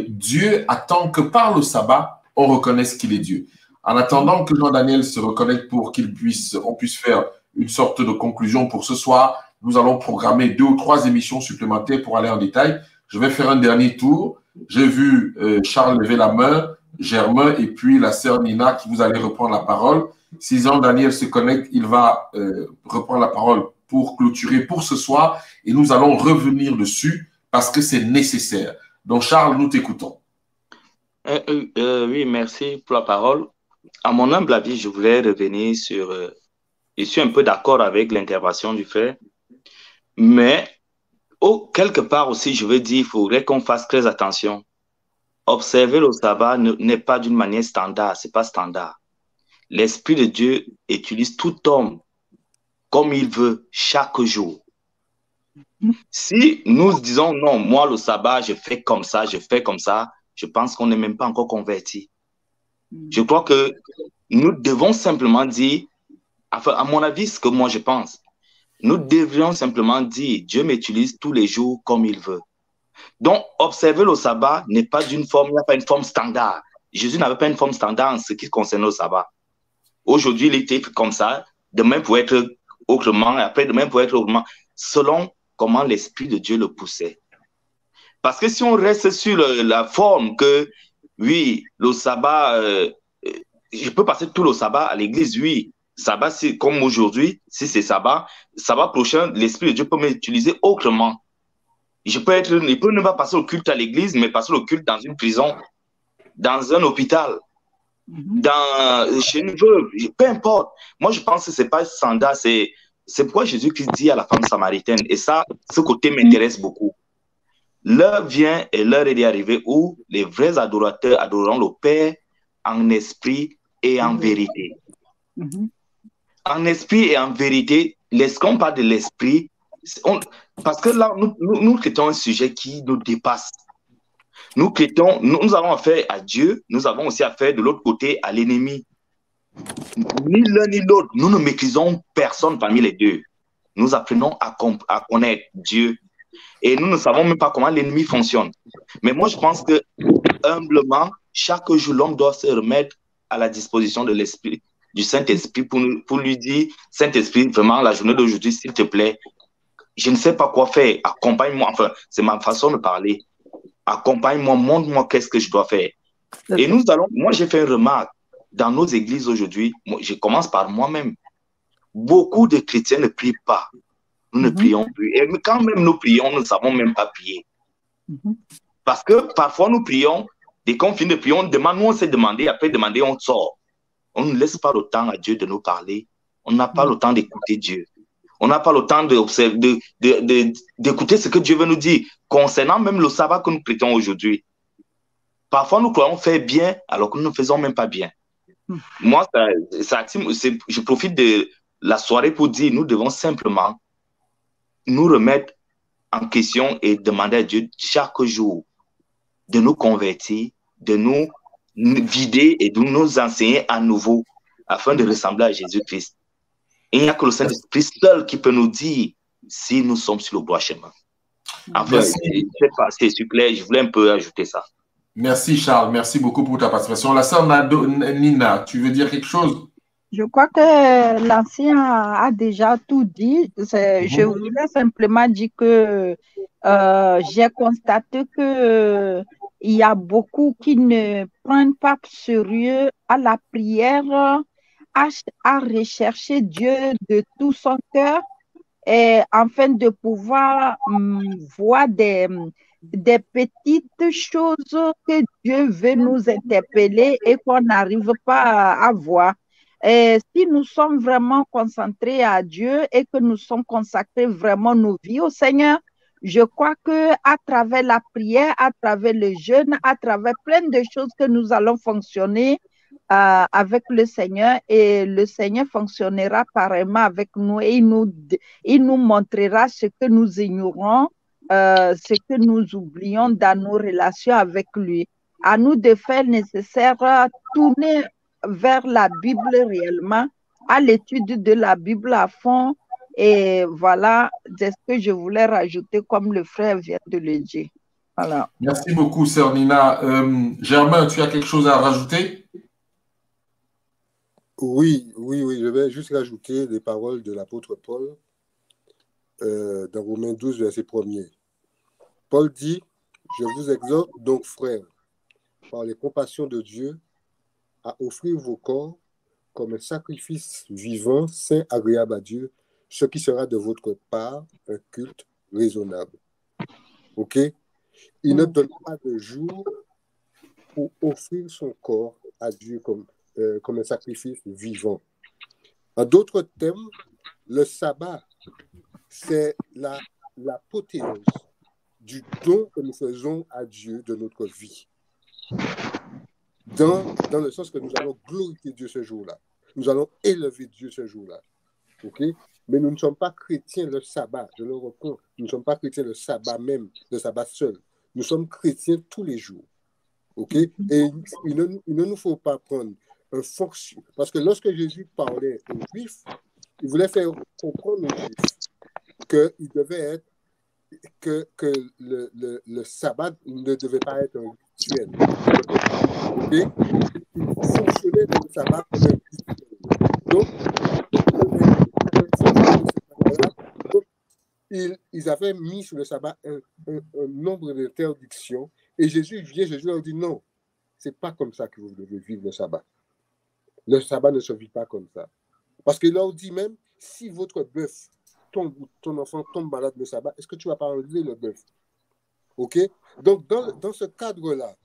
Dieu attend que par le sabbat, on reconnaisse qu'il est Dieu. En attendant que Jean-Daniel se reconnecte pour qu'on puisse faire une sorte de conclusion pour ce soir, nous allons programmer 2 ou 3 émissions supplémentaires pour aller en détail. Je vais faire un dernier tour. J'ai vu Charles lever la main, Germain et puis la sœur Nina qui vous allez reprendre la parole. Si Jean-Daniel se connecte, il va reprendre la parole pour clôturer pour ce soir et nous allons revenir dessus parce que c'est nécessaire. Donc Charles, nous t'écoutons. Oui, merci pour la parole. À mon humble avis, je voulais revenir sur... je suis un peu d'accord avec l'intervention du frère, mais quelque part aussi, je veux dire, il faudrait qu'on fasse très attention. Observer le sabbat n'est pas d'une manière standard, ce n'est pas standard. L'Esprit de Dieu utilise tout homme comme il veut chaque jour. Si nous disons non, moi le sabbat, je fais comme ça, je pense qu'on n'est même pas encore converti. Je crois que nous devons simplement dire, enfin, à mon avis, ce que moi je pense, nous devrions simplement dire, Dieu m'utilise tous les jours comme il veut. Donc, observer le sabbat n'est pas d'une forme, il n'y a pas une forme standard. Jésus n'avait pas une forme standard en ce qui concerne le sabbat. Aujourd'hui, il était comme ça, demain pour être autrement, et après demain pour être autrement, selon comment l'Esprit de Dieu le poussait. Parce que si on reste sur la forme que, oui, le sabbat, je peux passer tout le sabbat à l'église, oui. Sabbat, c'est comme aujourd'hui, si c'est sabbat prochain, l'Esprit de Dieu peut m'utiliser autrement. Il peut ne pas passer au culte à l'église, mais passer au culte dans une prison, dans un hôpital, chez une veuve, peu importe. Moi, je pense que ce n'est pas standard, c'est pourquoi Jésus-Christ dit à la femme samaritaine, et ça, ce côté m'intéresse beaucoup. L'heure vient et l'heure est arrivée où les vrais adorateurs adoreront le Père en esprit et en vérité. En esprit et en vérité, lorsqu'on parle de l'esprit, parce que là, nous traitons un sujet qui nous dépasse. Nous chrétiens, nous avons affaire à Dieu, nous avons aussi affaire de l'autre côté à l'ennemi. Ni l'un ni l'autre, nous ne maîtrisons personne parmi les deux. Nous apprenons à connaître Dieu et nous ne savons même pas comment l'ennemi fonctionne. Mais moi, je pense que humblement, chaque jour, l'homme doit se remettre à la disposition de l'Esprit, du Saint-Esprit pour lui dire, Saint-Esprit, vraiment, la journée d'aujourd'hui, s'il te plaît, je ne sais pas quoi faire, accompagne-moi, enfin, c'est ma façon de parler. Accompagne-moi, montre-moi qu'est-ce que je dois faire. Et nous allons, moi j'ai fait une remarque, dans nos églises aujourd'hui, je commence par moi-même. Beaucoup de chrétiens ne prient pas. Nous ne prions plus. Et quand même nous prions, nous ne savons même pas prier. Parce que parfois nous prions, dès qu'on finit de prier, on demande, nous on s'est demandé, après demander, on sort. On ne laisse pas le temps à Dieu de nous parler. On n'a pas le temps d'écouter Dieu. On n'a pas le temps d'écouter ce que Dieu veut nous dire concernant même le sabbat que nous prêtons aujourd'hui. Parfois, nous croyons faire bien alors que nous ne faisons même pas bien. Moi, je profite de la soirée pour dire nous devons simplement nous remettre en question et demander à Dieu chaque jour de nous convertir, de nous vider et de nous enseigner à nouveau afin de ressembler à Jésus-Christ. Il n'y a que le Saint-Esprit seul qui peut nous dire si nous sommes sur le droit chemin. Enfin, c'est super, je voulais un peu ajouter ça. Merci Charles, merci beaucoup pour ta participation. La sœur Nina, tu veux dire quelque chose? Je crois que l'ancien a déjà tout dit. Je voulais simplement dire que j'ai constaté que il y a beaucoup qui ne prennent pas sérieux à la prière, à rechercher Dieu de tout son cœur et afin de pouvoir voir des petites choses que Dieu veut nous interpeller et qu'on n'arrive pas à voir. Et si nous sommes vraiment concentrés à Dieu et que nous sommes consacrés vraiment nos vies au Seigneur, je crois que à travers la prière, à travers le jeûne, à travers plein de choses que nous allons fonctionner avec le Seigneur et le Seigneur fonctionnera pareillement avec nous et il nous montrera ce que nous ignorons, ce que nous oublions dans nos relations avec lui. À nous de faire nécessaire, tourner vers la Bible réellement, à l'étude de la Bible à fond. Et voilà, c'est ce que je voulais rajouter comme le frère vient de le dire. Voilà. Merci beaucoup, sœur Nina. Germain, tu as quelque chose à rajouter? Oui, je vais juste rajouter les paroles de l'apôtre Paul dans Romains 12, verset 1er. Paul dit, je vous exhorte donc, frères, par les compassions de Dieu, à offrir vos corps comme un sacrifice vivant, saint, agréable à Dieu, ce qui sera de votre part un culte raisonnable. OK? Il ne donne pas de jour pour offrir son corps à Dieu comme un sacrifice vivant. En d'autres termes, le sabbat, c'est l'apothéose du don que nous faisons à Dieu de notre vie. Dans le sens que nous allons glorifier Dieu ce jour-là. Nous allons élever Dieu ce jour-là. OK? Mais nous ne sommes pas chrétiens le sabbat, je le reprends. Nous ne sommes pas chrétiens le sabbat même, le sabbat seul. Nous sommes chrétiens tous les jours. OK? Et il ne nous faut pas prendre un fonction. Parce que lorsque Jésus parlait aux Juifs, il voulait faire comprendre aux Juifs qu'il devait être, que le sabbat ne devait pas être un rituel. Okay? Il fonctionnait dans le sabbat comme un rituel. Donc, ils avaient mis sur le sabbat un nombre d'interdictions et Jésus leur dit non, c'est pas comme ça que vous devez vivre le sabbat. Le sabbat ne se vit pas comme ça. Parce qu'il leur dit même, si votre bœuf tombe ou ton enfant tombe malade le sabbat, est-ce que tu vas pas enlever le bœuf? OK? Donc, dans ce cadre-là,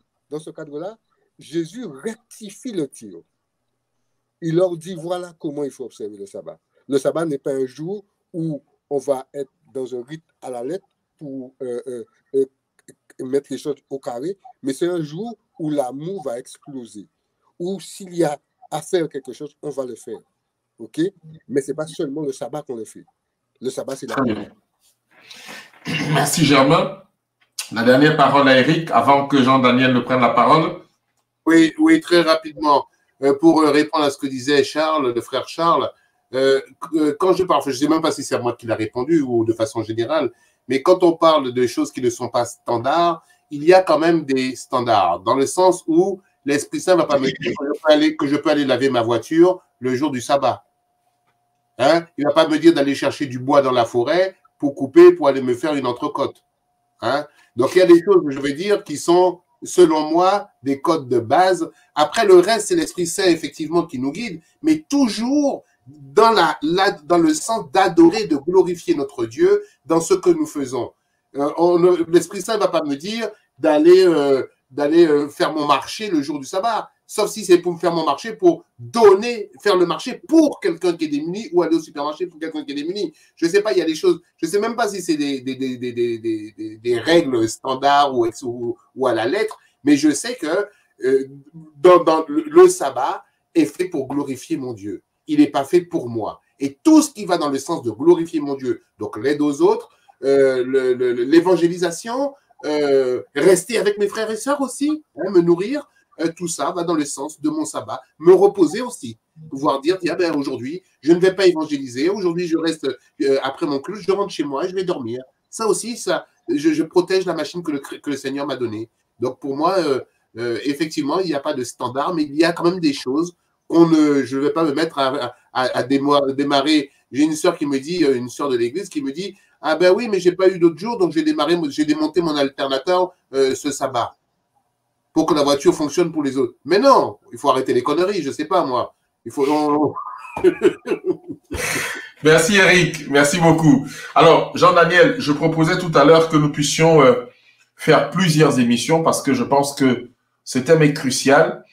Jésus rectifie le tir. Il leur dit, voilà comment il faut observer le sabbat. Le sabbat n'est pas un jour où on va être dans un rythme à la lettre pour mettre les choses au carré, mais c'est un jour où l'amour va exploser. Ou s'il y a à faire quelque chose, on va le faire. OK? Mais ce n'est pas seulement le sabbat qu'on le fait. Le sabbat, c'est la vie. Merci, Germain. La dernière parole à Eric, avant que Jean-Daniel ne prenne la parole. Oui, oui, très rapidement. Pour répondre à ce que disait Charles, le frère Charles, quand je parle, je ne sais même pas si c'est à moi qui l'a répondu ou de façon générale, mais quand on parle de choses qui ne sont pas standards, il y a quand même des standards, dans le sens où l'Esprit Saint ne va pas me dire que je peux aller laver ma voiture le jour du sabbat. Hein? Il ne va pas me dire d'aller chercher du bois dans la forêt pour couper, pour aller me faire une entrecôte. Hein? Donc, il y a des choses, je veux dire, qui sont, selon moi, des codes de base. Après, le reste, c'est l'Esprit Saint, effectivement, qui nous guide, mais toujours dans le sens d'adorer, de glorifier notre Dieu dans ce que nous faisons. L'Esprit Saint ne va pas me dire d'aller faire mon marché le jour du sabbat, sauf si c'est pour me faire mon marché, pour faire le marché pour quelqu'un qui est démuni ou aller au supermarché pour quelqu'un qui est démuni. Je ne sais pas, il y a des choses, je ne sais même pas si c'est des règles standards ou à la lettre, mais je sais que dans le sabbat est fait pour glorifier mon Dieu. Il n'est pas fait pour moi. Et tout ce qui va dans le sens de glorifier mon Dieu, donc l'aide aux autres, l'évangélisation, rester avec mes frères et sœurs aussi, hein, me nourrir, tout ça va dans le sens de mon sabbat. Me reposer aussi, pouvoir dire, tiens, ben, aujourd'hui, je ne vais pas évangéliser, aujourd'hui, je reste après mon culte, je rentre chez moi et je vais dormir. Ça aussi, je protège la machine que le Seigneur m'a donnée. Donc pour moi, effectivement, il n'y a pas de standard, mais il y a quand même des choses je ne vais pas me mettre à démarrer. J'ai une sœur qui me dit, une sœur de l'église qui me dit, ah ben oui, mais j'ai pas eu d'autres jours, donc j'ai démonté mon alternateur ce sabbat pour que la voiture fonctionne pour les autres. Mais non, il faut arrêter les conneries, je sais pas moi. Il faut. Merci Eric, merci beaucoup. Alors Jean-Daniel, je proposais tout à l'heure que nous puissions faire plusieurs émissions parce que je pense que ce thème est crucial.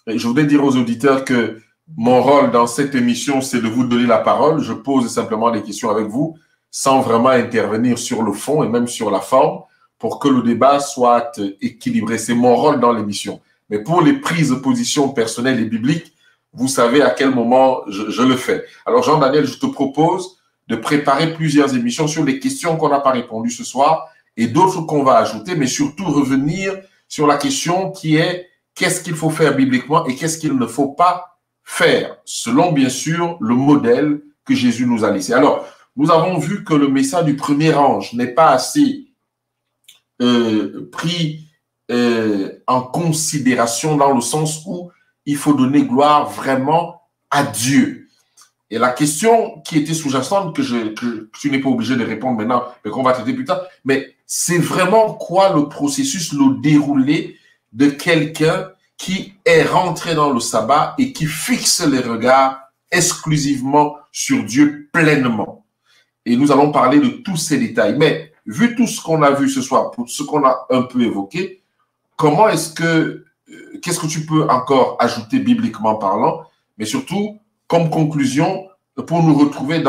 Et je voudrais dire aux auditeurs que mon rôle dans cette émission, c'est de vous donner la parole. Je pose simplement des questions avec vous sans vraiment intervenir sur le fond et même sur la forme pour que le débat soit équilibré. C'est mon rôle dans l'émission. Mais pour les prises de position personnelles et bibliques, vous savez à quel moment je le fais. Alors Jean-Daniel, je te propose de préparer plusieurs émissions sur les questions qu'on n'a pas répondues ce soir et d'autres qu'on va ajouter, mais surtout revenir sur la question qui est qu'est-ce qu'il faut faire bibliquement et qu'est-ce qu'il ne faut pas faire, selon bien sûr le modèle que Jésus nous a laissé. Alors, nous avons vu que le message du premier ange n'est pas assez pris en considération dans le sens où il faut donner gloire vraiment à Dieu. Et la question qui était sous-jacente, que tu n'es pas obligé de répondre maintenant, mais qu'on va traiter plus tard, mais c'est vraiment quoi le processus, le déroulé de quelqu'un qui est rentré dans le sabbat et qui fixe les regards exclusivement sur Dieu pleinement. Et nous allons parler de tous ces détails. Mais vu tout ce qu'on a vu ce soir, pour ce qu'on a un peu évoqué, qu'est-ce que tu peux encore ajouter bibliquement parlant, mais surtout comme conclusion pour nous retrouver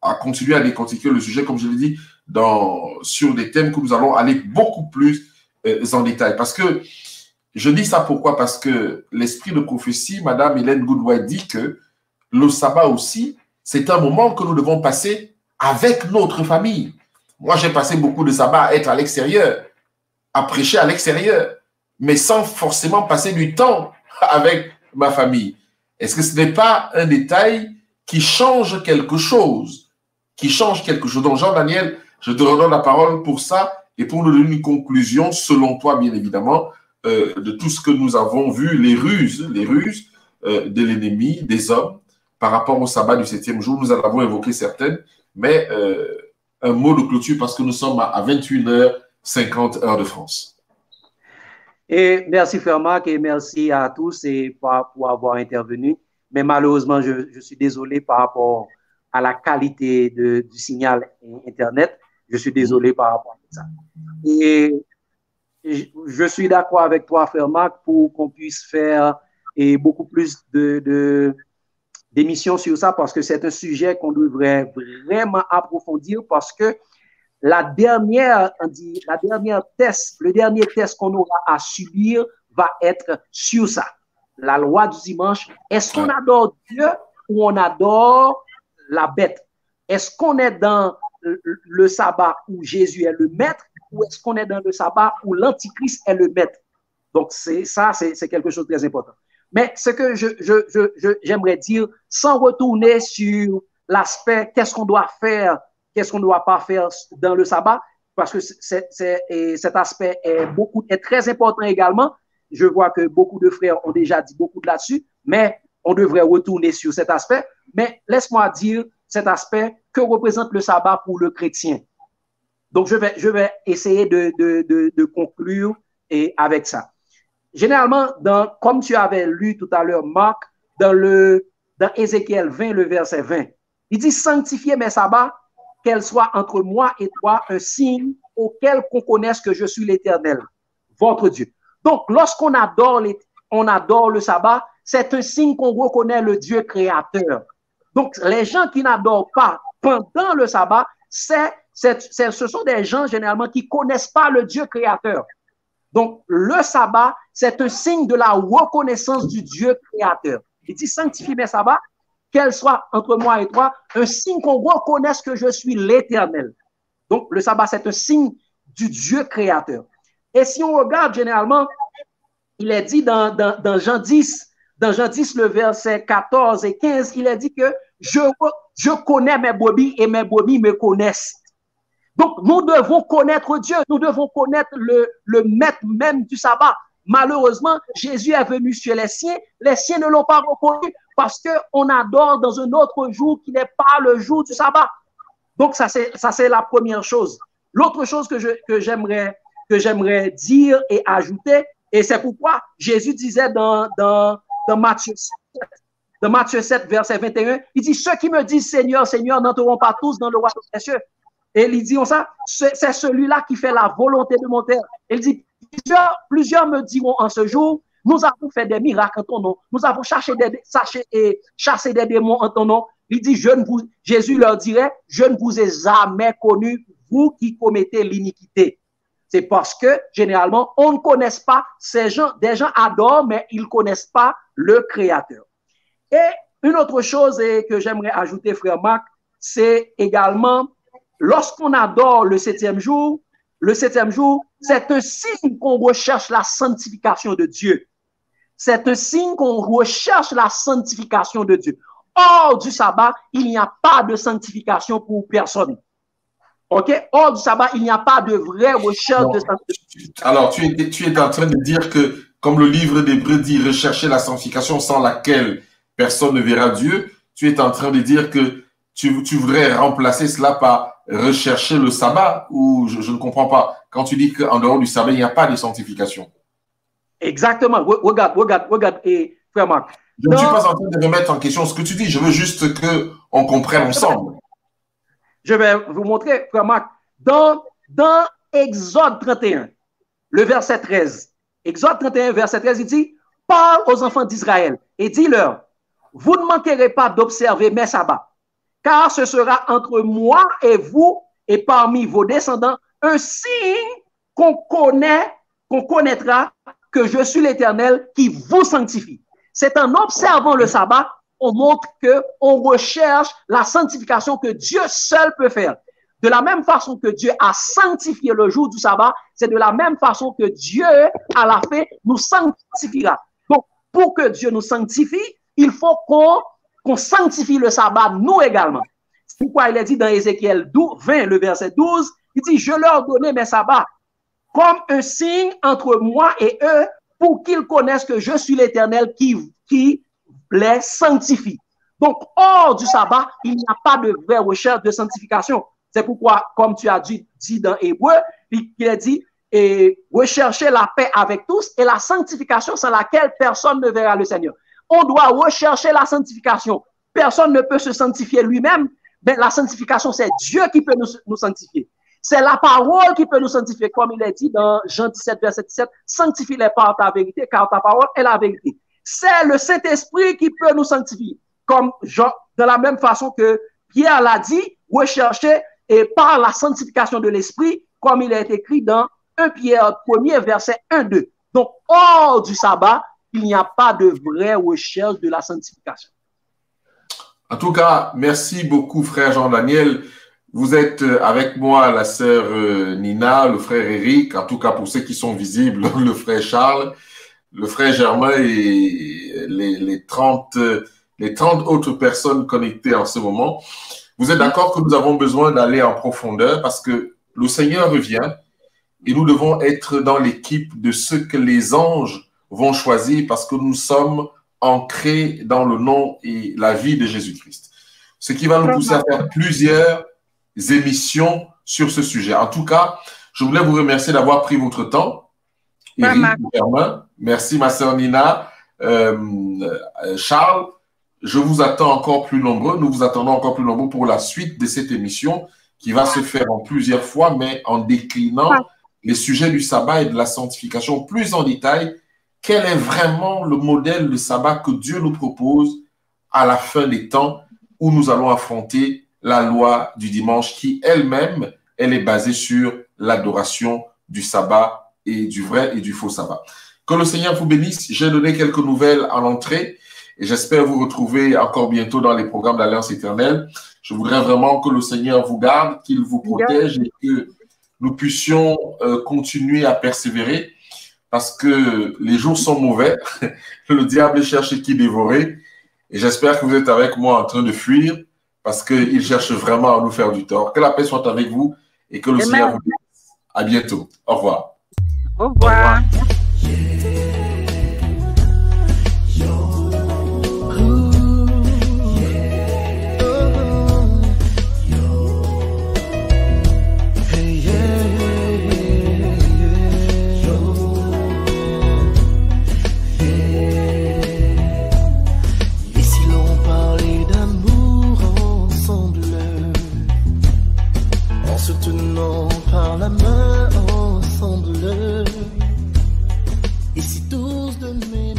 à continuer à décortiquer le sujet, comme je l'ai dit, sur des thèmes que nous allons aller beaucoup plus en détail. Parce que, je dis ça pourquoi? Parce que l'esprit de prophétie, Madame Hélène Goodwhite dit que le sabbat aussi, c'est un moment que nous devons passer avec notre famille. Moi, j'ai passé beaucoup de sabbat à être à l'extérieur, à prêcher à l'extérieur, mais sans forcément passer du temps avec ma famille. Est-ce que ce n'est pas un détail qui change quelque chose? Donc, Jean-Daniel, je te redonne la parole pour ça et pour nous donner une conclusion, selon toi, bien évidemment, de tout ce que nous avons vu, les ruses de l'ennemi, des hommes, par rapport au sabbat du 7e jour. Nous en avons évoqué certaines, mais un mot de clôture parce que nous sommes à 21h50 heure de France. Et merci Frère Marc et merci à tous pour avoir intervenu. Mais malheureusement, je suis désolé par rapport à la qualité du signal Internet. Je suis désolé par rapport à ça. Et je suis d'accord avec toi, Frère Marc, pour qu'on puisse faire beaucoup plus d'émissions sur ça parce que c'est un sujet qu'on devrait vraiment approfondir parce que le dernier test qu'on aura à subir va être sur ça. La loi du dimanche, est-ce qu'on adore Dieu ou on adore la bête? Est-ce qu'on est dans le sabbat où Jésus est le maître, ou est-ce qu'on est dans le sabbat où l'Antichrist est le maître? Donc, c'est quelque chose de très important. Mais ce que j'aimerais dire, sans retourner sur l'aspect qu'est-ce qu'on doit faire, qu'est-ce qu'on ne doit pas faire dans le sabbat, parce que cet aspect est très important également. Je vois que beaucoup de frères ont déjà dit beaucoup de là-dessus, mais on devrait retourner sur cet aspect. Mais laisse-moi dire cet aspect que représente le sabbat pour le chrétien. Donc, je vais essayer de conclure avec ça. Généralement, comme tu avais lu tout à l'heure, Marc, dans Ézéchiel 20, le verset 20, il dit « Sanctifiez mes sabbats, qu'elles soient entre moi et toi un signe auquel qu'on connaisse que je suis l'Éternel, votre Dieu. » Donc, lorsqu'on adore le sabbat, c'est un signe qu'on reconnaît le Dieu créateur. Donc, les gens qui n'adorent pas pendant le sabbat, ce sont des gens généralement qui ne connaissent pas le Dieu créateur. Donc, le sabbat, c'est un signe de la reconnaissance du Dieu créateur. Il dit, sanctifie mes sabbats, qu'elle soit entre moi et toi, un signe qu'on reconnaisse que je suis l'Éternel. Donc, le sabbat, c'est un signe du Dieu créateur. Et si on regarde généralement, il est dit dans Jean 10, le verset 14 et 15, il est dit que je connais mes brebis et mes brebis me connaissent. Donc, nous devons connaître Dieu, nous devons connaître le maître même du sabbat. Malheureusement, Jésus est venu chez les siens ne l'ont pas reconnu parce qu'on adore dans un autre jour qui n'est pas le jour du sabbat. Donc, ça c'est la première chose. L'autre chose que j'aimerais dire et ajouter, et c'est pourquoi Jésus disait dans Matthieu 7, verset 21, il dit, ceux qui me disent Seigneur, Seigneur, n'entreront pas tous dans le royaume des cieux. Et il dit ça, c'est celui-là qui fait la volonté de mon Père. Il dit, plusieurs me diront en ce jour, nous avons fait des miracles en ton nom, nous avons chassé des démons en ton nom. Il dit, Jésus leur dirait, je ne vous ai jamais connus, vous qui commettez l'iniquité. C'est parce que, généralement, on ne connaît pas ces gens. Des gens adorent, mais ils ne connaissent pas le Créateur. Et une autre chose que j'aimerais ajouter, frère Marc, c'est également, lorsqu'on adore le septième jour, c'est un signe qu'on recherche la sanctification de Dieu. C'est un signe qu'on recherche la sanctification de Dieu. Hors du sabbat, il n'y a pas de sanctification pour personne. OK? Hors du sabbat, il n'y a pas de vraie recherche de sanctification. Alors, tu es en train de dire que, comme le livre d'Hébreux dit, rechercher la sanctification sans laquelle personne ne verra Dieu, tu es en train de dire que tu voudrais remplacer cela par rechercher le sabbat, ou je ne comprends pas. Quand tu dis qu'en dehors du sabbat, il n'y a pas de sanctification. Exactement. Regarde, frère Marc. Je ne suis pas en train de remettre en question ce que tu dis. Je veux juste qu'on comprenne ensemble. Je vais vous montrer, frère Marc. Dans Exode 31, le verset 13. Exode 31, verset 13, il dit, parle aux enfants d'Israël et dis-leur, vous ne manquerez pas d'observer mes sabbats, car ce sera entre moi et vous et parmi vos descendants un signe qu'on connaîtra que je suis l'Éternel qui vous sanctifie. C'est en observant le sabbat, on montre qu'on recherche la sanctification que Dieu seul peut faire. De la même façon que Dieu a sanctifié le jour du sabbat, c'est de la même façon que Dieu, à la fin, nous sanctifiera. Donc, pour que Dieu nous sanctifie, il faut qu'on sanctifie le sabbat, nous également. C'est pourquoi il est dit dans Ézéchiel 20, le verset 12, il dit, je leur donnais mes sabbats comme un signe entre moi et eux pour qu'ils connaissent que je suis l'Éternel qui les sanctifie. Donc, hors du sabbat, il n'y a pas de vraie recherche de sanctification. C'est pourquoi, comme tu as dit dans Hébreu, il a dit, rechercher la paix avec tous et la sanctification sans laquelle personne ne verra le Seigneur. On doit rechercher la sanctification. Personne ne peut se sanctifier lui-même, mais la sanctification, c'est Dieu qui peut nous sanctifier. C'est la parole qui peut nous sanctifier, comme il est dit dans Jean 17, verset 17, sanctifie-les par ta vérité, car ta parole est la vérité. C'est le Saint-Esprit qui peut nous sanctifier, comme de la même façon que Pierre l'a dit, rechercher et par la sanctification de l'Esprit, comme il est écrit dans 1 Pierre 1er, verset 1-2. Donc, hors du sabbat, il n'y a pas de vraie recherche de la sanctification. En tout cas, merci beaucoup, frère Jean-Daniel. Vous êtes avec moi, la sœur Nina, le frère Eric, en tout cas pour ceux qui sont visibles, le frère Charles, le frère Germain et les 30 autres personnes connectées en ce moment. Vous êtes d'accord que nous avons besoin d'aller en profondeur parce que le Seigneur revient et nous devons être dans l'équipe de ceux que les anges vont choisir parce que nous sommes ancrés dans le nom et la vie de Jésus-Christ. Ce qui va nous pousser à faire plusieurs émissions sur ce sujet. En tout cas, je voulais vous remercier d'avoir pris votre temps. Eric, Germain, merci ma sœur Nina, Charles, je vous attends encore plus nombreux, nous vous attendons encore plus nombreux pour la suite de cette émission qui va se faire en plusieurs fois, mais en déclinant les sujets du sabbat et de la sanctification plus en détail. Quel est vraiment le modèle de sabbat que Dieu nous propose à la fin des temps où nous allons affronter la loi du dimanche qui elle-même, elle est basée sur l'adoration du sabbat et du vrai et du faux sabbat. Que le Seigneur vous bénisse. J'ai donné quelques nouvelles à l'entrée et j'espère vous retrouver encore bientôt dans les programmes d'Alliance éternelle. Je voudrais vraiment que le Seigneur vous garde, qu'il vous protège et que nous puissions continuer à persévérer parce que les jours sont mauvais. Le diable cherche qui dévorer et j'espère que vous êtes avec moi en train de fuir parce qu'il cherche vraiment à nous faire du tort. Que la paix soit avec vous et que le Seigneur vous bénisse. À bientôt. Au revoir. Au revoir. Se tenant par la main ensemble, et si tous de mes